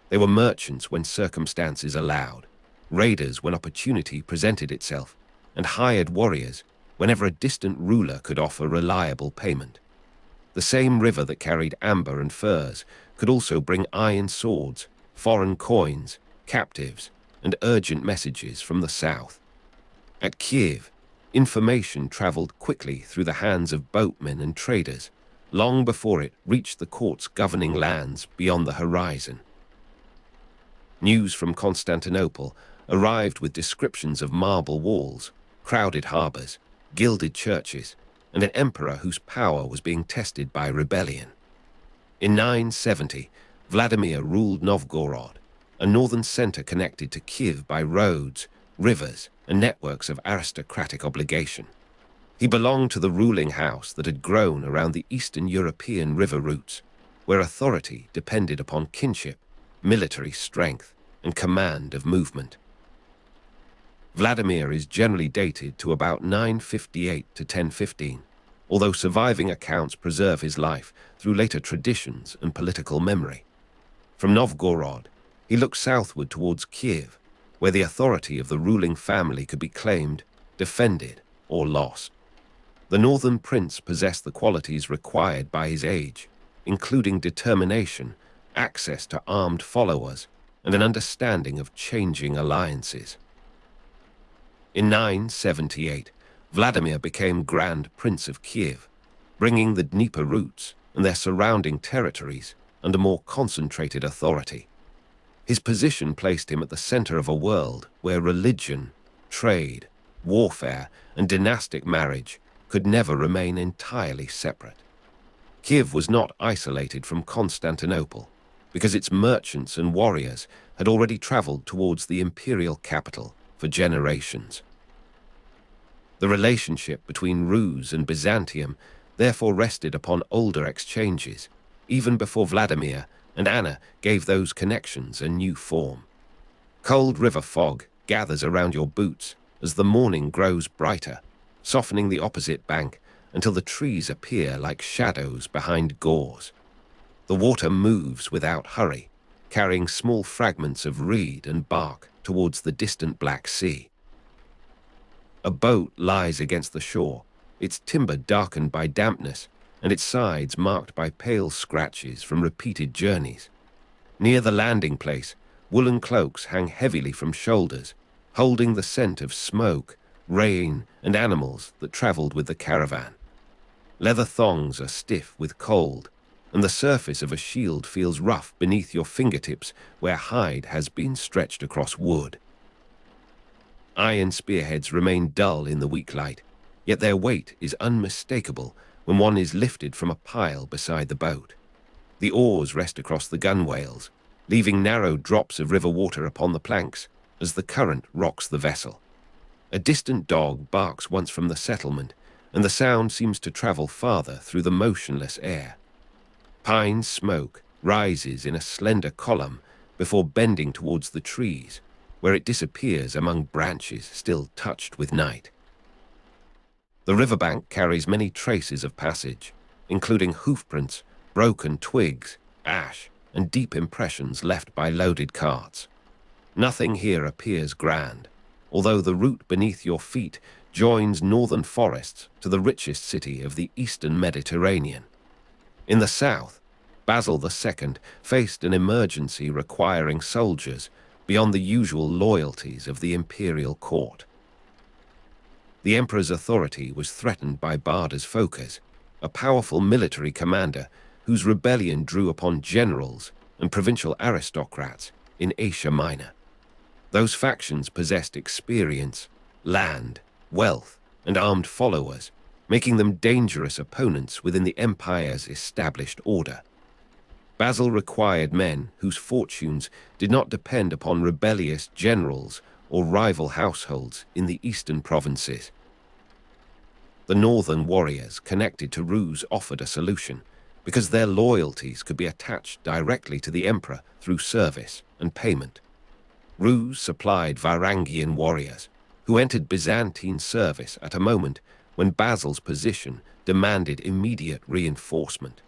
They were merchants when circumstances allowed, raiders when opportunity presented itself, and hired warriors whenever a distant ruler could offer reliable payment. The same river that carried amber and furs could also bring iron swords, foreign coins, captives, and urgent messages from the south. At Kiev, information traveled quickly through the hands of boatmen and traders, long before it reached the courts governing lands beyond the horizon. News from Constantinople arrived with descriptions of marble walls, crowded harbors, gilded churches, and an emperor whose power was being tested by rebellion. In 970, Vladimir ruled Novgorod, a northern center connected to Kiev by roads, rivers, and networks of aristocratic obligation. He belonged to the ruling house that had grown around the Eastern European river routes, where authority depended upon kinship, military strength, and command of movement. Vladimir is generally dated to about 958 to 1015, although surviving accounts preserve his life through later traditions and political memory. From Novgorod, he looked southward towards Kiev, where the authority of the ruling family could be claimed, defended, or lost. The northern prince possessed the qualities required by his age, including determination, access to armed followers, and an understanding of changing alliances. In 978, Vladimir became Grand Prince of Kiev, bringing the Dnieper routes and their surrounding territories under more concentrated authority. His position placed him at the center of a world where religion, trade, warfare, and dynastic marriage could never remain entirely separate. Kiev was not isolated from Constantinople, because its merchants and warriors had already traveled towards the imperial capital for generations. The relationship between Rus and Byzantium therefore rested upon older exchanges, even before Vladimir and Anna gave those connections a new form. Cold river fog gathers around your boots as the morning grows brighter, softening the opposite bank until the trees appear like shadows behind gauze. The water moves without hurry, carrying small fragments of reed and bark towards the distant Black Sea. A boat lies against the shore, its timber darkened by dampness and its sides marked by pale scratches from repeated journeys. Near the landing place, woolen cloaks hang heavily from shoulders, holding the scent of smoke, rain, and animals that traveled with the caravan. Leather thongs are stiff with cold, and the surface of a shield feels rough beneath your fingertips where hide has been stretched across wood. Iron spearheads remain dull in the weak light, yet their weight is unmistakable when one is lifted from a pile beside the boat. The oars rest across the gunwales, leaving narrow drops of river water upon the planks as the current rocks the vessel. A distant dog barks once from the settlement, and the sound seems to travel farther through the motionless air. Pine smoke rises in a slender column before bending towards the trees, where it disappears among branches still touched with night. The riverbank carries many traces of passage, including hoofprints, broken twigs, ash, and deep impressions left by loaded carts. Nothing here appears grand, although the route beneath your feet joins northern forests to the richest city of the eastern Mediterranean. In the south, Basil II faced an emergency requiring soldiers beyond the usual loyalties of the imperial court. The emperor's authority was threatened by Bardas Phocas, a powerful military commander whose rebellion drew upon generals and provincial aristocrats in Asia Minor. Those factions possessed experience, land, wealth, and armed followers, making them dangerous opponents within the empire's established order. Basil required men whose fortunes did not depend upon rebellious generals or rival households in the eastern provinces. The northern warriors connected to Rus offered a solution, because their loyalties could be attached directly to the emperor through service and payment. Rus supplied Varangian warriors, who entered Byzantine service at a moment when Basil's position demanded immediate reinforcement.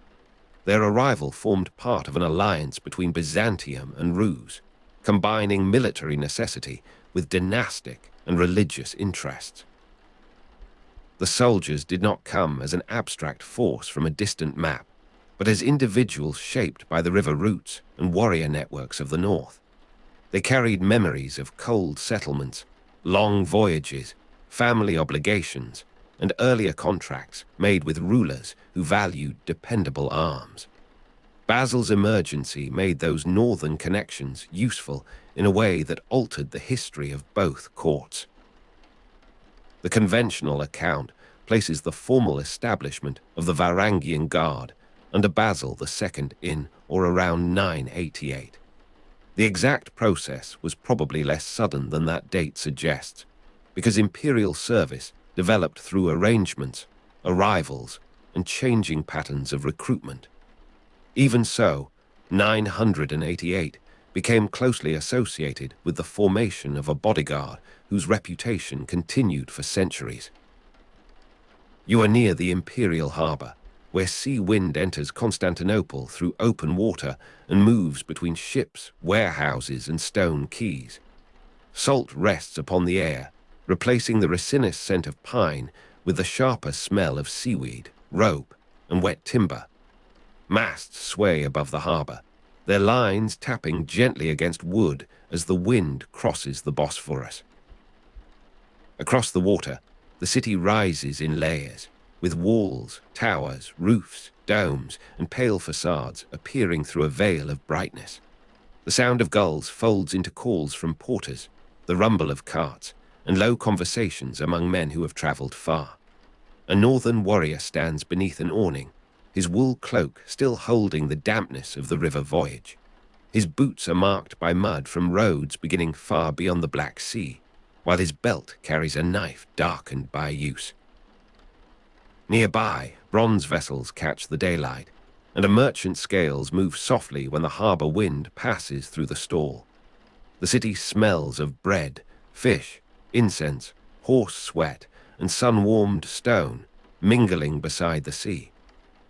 Their arrival formed part of an alliance between Byzantium and Rus, combining military necessity with dynastic and religious interests. The soldiers did not come as an abstract force from a distant map, but as individuals shaped by the river routes and warrior networks of the north. They carried memories of cold settlements, long voyages, family obligations, and earlier contracts made with rulers who valued dependable arms. Basil's emergency made those northern connections useful in a way that altered the history of both courts. The conventional account places the formal establishment of the Varangian Guard under Basil II in or around 988. The exact process was probably less sudden than that date suggests, because imperial service developed through arrangements, arrivals, and changing patterns of recruitment. Even so, 988 became closely associated with the formation of a bodyguard whose reputation continued for centuries. You are near the imperial harbour, where sea wind enters Constantinople through open water and moves between ships, warehouses, and stone quays. Salt rests upon the air, replacing the resinous scent of pine with the sharper smell of seaweed, rope, and wet timber. Masts sway above the harbour, their lines tapping gently against wood as the wind crosses the Bosphorus. Across the water, the city rises in layers, with walls, towers, roofs, domes, and pale facades appearing through a veil of brightness. The sound of gulls folds into calls from porters, the rumble of carts, and low conversations among men who have travelled far. A northern warrior stands beneath an awning, his wool cloak still holding the dampness of the river voyage. His boots are marked by mud from roads beginning far beyond the Black Sea, while his belt carries a knife darkened by use. Nearby, bronze vessels catch the daylight, and a merchant scales move softly when the harbour wind passes through the stall. The city smells of bread, fish, incense, horse sweat, and sun-warmed stone, mingling beside the sea.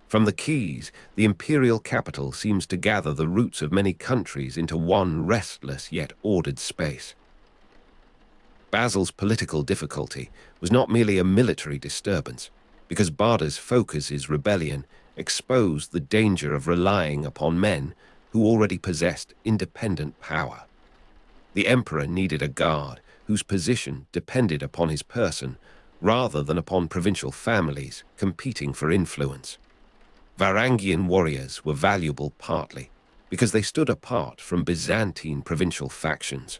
From the quays, the imperial capital seems to gather the roots of many countries into one restless yet ordered space. Basil's political difficulty was not merely a military disturbance, because Barda's focus's rebellion exposed the danger of relying upon men who already possessed independent power. The emperor needed a guard whose position depended upon his person rather than upon provincial families competing for influence. Varangian warriors were valuable partly because they stood apart from Byzantine provincial factions.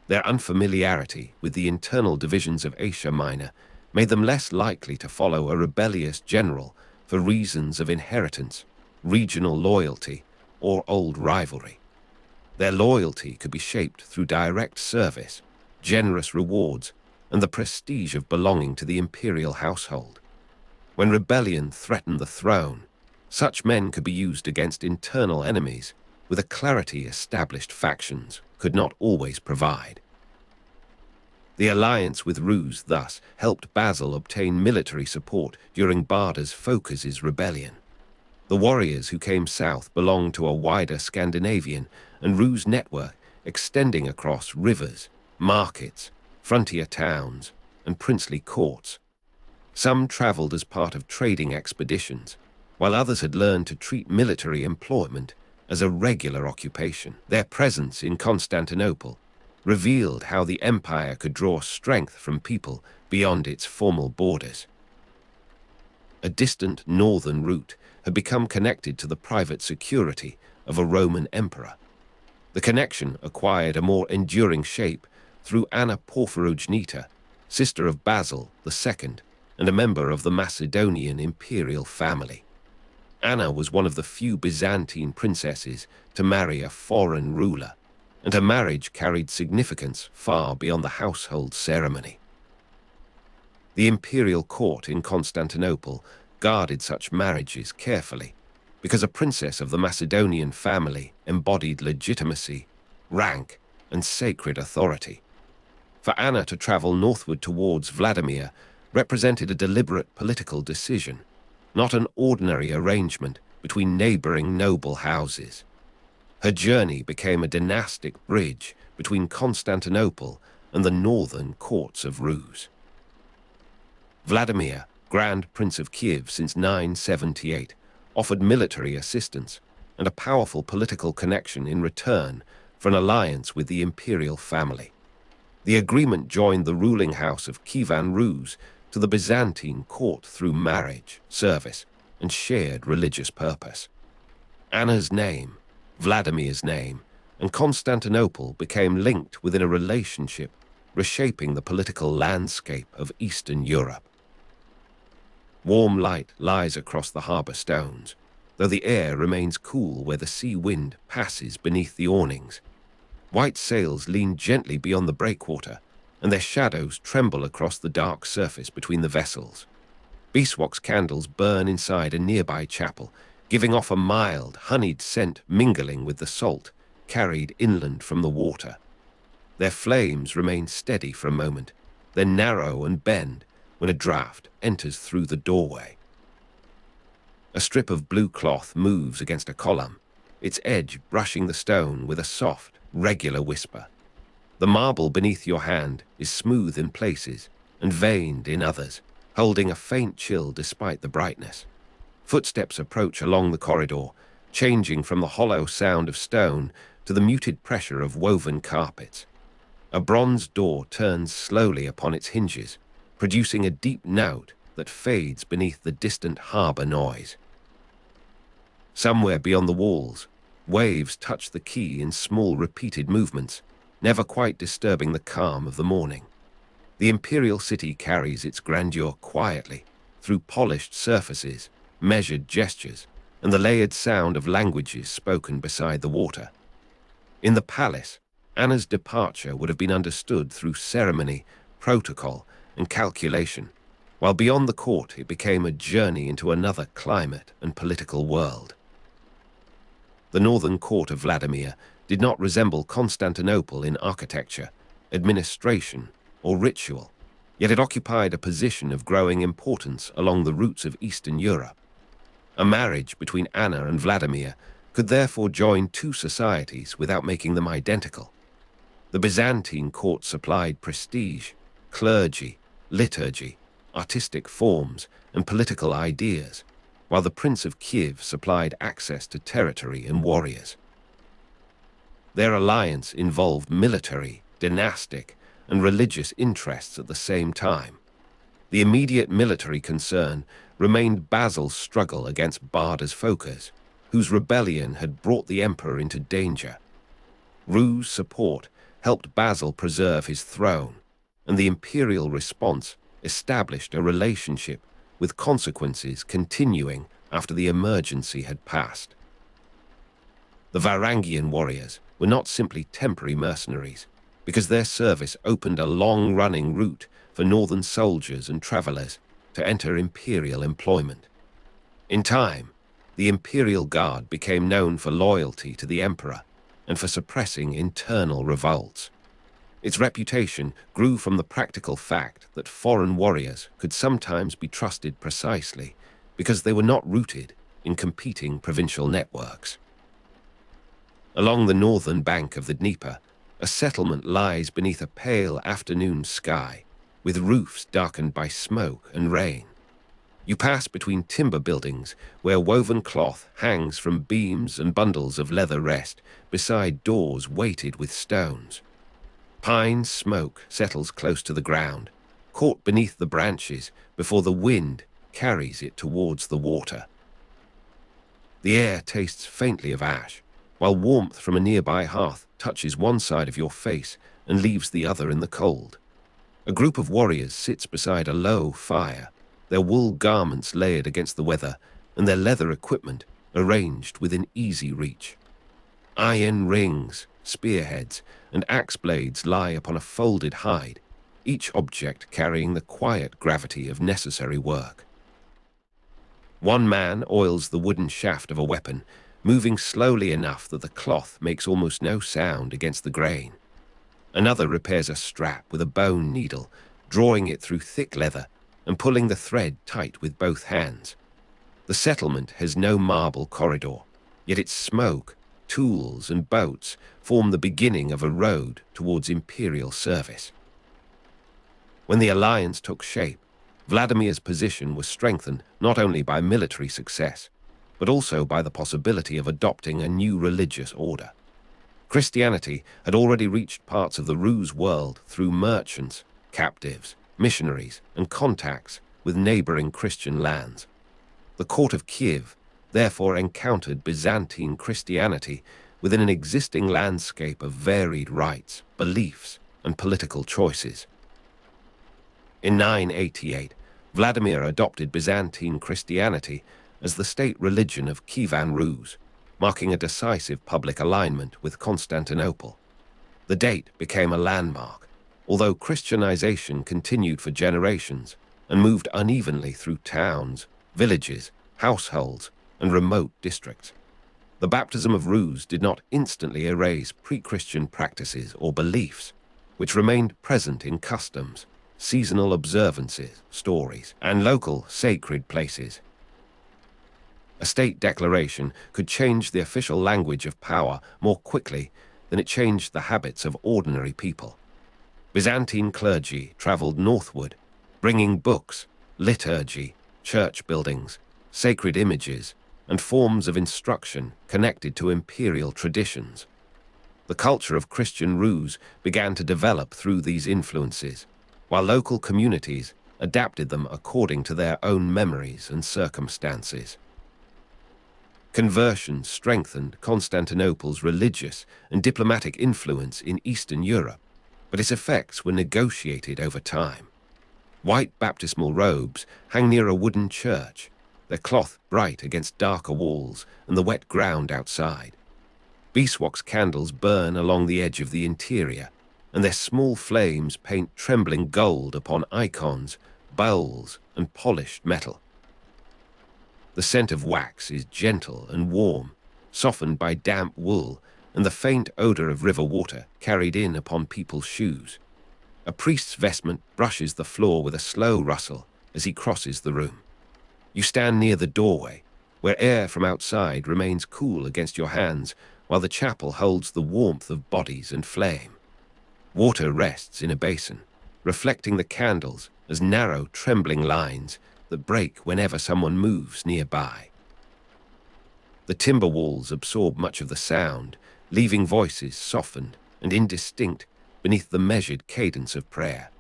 Their unfamiliarity with the internal divisions of Asia Minor made them less likely to follow a rebellious general for reasons of inheritance, regional loyalty, or old rivalry. Their loyalty could be shaped through direct service, generous rewards, and the prestige of belonging to the imperial household. When rebellion threatened the throne, such men could be used against internal enemies with a clarity established factions could not always provide. The alliance with Rus thus helped Basil obtain military support during Barda's focus's rebellion. The warriors who came south belonged to a wider Scandinavian and Rus network extending across rivers, markets, frontier towns, and princely courts. Some traveled as part of trading expeditions, while others had learned to treat military employment as a regular occupation. Their presence in Constantinople revealed how the empire could draw strength from people beyond its formal borders. A distant northern route had become connected to the private security of a Roman emperor. The connection acquired a more enduring shape through Anna Porphyrogenita, sister of Basil II, and a member of the Macedonian imperial family. Anna was one of the few Byzantine princesses to marry a foreign ruler, and her marriage carried significance far beyond the household ceremony. The imperial court in Constantinople guarded such marriages carefully, because a princess of the Macedonian family embodied legitimacy, rank, and sacred authority. For Anna to travel northward towards Vladimir represented a deliberate political decision, not an ordinary arrangement between neighboring noble houses. Her journey became a dynastic bridge between Constantinople and the northern courts of Rus. Vladimir, Grand Prince of Kiev since 978, offered military assistance and a powerful political connection in return for an alliance with the imperial family. The agreement joined the ruling house of Kievan Rus to the Byzantine court through marriage, service, and shared religious purpose. Anna's name, Vladimir's name, and Constantinople became linked within a relationship reshaping the political landscape of Eastern Europe. Warm light lies across the harbour stones, though the air remains cool where the sea wind passes beneath the awnings. White sails lean gently beyond the breakwater, and their shadows tremble across the dark surface between the vessels. Beeswax candles burn inside a nearby chapel, giving off a mild, honeyed scent mingling with the salt carried inland from the water. Their flames remain steady for a moment, then narrow and bend when a draught enters through the doorway. A strip of blue cloth moves against a column, its edge brushing the stone with a soft, regular whisper. The marble beneath your hand is smooth in places and veined in others, holding a faint chill despite the brightness. Footsteps approach along the corridor, changing from the hollow sound of stone to the muted pressure of woven carpets. A bronze door turns slowly upon its hinges, producing a deep note that fades beneath the distant harbor noise. Somewhere beyond the walls, waves touch the quay in small repeated movements, never quite disturbing the calm of the morning. The imperial city carries its grandeur quietly, through polished surfaces, measured gestures, and the layered sound of languages spoken beside the water. In the palace, Anna's departure would have been understood through ceremony, protocol, and calculation, while beyond the court it became a journey into another climate and political world. The northern court of Vladimir did not resemble Constantinople in architecture, administration, or ritual, yet it occupied a position of growing importance along the routes of Eastern Europe. A marriage between Anna and Vladimir could therefore join two societies without making them identical. The Byzantine court supplied prestige, clergy, liturgy, artistic forms, and political ideas, while the Prince of Kiev supplied access to territory and warriors. Their alliance involved military, dynastic, and religious interests at the same time. The immediate military concern remained Basil's struggle against Barda's Phocas, whose rebellion had brought the emperor into danger. Ru's support helped Basil preserve his throne, and the imperial response established a relationship with consequences continuing after the emergency had passed. The Varangian warriors were not simply temporary mercenaries, because their service opened a long-running route for northern soldiers and travelers to enter imperial employment. In time, the Imperial Guard became known for loyalty to the emperor and for suppressing internal revolts. Its reputation grew from the practical fact that foreign warriors could sometimes be trusted precisely because they were not rooted in competing provincial networks. Along the northern bank of the Dnieper, a settlement lies beneath a pale afternoon sky, with roofs darkened by smoke and rain. You pass between timber buildings where woven cloth hangs from beams and bundles of leather rest beside doors weighted with stones. Pine smoke settles close to the ground, caught beneath the branches before the wind carries it towards the water. The air tastes faintly of ash, while warmth from a nearby hearth touches one side of your face and leaves the other in the cold. A group of warriors sits beside a low fire, their wool garments layered against the weather and their leather equipment arranged within easy reach. Iron rings, spearheads, and axe blades lie upon a folded hide, each object carrying the quiet gravity of necessary work. One man oils the wooden shaft of a weapon, moving slowly enough that the cloth makes almost no sound against the grain. Another repairs a strap with a bone needle, drawing it through thick leather and pulling the thread tight with both hands. The settlement has no marble corridor, yet its smoke, tools, and boats form the beginning of a road towards imperial service. When the alliance took shape, Vladimir's position was strengthened not only by military success, but also by the possibility of adopting a new religious order. Christianity had already reached parts of the Rus world through merchants, captives, missionaries, and contacts with neighboring Christian lands. The court of Kiev therefore encountered Byzantine Christianity within an existing landscape of varied rites, beliefs, and political choices. In 988, Vladimir adopted Byzantine Christianity as the state religion of Kievan Rus, marking a decisive public alignment with Constantinople. The date became a landmark, although Christianization continued for generations and moved unevenly through towns, villages, households, and remote districts. The baptism of Rus did not instantly erase pre-Christian practices or beliefs, which remained present in customs, seasonal observances, stories, and local sacred places. A state declaration could change the official language of power more quickly than it changed the habits of ordinary people. Byzantine clergy traveled northward, bringing books, liturgy, church buildings, sacred images, and forms of instruction connected to imperial traditions. The culture of Christian Rus began to develop through these influences, while local communities adapted them according to their own memories and circumstances. Conversion strengthened Constantinople's religious and diplomatic influence in Eastern Europe, but its effects were negotiated over time. White baptismal robes hang near a wooden church, their cloth bright against darker walls and the wet ground outside. Beeswax candles burn along the edge of the interior, and their small flames paint trembling gold upon icons, bowls, and polished metal. The scent of wax is gentle and warm, softened by damp wool and the faint odor of river water carried in upon people's shoes. A priest's vestment brushes the floor with a slow rustle as he crosses the room. You stand near the doorway, where air from outside remains cool against your hands while the chapel holds the warmth of bodies and flame. Water rests in a basin, reflecting the candles as narrow, trembling lines that break whenever someone moves nearby. The timber walls absorb much of the sound, leaving voices softened and indistinct beneath the measured cadence of prayer.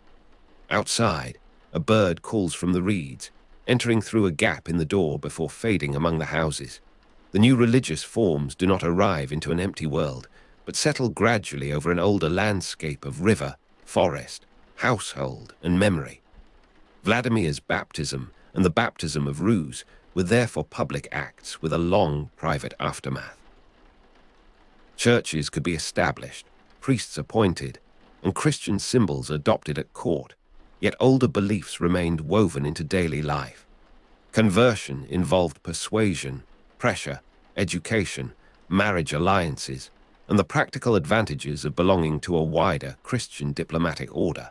Outside, a bird calls from the reeds, entering through a gap in the door before fading among the houses. The new religious forms do not arrive into an empty world, but settle gradually over an older landscape of river, forest, household, and memory. Vladimir's baptism and the baptism of Rus were therefore public acts with a long private aftermath. Churches could be established, priests appointed, and Christian symbols adopted at court, yet older beliefs remained woven into daily life. Conversion involved persuasion, pressure, education, marriage alliances, and the practical advantages of belonging to a wider Christian diplomatic order.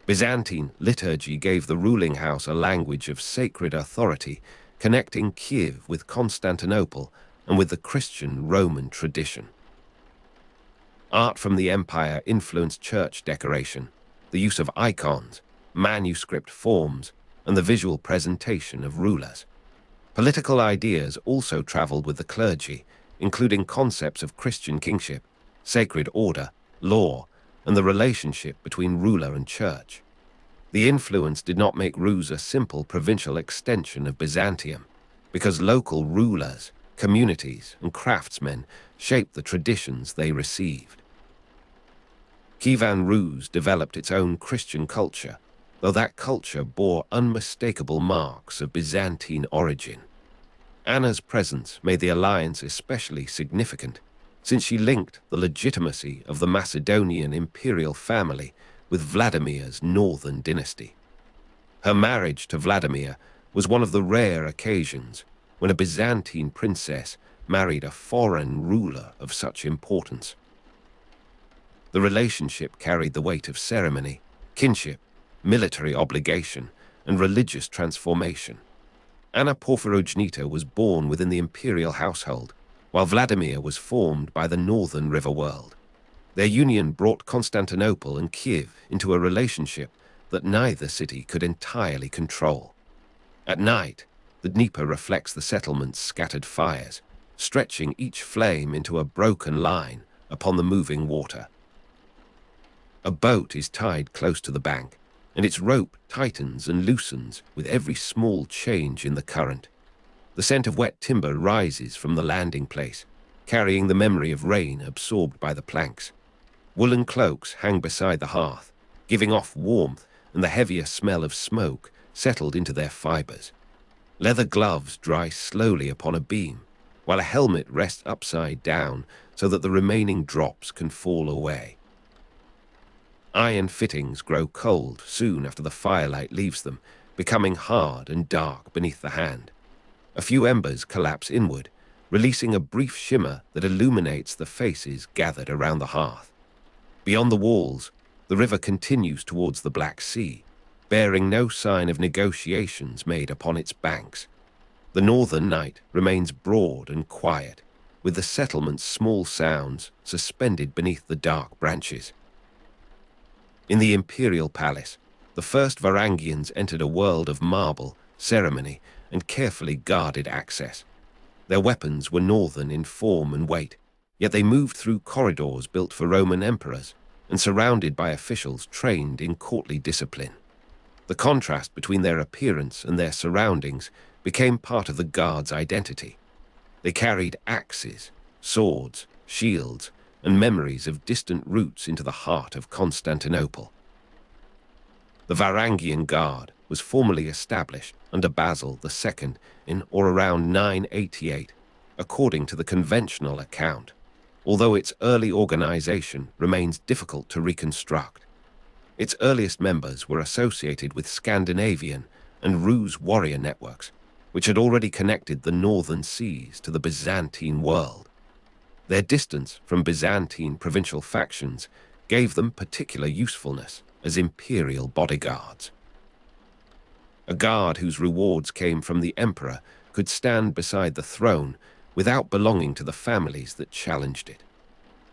Byzantine liturgy gave the ruling house a language of sacred authority, connecting Kiev with Constantinople and with the Christian Roman tradition. Art from the empire influenced church decoration, the use of icons, manuscript forms, and the visual presentation of rulers. Political ideas also traveled with the clergy, including concepts of Christian kingship, sacred order, law, and the relationship between ruler and church. The influence did not make Rus a simple provincial extension of Byzantium, because local rulers, communities, and craftsmen shaped the traditions they received. Kievan Rus developed its own Christian culture, though that culture bore unmistakable marks of Byzantine origin. Anna's presence made the alliance especially significant, since she linked the legitimacy of the Macedonian imperial family with Vladimir's northern dynasty. Her marriage to Vladimir was one of the rare occasions when a Byzantine princess married a foreign ruler of such importance. The relationship carried the weight of ceremony, kinship, military obligation, and religious transformation. Anna Porphyrogenita was born within the imperial household, while Vladimir was formed by the northern river world. Their union brought Constantinople and Kiev into a relationship that neither city could entirely control. At night, the Dnieper reflects the settlement's scattered fires, stretching each flame into a broken line upon the moving water. A boat is tied close to the bank, and its rope tightens and loosens with every small change in the current. The scent of wet timber rises from the landing place, carrying the memory of rain absorbed by the planks. Woolen cloaks hang beside the hearth, giving off warmth, and the heavier smell of smoke settled into their fibers. Leather gloves dry slowly upon a beam, while a helmet rests upside down so that the remaining drops can fall away. Iron fittings grow cold soon after the firelight leaves them, becoming hard and dark beneath the hand. A few embers collapse inward, releasing a brief shimmer that illuminates the faces gathered around the hearth. Beyond the walls, the river continues towards the Black Sea, bearing no sign of negotiations made upon its banks. The northern night remains broad and quiet, with the settlement's small sounds suspended beneath the dark branches. In the imperial palace, the first Varangians entered a world of marble, ceremony, and carefully guarded access. Their weapons were northern in form and weight, yet they moved through corridors built for Roman emperors and surrounded by officials trained in courtly discipline. The contrast between their appearance and their surroundings became part of the guards' identity. They carried axes, swords, shields, and memories of distant routes into the heart of Constantinople. The Varangian Guard was formally established under Basil II in or around 988, according to the conventional account, although its early organization remains difficult to reconstruct. Its earliest members were associated with Scandinavian and Rus warrior networks, which had already connected the northern seas to the Byzantine world. Their distance from Byzantine provincial factions gave them particular usefulness as imperial bodyguards. A guard whose rewards came from the emperor could stand beside the throne without belonging to the families that challenged it.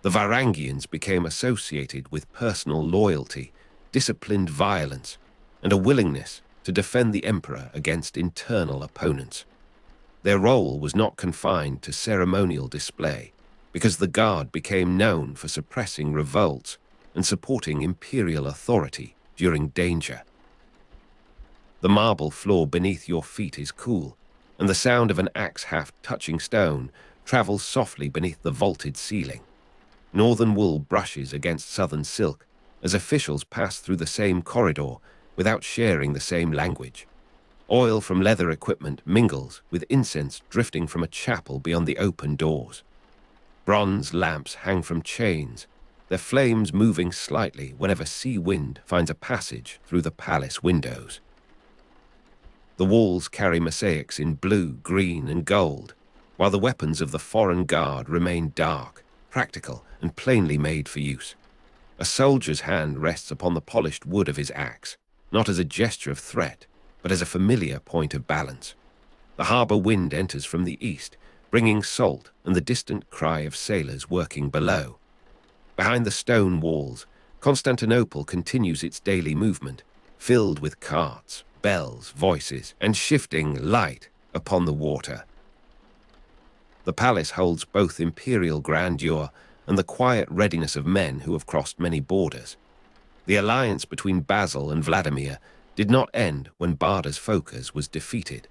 The Varangians became associated with personal loyalty, disciplined violence, and a willingness to defend the emperor against internal opponents. Their role was not confined to ceremonial display, because the guard became known for suppressing revolts and supporting imperial authority during danger. The marble floor beneath your feet is cool, and the sound of an axe haft touching stone travels softly beneath the vaulted ceiling. Northern wool brushes against southern silk as officials pass through the same corridor without sharing the same language. Oil from leather equipment mingles with incense drifting from a chapel beyond the open doors. Bronze lamps hang from chains, their flames moving slightly whenever sea wind finds a passage through the palace windows. The walls carry mosaics in blue, green, and gold, while the weapons of the foreign guard remain dark, practical, and plainly made for use. A soldier's hand rests upon the polished wood of his axe, not as a gesture of threat, but as a familiar point of balance. The harbor wind enters from the east, bringing salt and the distant cry of sailors working below. Behind the stone walls, Constantinople continues its daily movement, filled with carts, bells, voices, and shifting light upon the water. The palace holds both imperial grandeur and the quiet readiness of men who have crossed many borders. The alliance between Basil and Vladimir did not end when Barda's focus was defeated.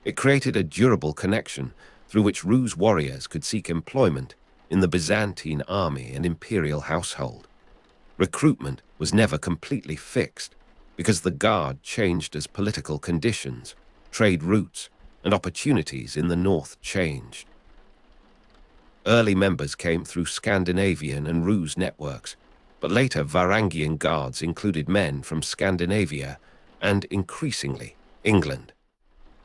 It created a durable connection through which Rus warriors could seek employment in the Byzantine army and imperial household. Recruitment was never completely fixed, because the guard changed as political conditions, trade routes, and opportunities in the north changed. Early members came through Scandinavian and Rus networks, but later Varangian guards included men from Scandinavia and, increasingly, England.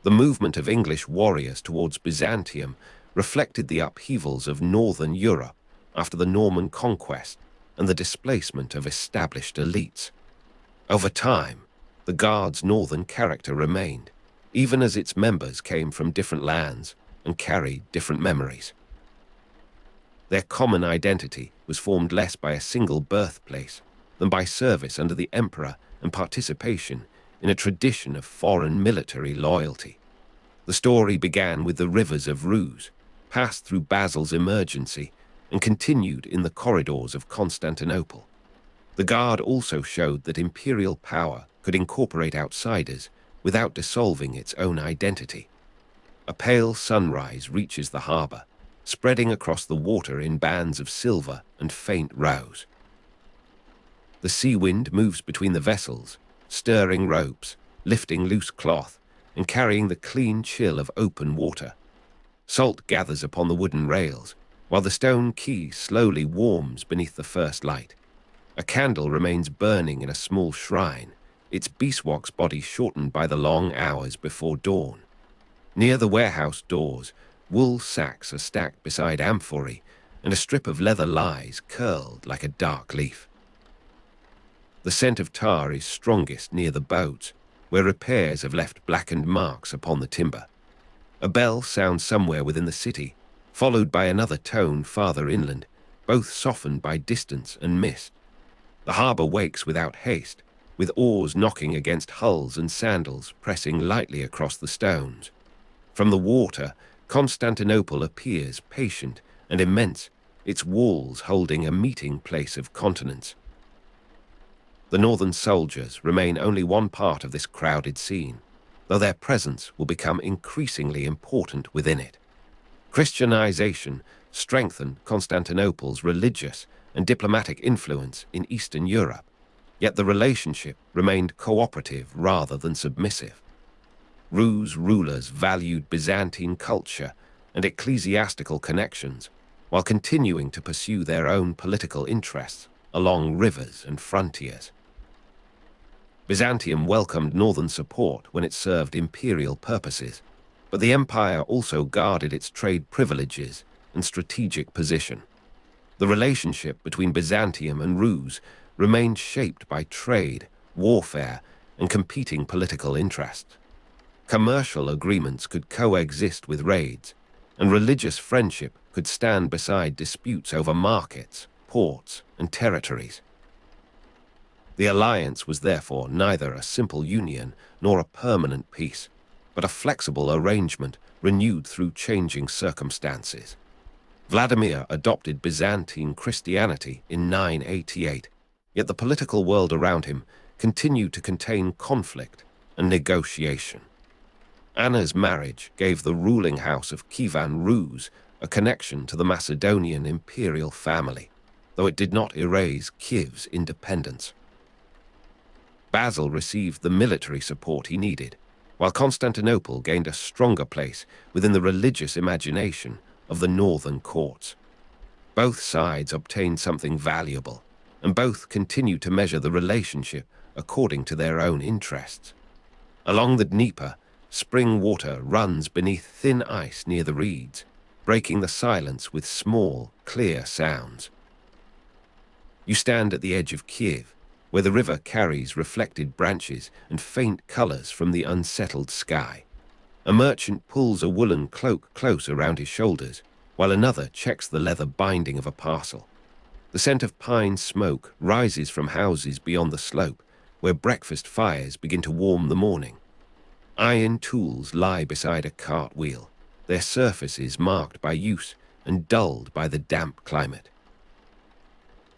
The movement of English warriors towards Byzantium reflected the upheavals of northern Europe after the Norman conquest and the displacement of established elites. Over time, the Guard's northern character remained, even as its members came from different lands and carried different memories. Their common identity was formed less by a single birthplace than by service under the emperor and participation in a tradition of foreign military loyalty. The story began with the rivers of Rus, passed through Basil's emergency, and continued in the corridors of Constantinople. The Guard also showed that imperial power could incorporate outsiders without dissolving its own identity. A pale sunrise reaches the harbor, spreading across the water in bands of silver and faint rose. The sea wind moves between the vessels, stirring ropes, lifting loose cloth, and carrying the clean chill of open water. Salt gathers upon the wooden rails, while the stone quay slowly warms beneath the first light. A candle remains burning in a small shrine, its beeswax body shortened by the long hours before dawn. Near the warehouse doors, wool sacks are stacked beside amphorae, and a strip of leather lies curled like a dark leaf. The scent of tar is strongest near the boats, where repairs have left blackened marks upon the timber. A bell sounds somewhere within the city, followed by another tone farther inland, both softened by distance and mist. The harbour wakes without haste, with oars knocking against hulls and sandals pressing lightly across the stones. From the water, Constantinople appears patient and immense, its walls holding a meeting place of continents. The northern soldiers remain only one part of this crowded scene, though their presence will become increasingly important within it. Christianization strengthened Constantinople's religious and diplomatic influence in Eastern Europe, yet the relationship remained cooperative rather than submissive. Rus rulers valued Byzantine culture and ecclesiastical connections, while continuing to pursue their own political interests along rivers and frontiers. Byzantium welcomed northern support when it served imperial purposes, but the empire also guarded its trade privileges and strategic position. The relationship between Byzantium and Rus remained shaped by trade, warfare, and competing political interests. Commercial agreements could coexist with raids, and religious friendship could stand beside disputes over markets, ports, and territories. The alliance was therefore neither a simple union nor a permanent peace, but a flexible arrangement renewed through changing circumstances. Vladimir adopted Byzantine Christianity in 988, yet the political world around him continued to contain conflict and negotiation. Anna's marriage gave the ruling house of Kievan Rus a connection to the Macedonian imperial family, though it did not erase Kiev's independence. Basil received the military support he needed, while Constantinople gained a stronger place within the religious imagination of the northern courts. Both sides obtained something valuable, and both continued to measure the relationship according to their own interests. Along the Dnieper, spring water runs beneath thin ice near the reeds, breaking the silence with small, clear sounds. You stand at the edge of Kiev, where the river carries reflected branches and faint colors from the unsettled sky. A merchant pulls a woolen cloak close around his shoulders, while another checks the leather binding of a parcel. The scent of pine smoke rises from houses beyond the slope, where breakfast fires begin to warm the morning. Iron tools lie beside a cart wheel, their surfaces marked by use and dulled by the damp climate.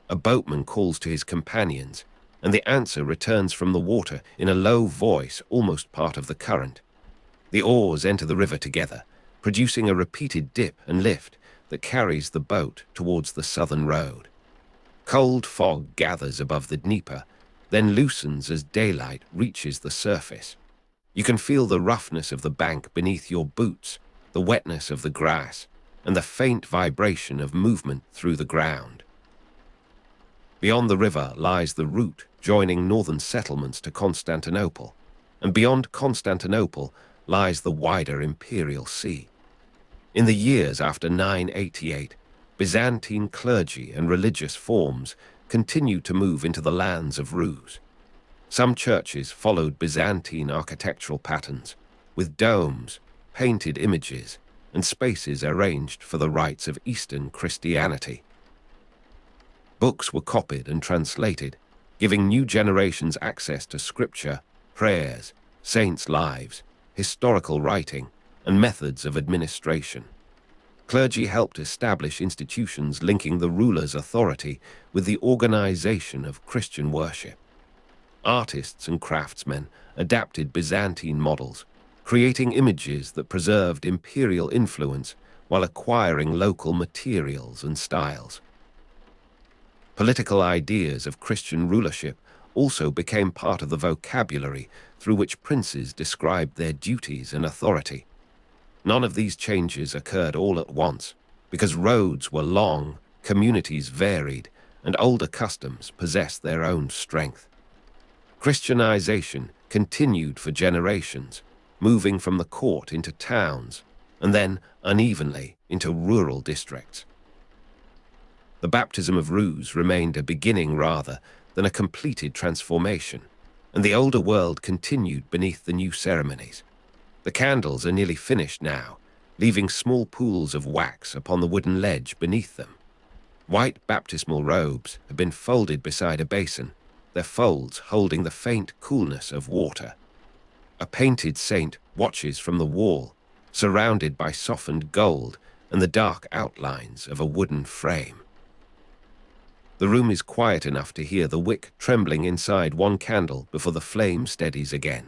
A boatman calls to his companions, and the answer returns from the water in a low voice almost part of the current. The oars enter the river together, producing a repeated dip and lift that carries the boat towards the southern road. Cold fog gathers above the Dnieper, then loosens as daylight reaches the surface. You can feel the roughness of the bank beneath your boots, the wetness of the grass, and the faint vibration of movement through the ground. Beyond the river lies the route joining northern settlements to Constantinople, and beyond Constantinople lies the wider imperial sea. In the years after 988, Byzantine clergy and religious forms continued to move into the lands of Rus. Some churches followed Byzantine architectural patterns, with domes, painted images, and spaces arranged for the rites of Eastern Christianity. Books were copied and translated, giving new generations access to scripture, prayers, saints' lives, historical writing, and methods of administration. Clergy helped establish institutions linking the ruler's authority with the organization of Christian worship. Artists and craftsmen adapted Byzantine models, creating images that preserved imperial influence while acquiring local materials and styles. Political ideas of Christian rulership also became part of the vocabulary through which princes described their duties and authority. None of these changes occurred all at once, because roads were long, communities varied, and older customs possessed their own strength. Christianization continued for generations, moving from the court into towns, and then, unevenly, into rural districts. The baptism of Rus remained a beginning rather than a completed transformation, and the older world continued beneath the new ceremonies. The candles are nearly finished now, leaving small pools of wax upon the wooden ledge beneath them. White baptismal robes have been folded beside a basin, their folds holding the faint coolness of water. A painted saint watches from the wall, surrounded by softened gold and the dark outlines of a wooden frame. The room is quiet enough to hear the wick trembling inside one candle before the flame steadies again.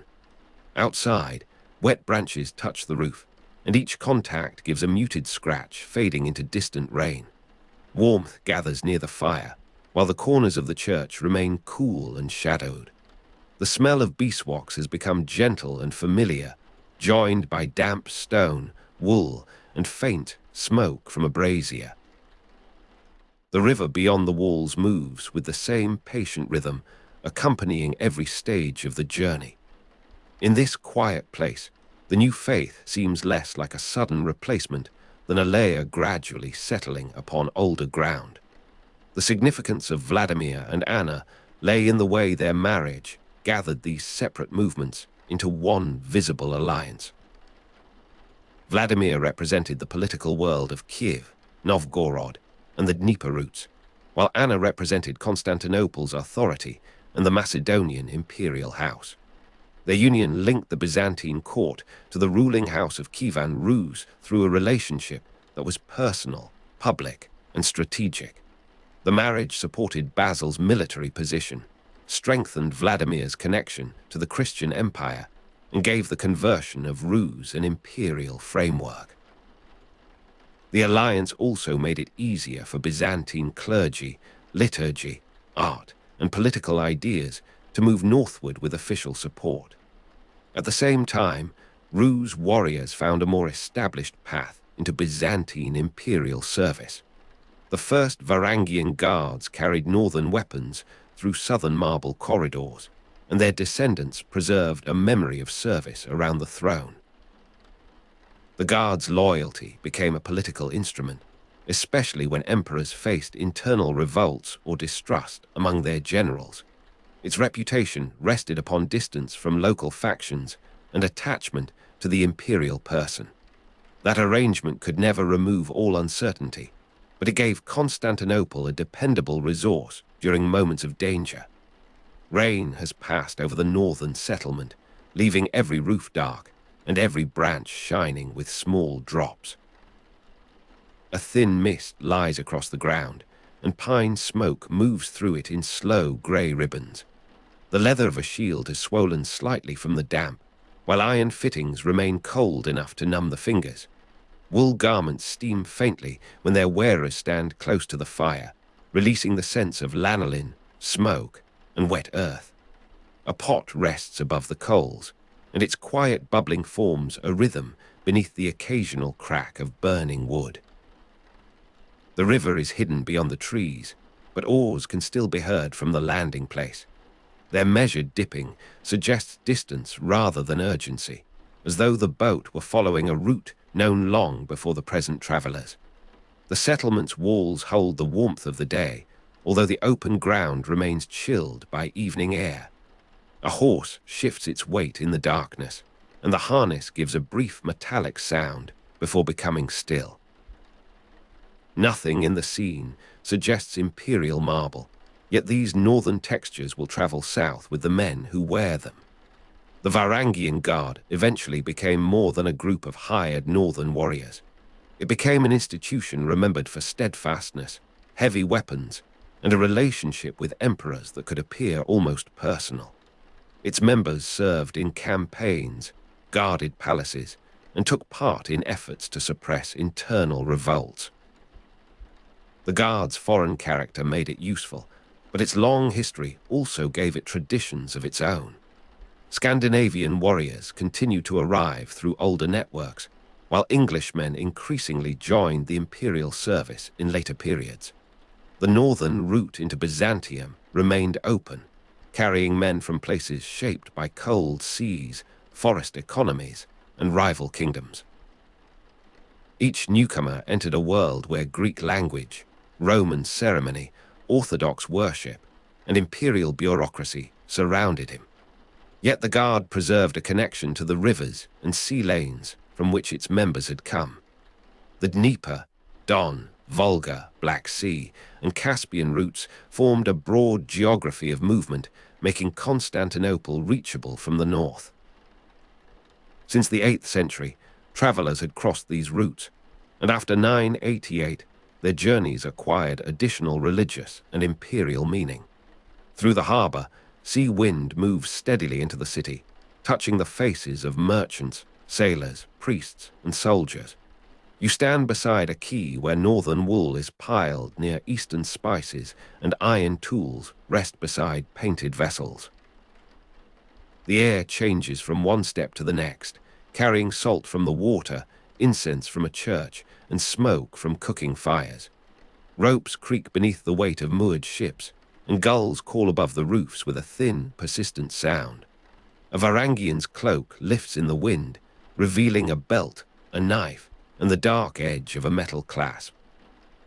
Outside, wet branches touch the roof, and each contact gives a muted scratch fading into distant rain. Warmth gathers near the fire, while the corners of the church remain cool and shadowed. The smell of beeswax has become gentle and familiar, joined by damp stone, wool, and faint smoke from a brazier. The river beyond the walls moves with the same patient rhythm, accompanying every stage of the journey. In this quiet place, the new faith seems less like a sudden replacement than a layer gradually settling upon older ground. The significance of Vladimir and Anna lay in the way their marriage gathered these separate movements into one visible alliance. Vladimir represented the political world of Kiev, Novgorod, and the Dnieper routes, while Anna represented Constantinople's authority and the Macedonian imperial house. Their union linked the Byzantine court to the ruling house of Kievan Rus through a relationship that was personal, public, and strategic. The marriage supported Basil's military position, strengthened Vladimir's connection to the Christian Empire, and gave the conversion of Rus an imperial framework. The alliance also made it easier for Byzantine clergy, liturgy, art, and political ideas to move northward with official support. At the same time, Rus warriors found a more established path into Byzantine imperial service. The first Varangian guards carried northern weapons through southern marble corridors, and their descendants preserved a memory of service around the throne. The guards' loyalty became a political instrument, especially when emperors faced internal revolts or distrust among their generals. Its reputation rested upon distance from local factions and attachment to the imperial person. That arrangement could never remove all uncertainty, but it gave Constantinople a dependable resource during moments of danger. Rain has passed over the northern settlement, leaving every roof dark and every branch shining with small drops. A thin mist lies across the ground, and pine smoke moves through it in slow grey ribbons. The leather of a shield is swollen slightly from the damp, while iron fittings remain cold enough to numb the fingers. Wool garments steam faintly when their wearers stand close to the fire, releasing the sense of lanolin, smoke, and wet earth. A pot rests above the coals, and its quiet bubbling forms a rhythm beneath the occasional crack of burning wood. The river is hidden beyond the trees, but oars can still be heard from the landing place. Their measured dipping suggests distance rather than urgency, as though the boat were following a route known long before the present travelers. The settlement's walls hold the warmth of the day, although the open ground remains chilled by evening air. A horse shifts its weight in the darkness, and the harness gives a brief metallic sound before becoming still. Nothing in the scene suggests imperial marble, yet these northern textures will travel south with the men who wear them. The Varangian Guard eventually became more than a group of hired northern warriors. It became an institution remembered for steadfastness, heavy weapons, and a relationship with emperors that could appear almost personal. Its members served in campaigns, guarded palaces, and took part in efforts to suppress internal revolts. The Guard's foreign character made it useful, But its long history also gave it traditions of its own. Scandinavian warriors continued to arrive through older networks, while Englishmen increasingly joined the imperial service in later periods. The northern route into Byzantium remained open, carrying men from places shaped by cold seas, forest economies, and rival kingdoms. Each newcomer entered a world where Greek language, Roman ceremony, Orthodox worship, and imperial bureaucracy surrounded him. Yet the Guard preserved a connection to the rivers and sea lanes from which its members had come. The Dnieper, Don, Volga, Black Sea, and Caspian routes formed a broad geography of movement, making Constantinople reachable from the north. Since the 8th century, travelers had crossed these routes, and after 988, their journeys acquired additional religious and imperial meaning. Through the harbour, sea wind moves steadily into the city, touching the faces of merchants, sailors, priests, and soldiers. You stand beside a quay where northern wool is piled near eastern spices and iron tools rest beside painted vessels. The air changes from one step to the next, carrying salt from the water, incense from a church, and smoke from cooking fires. Ropes creak beneath the weight of moored ships, and gulls call above the roofs with a thin, persistent sound. A Varangian's cloak lifts in the wind, revealing a belt, a knife, and the dark edge of a metal clasp.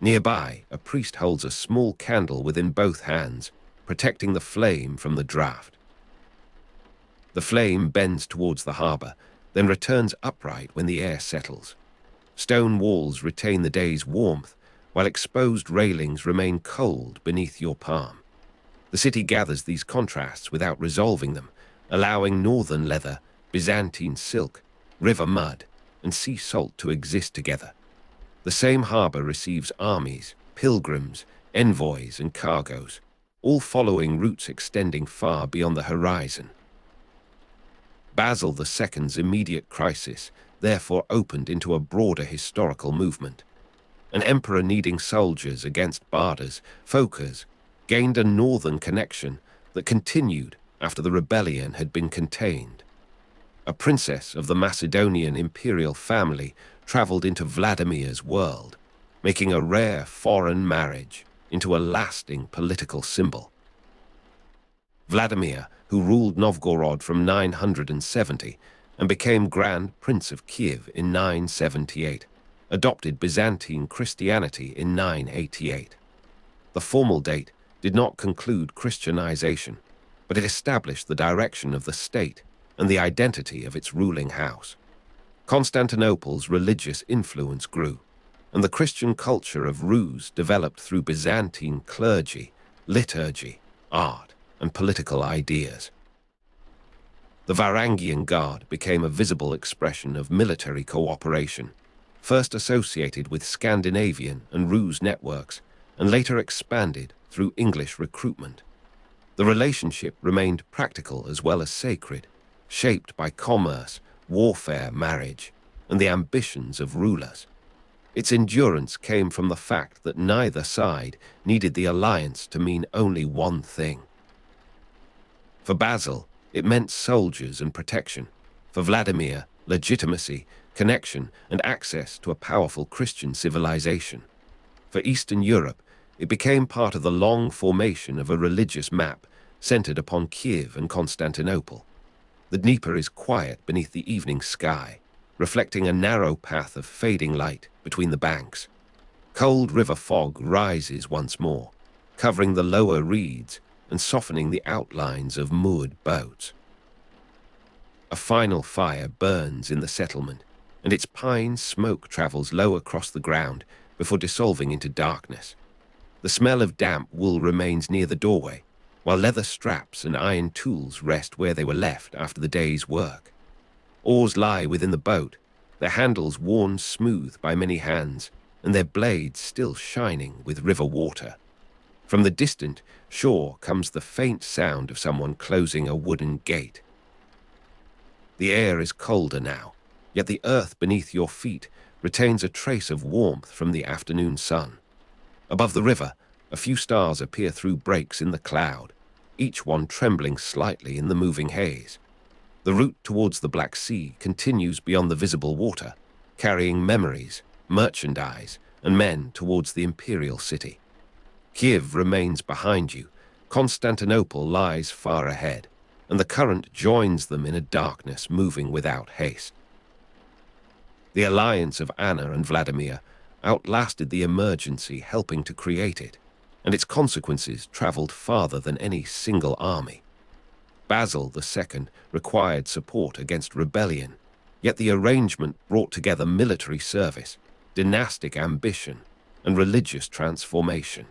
Nearby, a priest holds a small candle within both hands, protecting the flame from the draught. The flame bends towards the harbour, then returns upright when the air settles. Stone walls retain the day's warmth, while exposed railings remain cold beneath your palm. The city gathers these contrasts without resolving them, allowing northern leather, Byzantine silk, river mud, and sea salt to exist together. The same harbour receives armies, pilgrims, envoys, and cargoes, all following routes extending far beyond the horizon. Basil II's immediate crisis therefore opened into a broader historical movement. An emperor needing soldiers against barders, Phocas, gained a northern connection that continued after the rebellion had been contained. A princess of the Macedonian imperial family traveled into Vladimir's world, making a rare foreign marriage into a lasting political symbol. Vladimir, who ruled Novgorod from 970 and became Grand Prince of Kiev in 978, adopted Byzantine Christianity in 988. The formal date did not conclude Christianization, but it established the direction of the state and the identity of its ruling house. Constantinople's religious influence grew, and the Christian culture of Rus developed through Byzantine clergy, liturgy, art, and political ideas. The Varangian Guard became a visible expression of military cooperation, first associated with Scandinavian and Rus networks, and later expanded through English recruitment. The relationship remained practical as well as sacred, shaped by commerce, warfare, marriage, and the ambitions of rulers. Its endurance came from the fact that neither side needed the alliance to mean only one thing. For Basil, it meant soldiers and protection. For Vladimir, legitimacy, connection, and access to a powerful Christian civilization. For Eastern Europe, it became part of the long formation of a religious map centered upon Kiev and Constantinople. The Dnieper is quiet beneath the evening sky, reflecting a narrow path of fading light between the banks. Cold river fog rises once more, covering the lower reeds and softening the outlines of moored boats. A final fire burns in the settlement, and its pine smoke travels low across the ground before dissolving into darkness. The smell of damp wool remains near the doorway, while leather straps and iron tools rest where they were left after the day's work. Oars lie within the boat, their handles worn smooth by many hands, and their blades still shining with river water. From the distant shore comes the faint sound of someone closing a wooden gate. The air is colder now, yet the earth beneath your feet retains a trace of warmth from the afternoon sun. Above the river, A few stars appear through breaks in the cloud, each one trembling slightly in the moving haze. The route towards the Black Sea continues beyond the visible water, carrying memories, merchandise, and men towards the imperial city. Kiev remains behind you, Constantinople lies far ahead, and the current joins them in a darkness moving without haste. The alliance of Anna and Vladimir outlasted the emergency helping to create it, and its consequences traveled farther than any single army. Basil II required support against rebellion, yet the arrangement brought together military service, dynastic ambition, and religious transformation.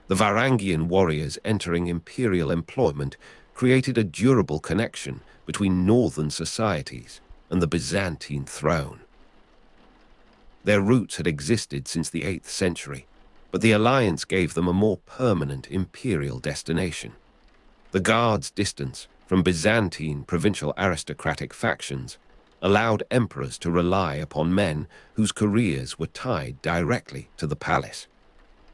The Varangian warriors entering imperial employment created a durable connection between northern societies and the Byzantine throne. Their roots had existed since the 8th century, but the alliance gave them a more permanent imperial destination. The Guards' distance from Byzantine provincial aristocratic factions allowed emperors to rely upon men whose careers were tied directly to the palace.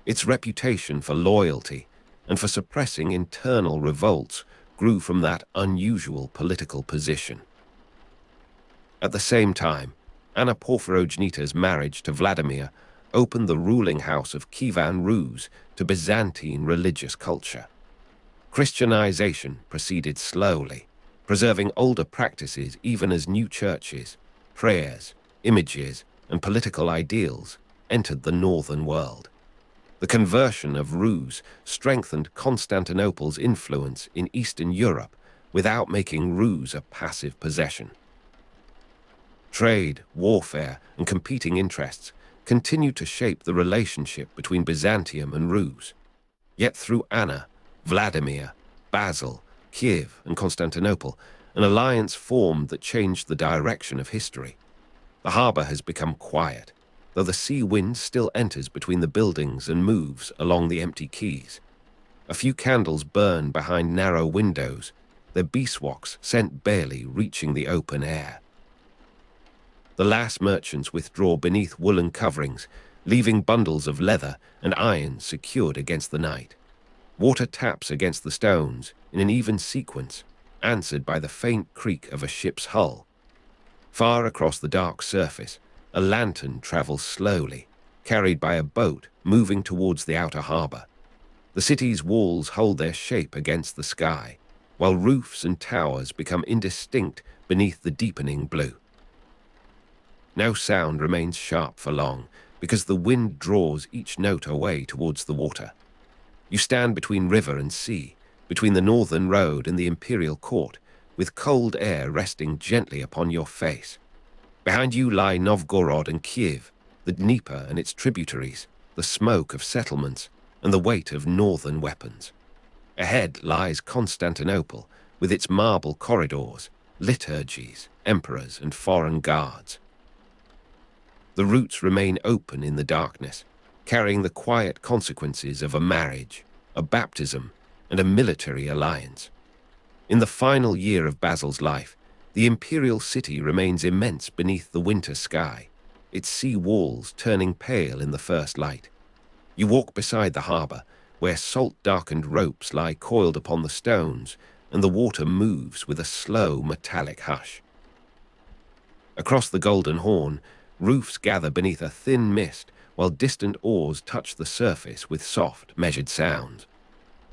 Its reputation for loyalty and for suppressing internal revolts grew from that unusual political position. At the same time, Anna Porphyrogenita's marriage to Vladimir opened the ruling house of Kievan Rus to Byzantine religious culture. Christianization proceeded slowly, preserving older practices even as new churches, prayers, images, and political ideals entered the northern world. The conversion of Rus strengthened Constantinople's influence in Eastern Europe without making Rus a passive possession. Trade, warfare, and competing interests continued to shape the relationship between Byzantium and Rus. Yet through Anna, Vladimir, Basil, Kiev, and Constantinople, an alliance formed that changed the direction of history. The harbor has become quiet, though the sea wind still enters between the buildings and moves along the empty quays. A few candles burn behind narrow windows, their beeswax scent barely reaching the open air. The last merchants withdraw beneath woolen coverings, leaving bundles of leather and iron secured against the night. Water taps against the stones in an even sequence, answered by the faint creak of a ship's hull. Far across the dark surface, a lantern travels slowly, carried by a boat moving towards the outer harbor. The city's walls hold their shape against the sky, while roofs and towers become indistinct beneath the deepening blue. No sound remains sharp for long, because the wind draws each note away towards the water. You stand between river and sea, between the northern road and the imperial court, with cold air resting gently upon your face. Behind you lie Novgorod and Kiev, the Dnieper and its tributaries, the smoke of settlements, and the weight of northern weapons. Ahead lies Constantinople, with its marble corridors, liturgies, emperors, and foreign guards. The routes remain open in the darkness, carrying the quiet consequences of a marriage, a baptism, and a military alliance. In the final year of Basil's life, the imperial city remains immense beneath the winter sky, its sea walls turning pale in the first light. You walk beside the harbor, where salt-darkened ropes lie coiled upon the stones, and the water moves with a slow metallic hush. Across the Golden Horn, roofs gather beneath a thin mist, while distant oars touch the surface with soft, measured sounds.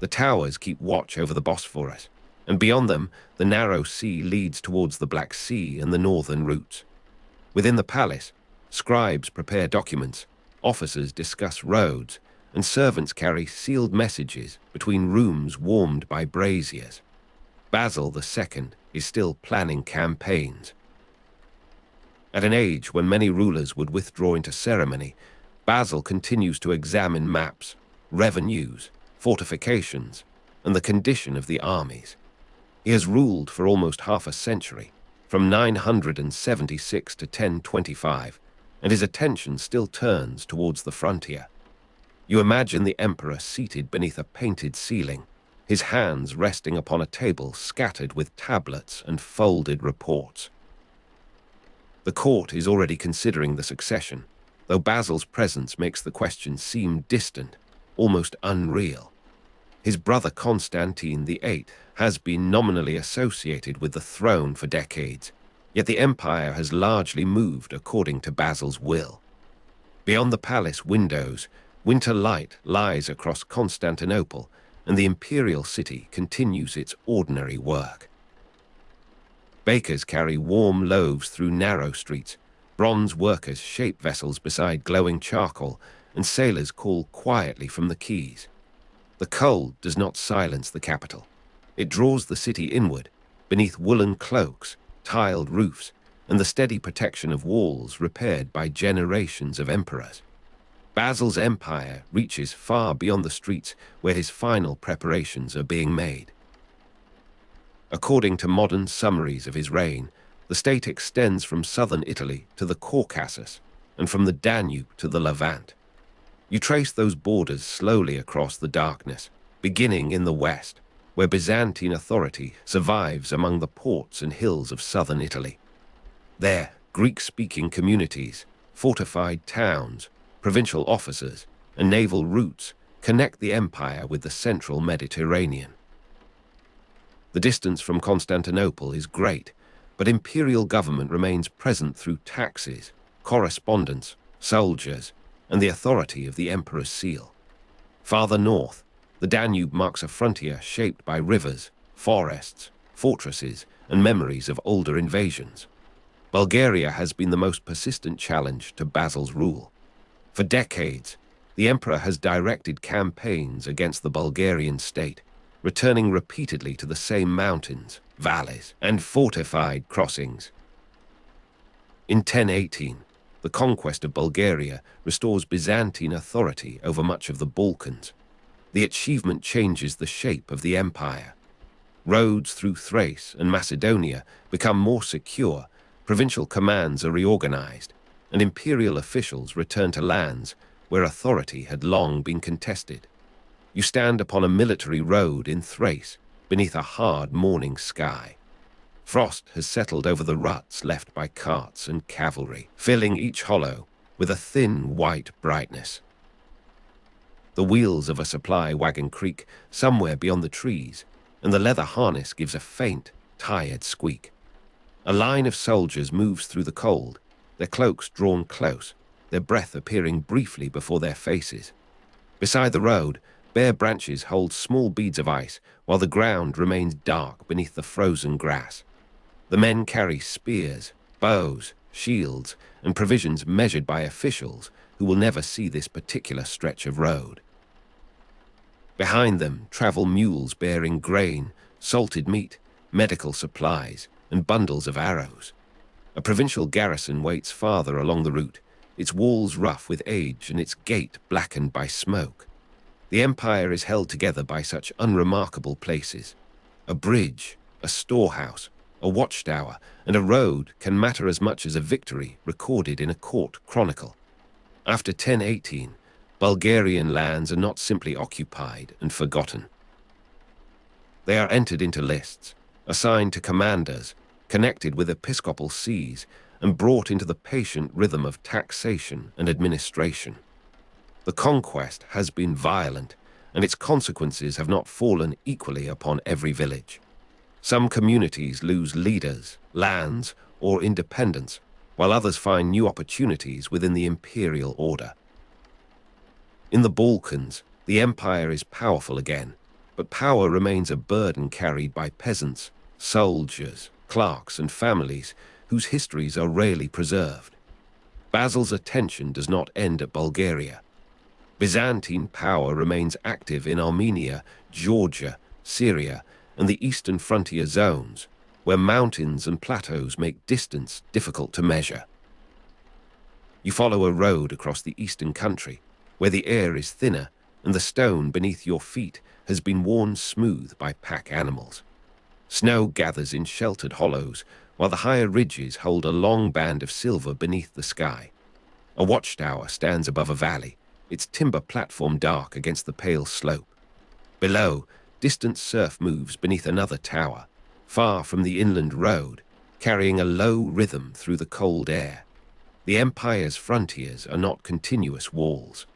The towers keep watch over the Bosphorus, and beyond them, the narrow sea leads towards the Black Sea and the northern routes. Within the palace, scribes prepare documents, officers discuss roads, and servants carry sealed messages between rooms warmed by braziers. Basil II is still planning campaigns. At an age when many rulers would withdraw into ceremony, Basil continues to examine maps, revenues, fortifications, and the condition of the armies. He has ruled for almost half a century, from 976 to 1025, and his attention still turns towards the frontier. You imagine the emperor seated beneath a painted ceiling, his hands resting upon a table scattered with tablets and folded reports. The court is already considering the succession, though Basil's presence makes the question seem distant. almost unreal. His brother Constantine VIII has been nominally associated with the throne for decades, yet the empire has largely moved according to Basil's will. Beyond the palace windows, winter light lies across Constantinople, and the imperial city continues its ordinary work. Bakers carry warm loaves through narrow streets, bronze workers shape vessels beside glowing charcoal, and sailors call quietly from the quays. The cold does not silence the capital. It draws the city inward, beneath woolen cloaks, tiled roofs, and the steady protection of walls repaired by generations of emperors. Basil's empire reaches far beyond the streets where his final preparations are being made. According to modern summaries of his reign, the state extends from southern Italy to the Caucasus and from the Danube to the Levant. You trace those borders slowly across the darkness, beginning in the west, where Byzantine authority survives among the ports and hills of southern Italy. There, Greek-speaking communities, fortified towns, provincial officers, and naval routes connect the empire with the central Mediterranean. The distance from Constantinople is great, but imperial government remains present through taxes, correspondence, soldiers, and the authority of the emperor's seal. Farther north, the Danube marks a frontier shaped by rivers, forests, fortresses, and memories of older invasions. Bulgaria has been the most persistent challenge to Basil's rule. For decades, the emperor has directed campaigns against the Bulgarian state, returning repeatedly to the same mountains, valleys, and fortified crossings. In 1018, the conquest of Bulgaria restores Byzantine authority over much of the Balkans. The achievement changes the shape of the empire. Roads through Thrace and Macedonia become more secure, provincial commands are reorganized, and imperial officials return to lands where authority had long been contested. You stand upon a military road in Thrace, beneath a hard morning sky. Frost has settled over the ruts left by carts and cavalry, filling each hollow with a thin white brightness. The wheels of a supply wagon creak somewhere beyond the trees, and the leather harness gives a faint, tired squeak. A line of soldiers moves through the cold, their cloaks drawn close, their breath appearing briefly before their faces. Beside the road, bare branches hold small beads of ice, while the ground remains dark beneath the frozen grass. The men carry spears, bows, shields, and provisions measured by officials who will never see this particular stretch of road. Behind them travel mules bearing grain, salted meat, medical supplies, and bundles of arrows. A provincial garrison waits farther along the route, its walls rough with age and its gate blackened by smoke. The empire is held together by such unremarkable places. A bridge, a storehouse, a watchtower, and a road can matter as much as a victory recorded in a court chronicle. After 1018, Bulgarian lands are not simply occupied and forgotten. They are entered into lists, assigned to commanders, connected with episcopal sees, and brought into the patient rhythm of taxation and administration. The conquest has been violent, and its consequences have not fallen equally upon every village. Some communities lose leaders, lands, or independence, while others find new opportunities within the imperial order. In the Balkans, the empire is powerful again, but power remains a burden carried by peasants, soldiers, clerks, and families whose histories are rarely preserved. Basil's attention does not end at Bulgaria. Byzantine power remains active in Armenia, Georgia, Syria, and the eastern frontier zones, where mountains and plateaus make distance difficult to measure. You follow a road across the eastern country, where the air is thinner and the stone beneath your feet has been worn smooth by pack animals. Snow gathers in sheltered hollows, while the higher ridges hold a long band of silver beneath the sky. A watchtower stands above a valley, its timber platform dark against the pale slope. Below, distant surf moves beneath another tower, far from the inland road, carrying a low rhythm through the cold air. The empire's frontiers are not continuous walls.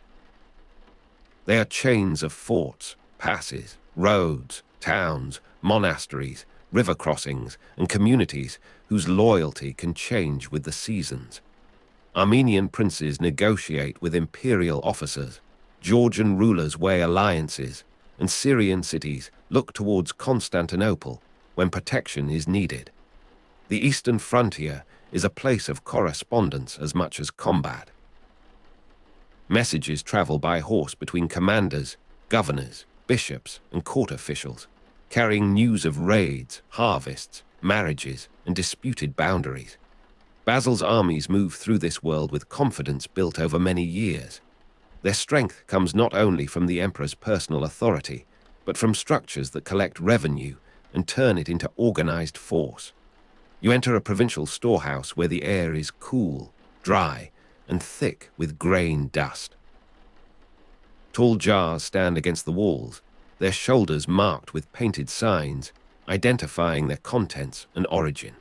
They are chains of forts, passes, roads, towns, monasteries, river crossings, and communities whose loyalty can change with the seasons. Armenian princes negotiate with imperial officers, Georgian rulers weigh alliances, and Syrian cities look towards Constantinople when protection is needed. The eastern frontier is a place of correspondence as much as combat. Messages travel by horse between commanders, governors, bishops, and court officials, carrying news of raids, harvests, marriages, and disputed boundaries. Basil's armies move through this world with confidence built over many years. Their strength comes not only from the emperor's personal authority, but from structures that collect revenue and turn it into organized force. You enter a provincial storehouse where the air is cool, dry, and thick with grain dust. Tall jars stand against the walls, their shoulders marked with painted signs identifying their contents and origin.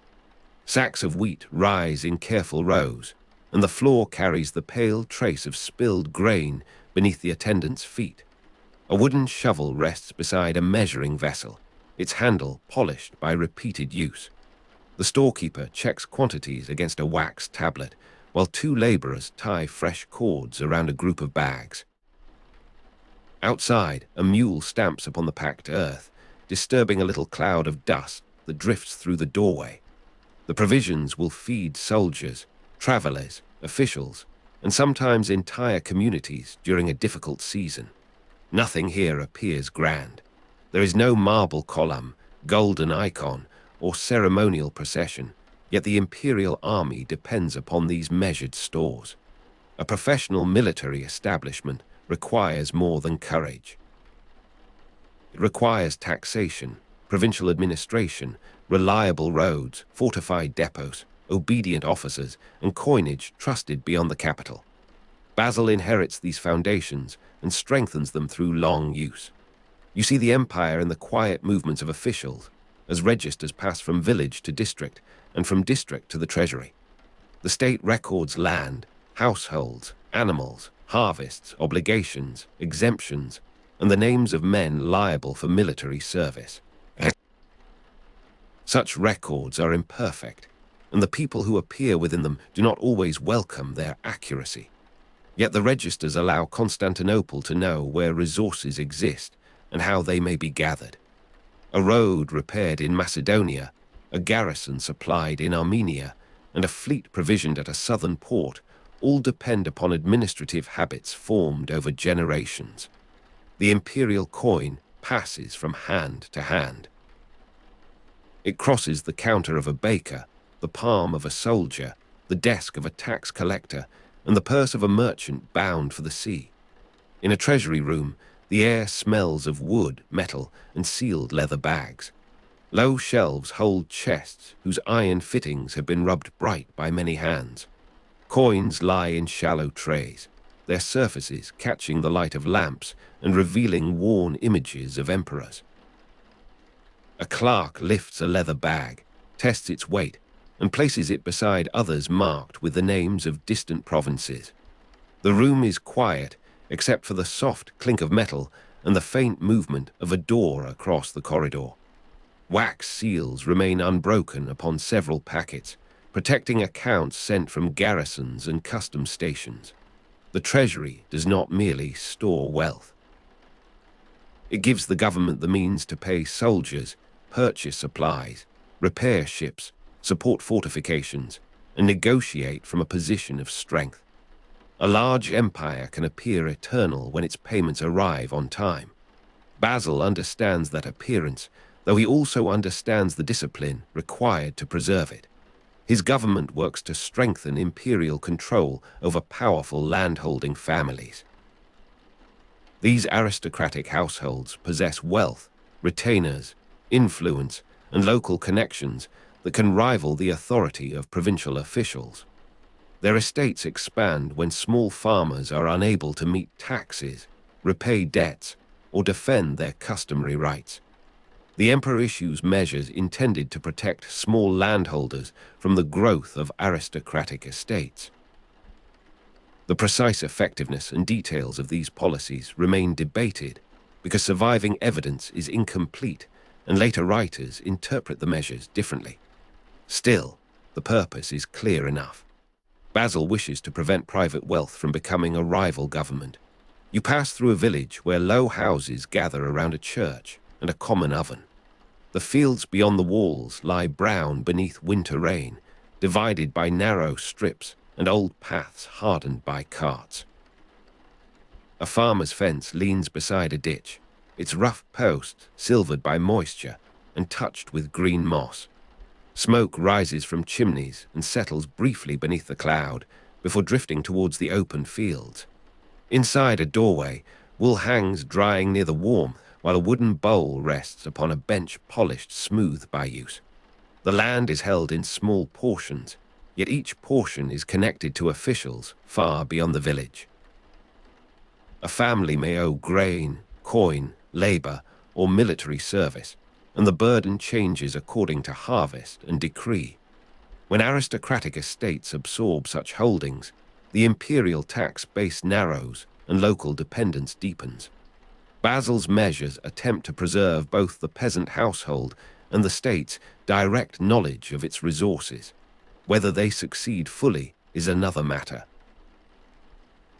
Sacks of wheat rise in careful rows, and the floor carries the pale trace of spilled grain beneath the attendant's feet. A wooden shovel rests beside a measuring vessel, its handle polished by repeated use. The storekeeper checks quantities against a wax tablet, while two laborers tie fresh cords around a group of bags. Outside, a mule stamps upon the packed earth, disturbing a little cloud of dust that drifts through the doorway. The provisions will feed soldiers, travelers, officials, and sometimes entire communities during a difficult season. Nothing here appears grand. There is no marble column, golden icon, or ceremonial procession, yet the imperial army depends upon these measured stores. A professional military establishment requires more than courage. It requires taxation, provincial administration, reliable roads, fortified depots, obedient officers, and coinage trusted beyond the capital. Basil inherits these foundations and strengthens them through long use. You see the empire in the quiet movements of officials, as registers pass from village to district, and from district to the treasury. The state records land, households, animals, harvests, obligations, exemptions, and the names of men liable for military service. Such records are imperfect, and the people who appear within them do not always welcome their accuracy. Yet the registers allow Constantinople to know where resources exist and how they may be gathered. A road repaired in Macedonia, a garrison supplied in Armenia, and a fleet provisioned at a southern port all depend upon administrative habits formed over generations. The imperial coin passes from hand to hand. It crosses the counter of a baker, the palm of a soldier, the desk of a tax collector, and the purse of a merchant bound for the sea. In a treasury room, the air smells of wood, metal, and sealed leather bags. Low shelves hold chests whose iron fittings have been rubbed bright by many hands. Coins lie in shallow trays, their surfaces catching the light of lamps and revealing worn images of emperors. A clerk lifts a leather bag, tests its weight, and places it beside others marked with the names of distant provinces. The room is quiet, except for the soft clink of metal and the faint movement of a door across the corridor. Wax seals remain unbroken upon several packets, protecting accounts sent from garrisons and custom stations. The treasury does not merely store wealth. It gives the government the means to pay soldiers, purchase supplies, repair ships, support fortifications, and negotiate from a position of strength. A large empire can appear eternal when its payments arrive on time. Basil understands that appearance, though he also understands the discipline required to preserve it. His government works to strengthen imperial control over powerful landholding families. These aristocratic households possess wealth, retainers, influence, and local connections that can rival the authority of provincial officials. Their estates expand when small farmers are unable to meet taxes, repay debts, or defend their customary rights. The emperor issues measures intended to protect small landholders from the growth of aristocratic estates. The precise effectiveness and details of these policies remain debated because surviving evidence is incomplete and later writers interpret the measures differently. Still, the purpose is clear enough. Basil wishes to prevent private wealth from becoming a rival government. You pass through a village where low houses gather around a church and a common oven. The fields beyond the walls lie brown beneath winter rain, divided by narrow strips and old paths hardened by carts. A farmer's fence leans beside a ditch, its rough posts silvered by moisture and touched with green moss. Smoke rises from chimneys and settles briefly beneath the cloud before drifting towards the open fields. Inside a doorway, wool hangs drying near the warmth while a wooden bowl rests upon a bench polished smooth by use. The land is held in small portions, yet each portion is connected to officials far beyond the village. A family may owe grain, coin, labor, or military service, and the burden changes according to harvest and decree. When aristocratic estates absorb such holdings, the imperial tax base narrows and local dependence deepens. Basil's measures attempt to preserve both the peasant household and the state's direct knowledge of its resources. Whether they succeed fully is another matter.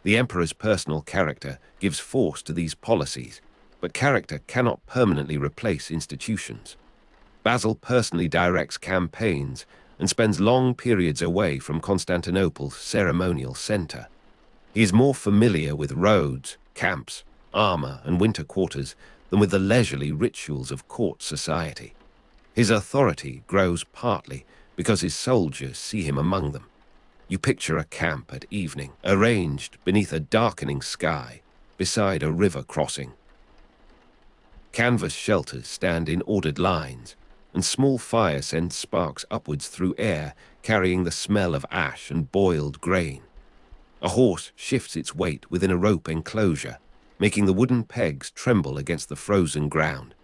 The emperor's personal character gives force to these policies, but character cannot permanently replace institutions. Basil personally directs campaigns and spends long periods away from Constantinople's ceremonial center. He is more familiar with roads, camps, armor, and winter quarters than with the leisurely rituals of court society. His authority grows partly because his soldiers see him among them. You picture a camp at evening, arranged beneath a darkening sky, beside a river crossing. Canvas shelters stand in ordered lines, and small fire sends sparks upwards through air, carrying the smell of ash and boiled grain. A horse shifts its weight within a rope enclosure, making the wooden pegs tremble against the frozen ground.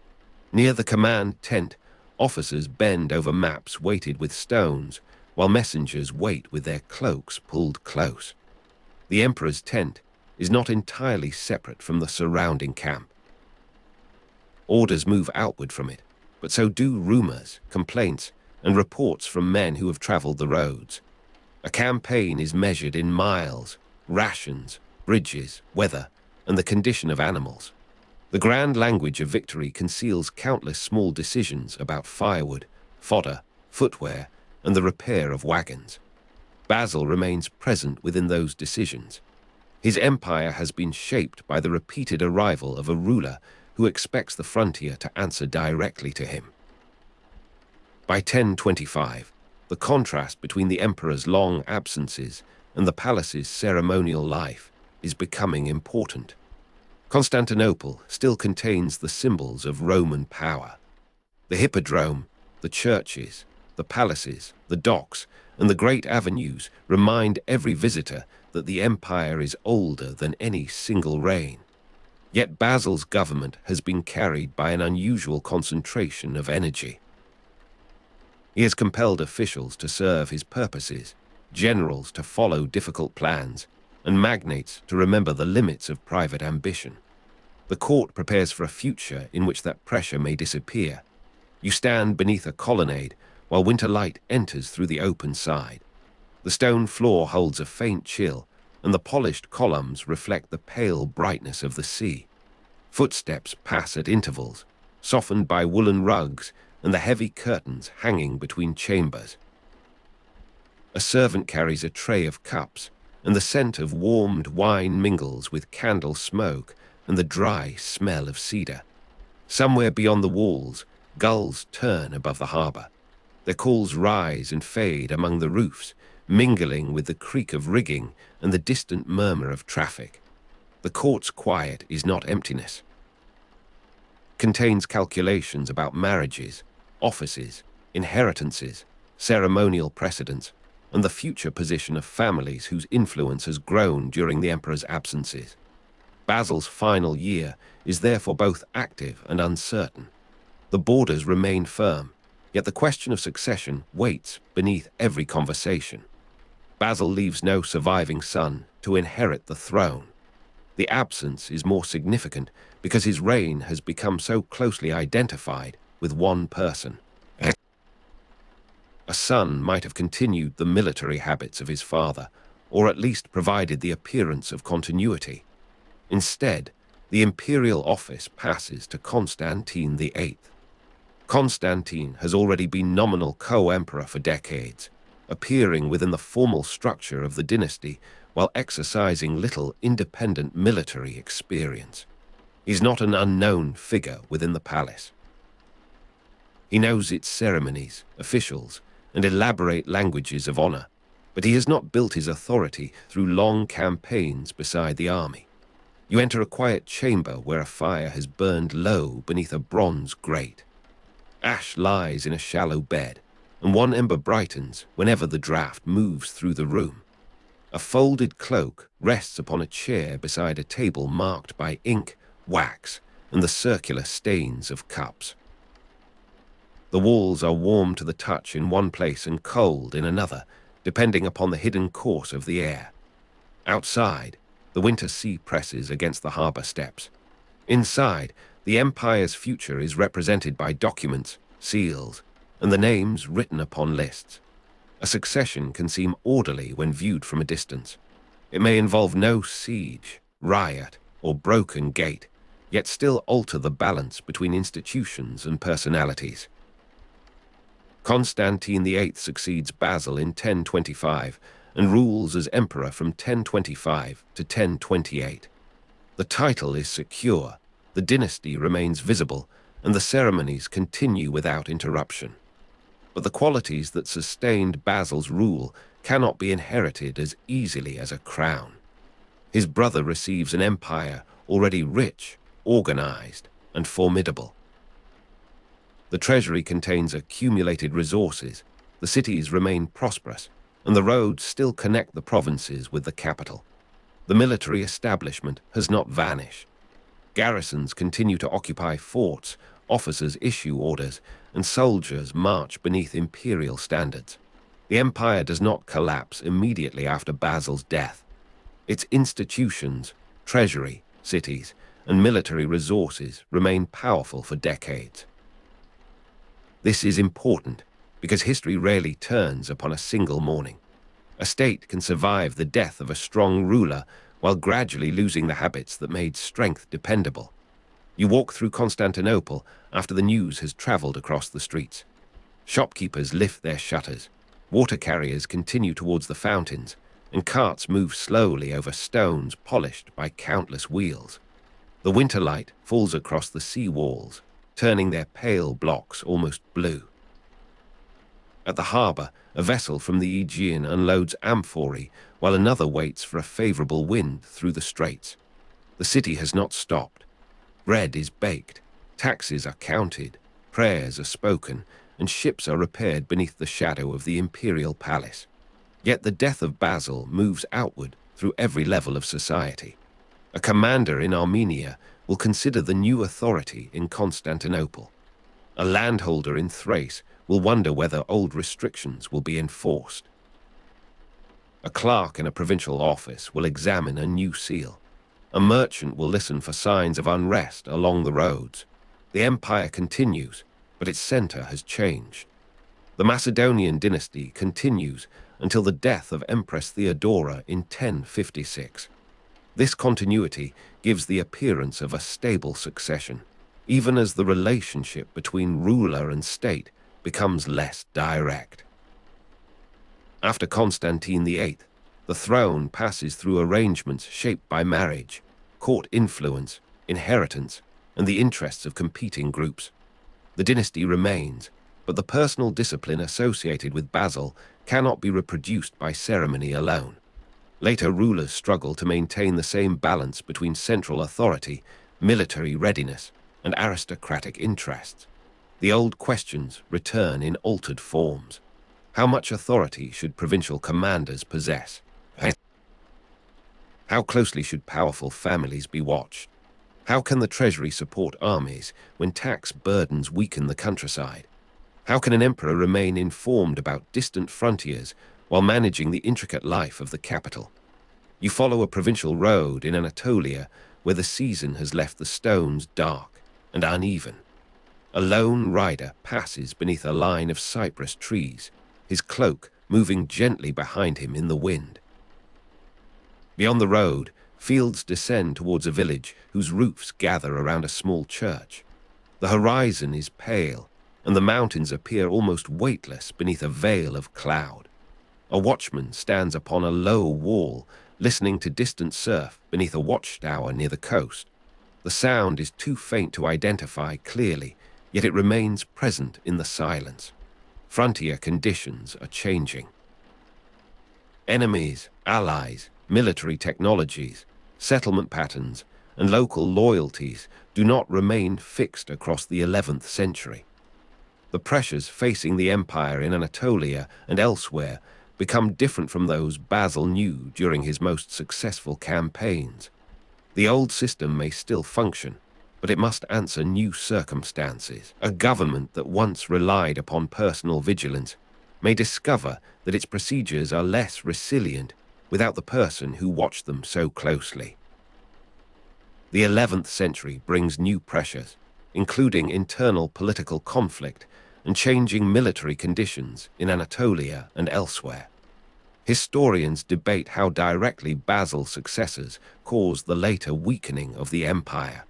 Near the command tent, officers bend over maps weighted with stones, while messengers wait with their cloaks pulled close. The emperor's tent is not entirely separate from the surrounding camp. Orders move outward from it, but so do rumors, complaints, and reports from men who have traveled the roads. A campaign is measured in miles, rations, bridges, weather, and the condition of animals. The grand language of victory conceals countless small decisions about firewood, fodder, footwear, and the repair of wagons. Basil remains present within those decisions. His empire has been shaped by the repeated arrival of a ruler who expects the frontier to answer directly to him. By 1025, the contrast between the emperor's long absences and the palace's ceremonial life is becoming important. Constantinople still contains the symbols of Roman power. The hippodrome, the churches, the palaces, the docks, and the great avenues remind every visitor that the empire is older than any single reign. Yet Basil's government has been carried by an unusual concentration of energy. He has compelled officials to serve his purposes, generals to follow difficult plans, and magnates to remember the limits of private ambition. The court prepares for a future in which that pressure may disappear. You stand beneath a colonnade while winter light enters through the open side. The stone floor holds a faint chill, and the polished columns reflect the pale brightness of the sea. Footsteps pass at intervals, softened by woolen rugs and the heavy curtains hanging between chambers. A servant carries a tray of cups, and the scent of warmed wine mingles with candle smoke and the dry smell of cedar. Somewhere beyond the walls, gulls turn above the harbor. Their calls rise and fade among the roofs, mingling with the creak of rigging and the distant murmur of traffic. The court's quiet is not emptiness. It contains calculations about marriages, offices, inheritances, ceremonial precedents, and the future position of families whose influence has grown during the emperor's absences. Basil's final year is therefore both active and uncertain. The borders remain firm, yet the question of succession waits beneath every conversation. Basil leaves no surviving son to inherit the throne. The absence is more significant because his reign has become so closely identified with one person. A son might have continued the military habits of his father, or at least provided the appearance of continuity. Instead, the imperial office passes to Constantine VIII. Constantine has already been nominal co-emperor for decades, appearing within the formal structure of the dynasty while exercising little independent military experience. He's not an unknown figure within the palace. He knows its ceremonies, officials, and elaborate languages of honor, but he has not built his authority through long campaigns beside the army. You enter a quiet chamber where a fire has burned low beneath a bronze grate. Ash lies in a shallow bed, and one ember brightens whenever the draught moves through the room. A folded cloak rests upon a chair beside a table marked by ink, wax, and the circular stains of cups. The walls are warm to the touch in one place and cold in another, depending upon the hidden course of the air. Outside, the winter sea presses against the harbor steps. Inside, the empire's future is represented by documents, seals, and the names written upon lists. A succession can seem orderly when viewed from a distance. It may involve no siege, riot, or broken gate, yet still alter the balance between institutions and personalities. Constantine VIII succeeds Basil in 1025 and rules as emperor from 1025 to 1028. The title is secure, the dynasty remains visible, and the ceremonies continue without interruption. But the qualities that sustained Basil's rule cannot be inherited as easily as a crown. His brother receives an empire already rich, organized, and formidable. The treasury contains accumulated resources, the cities remain prosperous, and the roads still connect the provinces with the capital. The military establishment has not vanished. Garrisons continue to occupy forts, officers issue orders, and soldiers march beneath imperial standards. The empire does not collapse immediately after Basil's death. Its institutions, treasury, cities, and military resources remain powerful for decades. This is important because history rarely turns upon a single morning. A state can survive the death of a strong ruler while gradually losing the habits that made strength dependable. You walk through Constantinople after the news has traveled across the streets. Shopkeepers lift their shutters, water carriers continue towards the fountains, and carts move slowly over stones polished by countless wheels. The winter light falls across the sea walls, turning their pale blocks almost blue. At the harbor, a vessel from the Aegean unloads amphorae while another waits for a favorable wind through the straits. The city has not stopped. Bread is baked, taxes are counted, prayers are spoken, and ships are repaired beneath the shadow of the imperial palace. Yet the death of Basil moves outward through every level of society. A commander in Armenia will consider the new authority in Constantinople. A landholder in Thrace will wonder whether old restrictions will be enforced. A clerk in a provincial office will examine a new seal. A merchant will listen for signs of unrest along the roads. The empire continues, but its center has changed. The Macedonian dynasty continues until the death of Empress Theodora in 1056. This continuity gives the appearance of a stable succession, even as the relationship between ruler and state becomes less direct. After Constantine VIII, the throne passes through arrangements shaped by marriage, court influence, inheritance, and the interests of competing groups. The dynasty remains, but the personal discipline associated with Basil cannot be reproduced by ceremony alone. Later rulers struggle to maintain the same balance between central authority, military readiness, and aristocratic interests. The old questions return in altered forms. How much authority should provincial commanders possess? How closely should powerful families be watched? How can the treasury support armies when tax burdens weaken the countryside? How can an emperor remain informed about distant frontiers while managing the intricate life of the capital? You follow a provincial road in Anatolia where the season has left the stones dark and uneven. A lone rider passes beneath a line of cypress trees, his cloak moving gently behind him in the wind. Beyond the road, fields descend towards a village whose roofs gather around a small church. The horizon is pale, and the mountains appear almost weightless beneath a veil of cloud. A watchman stands upon a low wall, listening to distant surf beneath a watchtower near the coast. The sound is too faint to identify clearly, yet it remains present in the silence. Frontier conditions are changing. Enemies, allies, military technologies, settlement patterns, and local loyalties do not remain fixed across the 11th century. The pressures facing the empire in Anatolia and elsewhere become different from those Basil knew during his most successful campaigns. The old system may still function, but it must answer new circumstances. A government that once relied upon personal vigilance may discover that its procedures are less resilient without the person who watched them so closely. The 11th century brings new pressures, including internal political conflict and changing military conditions in Anatolia and elsewhere. Historians debate how directly Basil's successors caused the later weakening of the empire.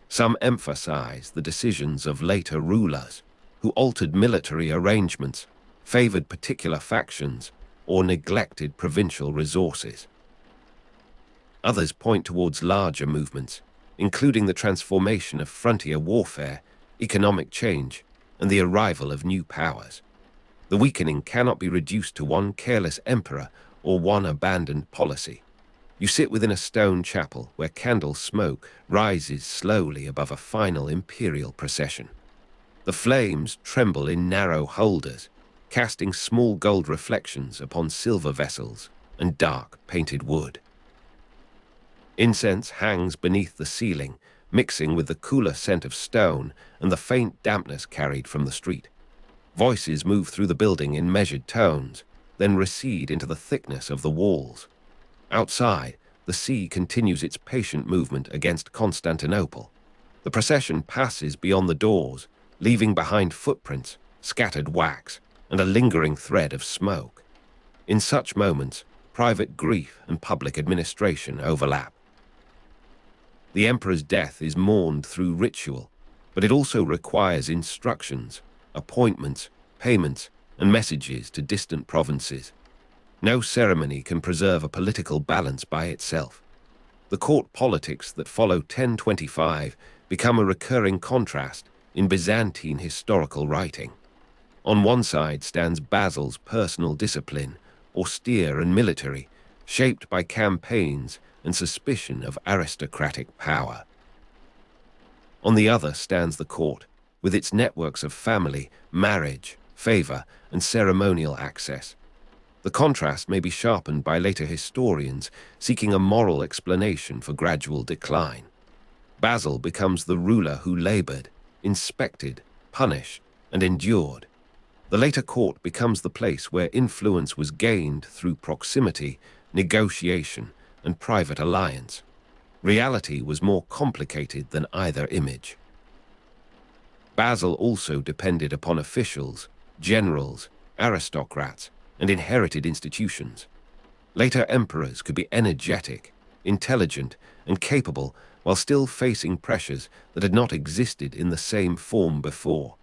Some emphasize the decisions of later rulers who altered military arrangements, favored particular factions, or neglected provincial resources. Others point towards larger movements, including the transformation of frontier warfare, economic change, and the arrival of new powers. The weakening cannot be reduced to one careless emperor or one abandoned policy. You sit within a stone chapel where candle smoke rises slowly above a final imperial procession. The flames tremble in narrow holders, casting small gold reflections upon silver vessels and dark painted wood. Incense hangs beneath the ceiling, mixing with the cooler scent of stone and the faint dampness carried from the street. Voices move through the building in measured tones, then recede into the thickness of the walls. Outside, the sea continues its patient movement against Constantinople. The procession passes beyond the doors, leaving behind footprints, scattered wax, and a lingering thread of smoke. In such moments, private grief and public administration overlap. The emperor's death is mourned through ritual, but it also requires instructions, appointments, payments, and messages to distant provinces. No ceremony can preserve a political balance by itself. The court politics that follow 1025 become a recurring contrast in Byzantine historical writing. On one side stands Basil's personal discipline, austere and military, shaped by campaigns and suspicion of aristocratic power. On the other stands the court, with its networks of family, marriage, favor, and ceremonial access. The contrast may be sharpened by later historians seeking a moral explanation for gradual decline. Basil becomes the ruler who labored, inspected, punished, and endured. The later court becomes the place where influence was gained through proximity, negotiation, and private alliance. Reality was more complicated than either image. Basil also depended upon officials, generals, aristocrats, and inherited institutions. Later emperors could be energetic, intelligent, and capable while still facing pressures that had not existed in the same form before.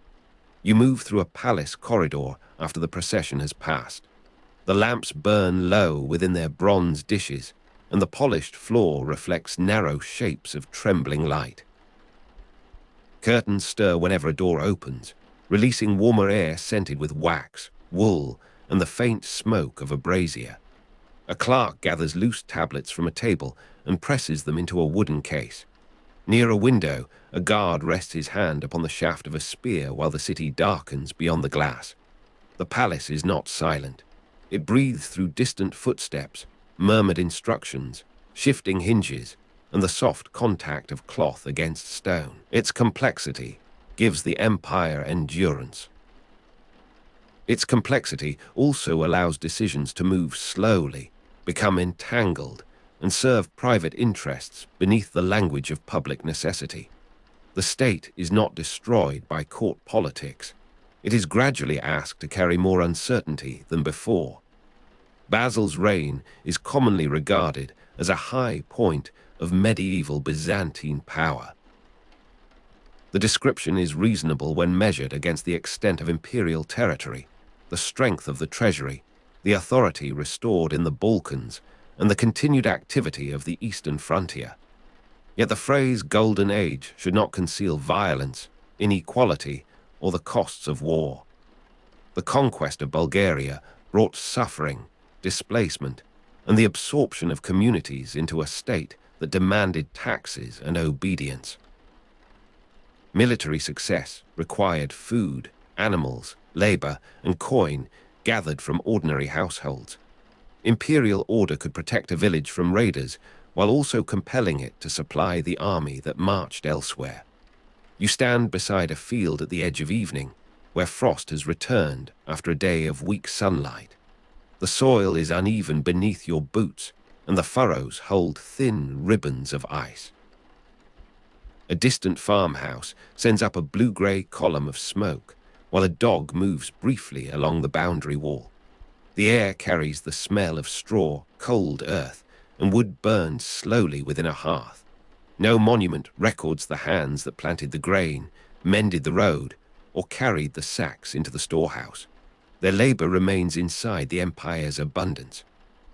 You move through a palace corridor after the procession has passed. The lamps burn low within their bronze dishes, and the polished floor reflects narrow shapes of trembling light. Curtains stir whenever a door opens, releasing warmer air scented with wax, wool, and the faint smoke of a brazier. A clerk gathers loose tablets from a table and presses them into a wooden case. Near a window, a guard rests his hand upon the shaft of a spear while the city darkens beyond the glass. The palace is not silent. It breathes through distant footsteps, murmured instructions, shifting hinges, and the soft contact of cloth against stone. Its complexity gives the empire endurance. Its complexity also allows decisions to move slowly, become entangled, and serve private interests beneath the language of public necessity. The state is not destroyed by court politics. It is gradually asked to carry more uncertainty than before. Basil's reign is commonly regarded as a high point of medieval Byzantine power. The description is reasonable when measured against the extent of imperial territory, the strength of the treasury, the authority restored in the Balkans, and the continued activity of the eastern frontier. Yet the phrase Golden Age should not conceal violence, inequality, or the costs of war. The conquest of Bulgaria brought suffering, displacement, and the absorption of communities into a state that demanded taxes and obedience. Military success required food, animals, labor, and coin gathered from ordinary households. Imperial order could protect a village from raiders while also compelling it to supply the army that marched elsewhere. You stand beside a field at the edge of evening, where frost has returned after a day of weak sunlight. The soil is uneven beneath your boots, and the furrows hold thin ribbons of ice. A distant farmhouse sends up a blue-gray column of smoke, while a dog moves briefly along the boundary wall. The air carries the smell of straw, cold earth, and wood burned slowly within a hearth. No monument records the hands that planted the grain, mended the road, or carried the sacks into the storehouse. Their labor remains inside the empire's abundance.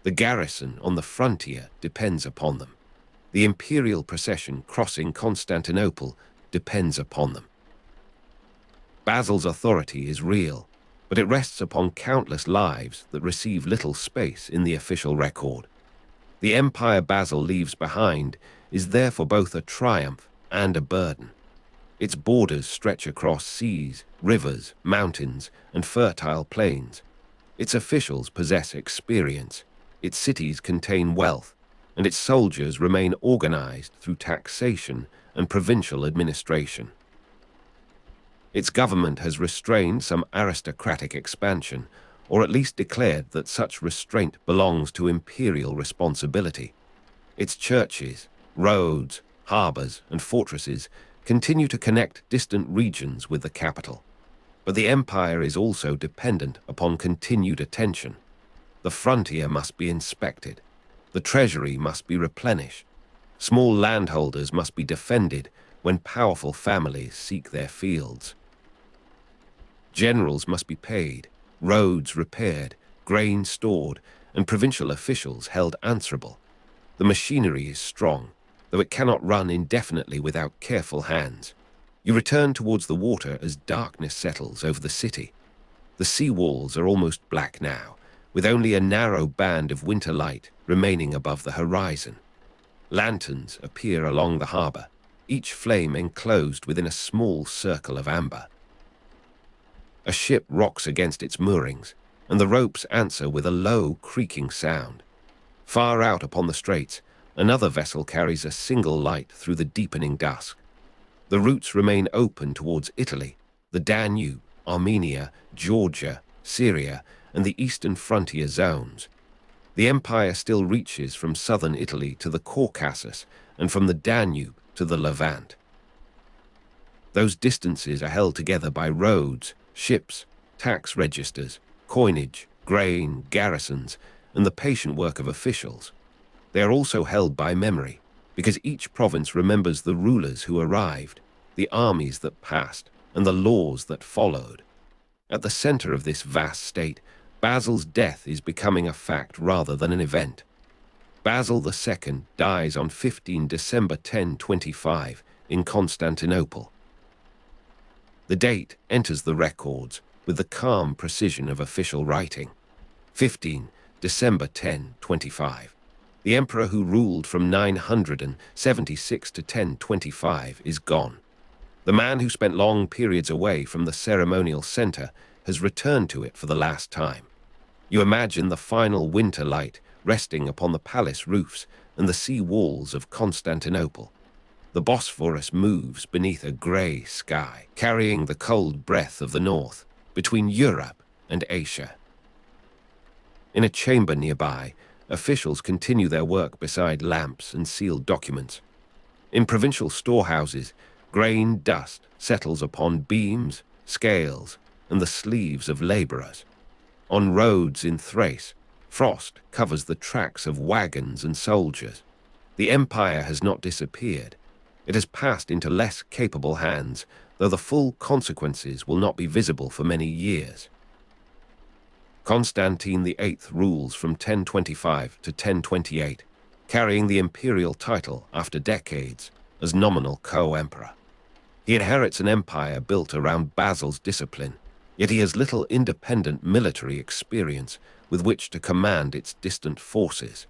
The garrison on the frontier depends upon them. The imperial procession crossing Constantinople depends upon them. Basil's authority is real, but it rests upon countless lives that receive little space in the official record. The empire Basil leaves behind is therefore both a triumph and a burden. Its borders stretch across seas, rivers, mountains, and fertile plains. Its officials possess experience, its cities contain wealth, and its soldiers remain organized through taxation and provincial administration. Its government has restrained some aristocratic expansion, or at least declared that such restraint belongs to imperial responsibility. Its churches, roads, harbors, and fortresses continue to connect distant regions with the capital. But the empire is also dependent upon continued attention. The frontier must be inspected. The treasury must be replenished. Small landholders must be defended when powerful families seek their fields. Generals must be paid, roads repaired, grain stored, and provincial officials held answerable. The machinery is strong, though it cannot run indefinitely without careful hands. You return towards the water as darkness settles over the city. The sea walls are almost black now, with only a narrow band of winter light remaining above the horizon. Lanterns appear along the harbor, each flame enclosed within a small circle of amber. A ship rocks against its moorings, and the ropes answer with a low, creaking sound. Far out upon the straits, another vessel carries a single light through the deepening dusk. The routes remain open towards Italy, the Danube, Armenia, Georgia, Syria, and the eastern frontier zones. The empire still reaches from southern Italy to the Caucasus and from the Danube to the Levant. Those distances are held together by roads, ships, tax registers, coinage, grain, garrisons, and the patient work of officials. They are also held by memory, because each province remembers the rulers who arrived, the armies that passed, and the laws that followed. At the center of this vast state, Basil's death is becoming a fact rather than an event. Basil II dies on 15 December 1025 in Constantinople. The date enters the records with the calm precision of official writing. 15 December 1025. The emperor who ruled from 976 to 1025 is gone. The man who spent long periods away from the ceremonial center has returned to it for the last time. You imagine the final winter light resting upon the palace roofs and the sea walls of Constantinople. The Bosphorus moves beneath a grey sky, carrying the cold breath of the north between Europe and Asia. In a chamber nearby, officials continue their work beside lamps and sealed documents. In provincial storehouses, grain dust settles upon beams, scales, and the sleeves of laborers. On roads in Thrace, frost covers the tracks of wagons and soldiers. The empire has not disappeared. It has passed into less capable hands, though the full consequences will not be visible for many years. Constantine VIII rules from 1025 to 1028, carrying the imperial title after decades as nominal co-emperor. He inherits an empire built around Basil's discipline, yet he has little independent military experience with which to command its distant forces.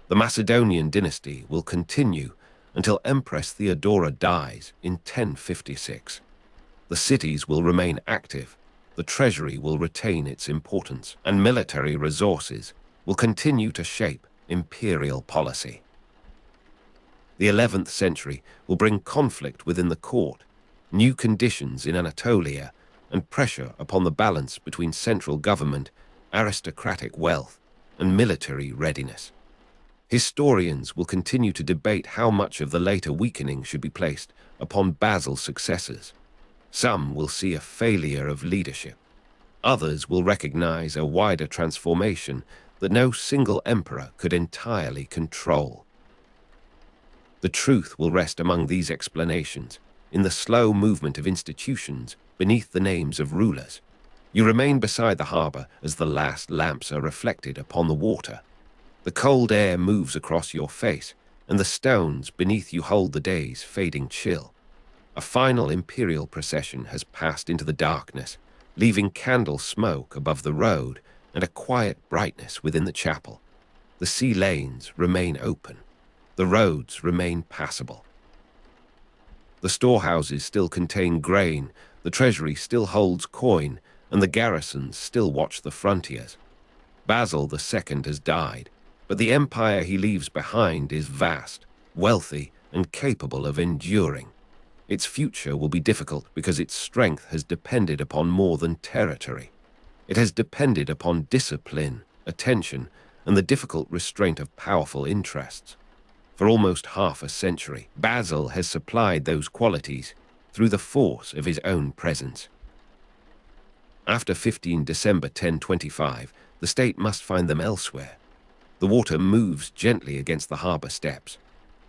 The Macedonian dynasty will continue until Empress Theodora dies in 1056. The cities will remain active, the treasury will retain its importance, and military resources will continue to shape imperial policy. The 11th century will bring conflict within the court, new conditions in Anatolia, and pressure upon the balance between central government, aristocratic wealth, and military readiness. Historians will continue to debate how much of the later weakening should be placed upon Basil's successors. Some will see a failure of leadership. Others will recognize a wider transformation that no single emperor could entirely control. The truth will rest among these explanations, in the slow movement of institutions beneath the names of rulers. You remain beside the harbor as the last lamps are reflected upon the water. The cold air moves across your face, and the stones beneath you hold the day's fading chill. A final imperial procession has passed into the darkness, leaving candle smoke above the road and a quiet brightness within the chapel. The sea lanes remain open. The roads remain passable. The storehouses still contain grain, the treasury still holds coin, and the garrisons still watch the frontiers. Basil II has died, but the empire he leaves behind is vast, wealthy, and capable of enduring. Its future will be difficult because its strength has depended upon more than territory. It has depended upon discipline, attention, and the difficult restraint of powerful interests. For almost half a century, Basil has supplied those qualities through the force of his own presence. After 15 December 1025, the state must find them elsewhere. The water moves gently against the harbor steps.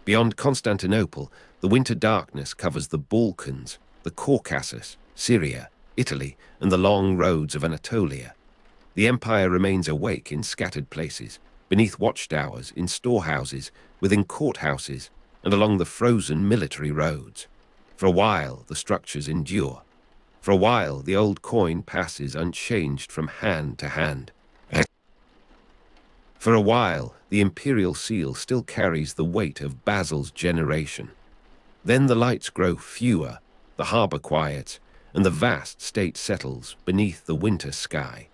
Beyond Constantinople, the winter darkness covers the Balkans, the Caucasus, Syria, Italy, and the long roads of Anatolia. The empire remains awake in scattered places, beneath watchtowers, in storehouses, within courthouses, and along the frozen military roads. For a while, the structures endure. For a while, the old coin passes unchanged from hand to hand. For a while, the imperial seal still carries the weight of Basil's generation. Then the lights grow fewer, the harbor quiets, and the vast state settles beneath the winter sky.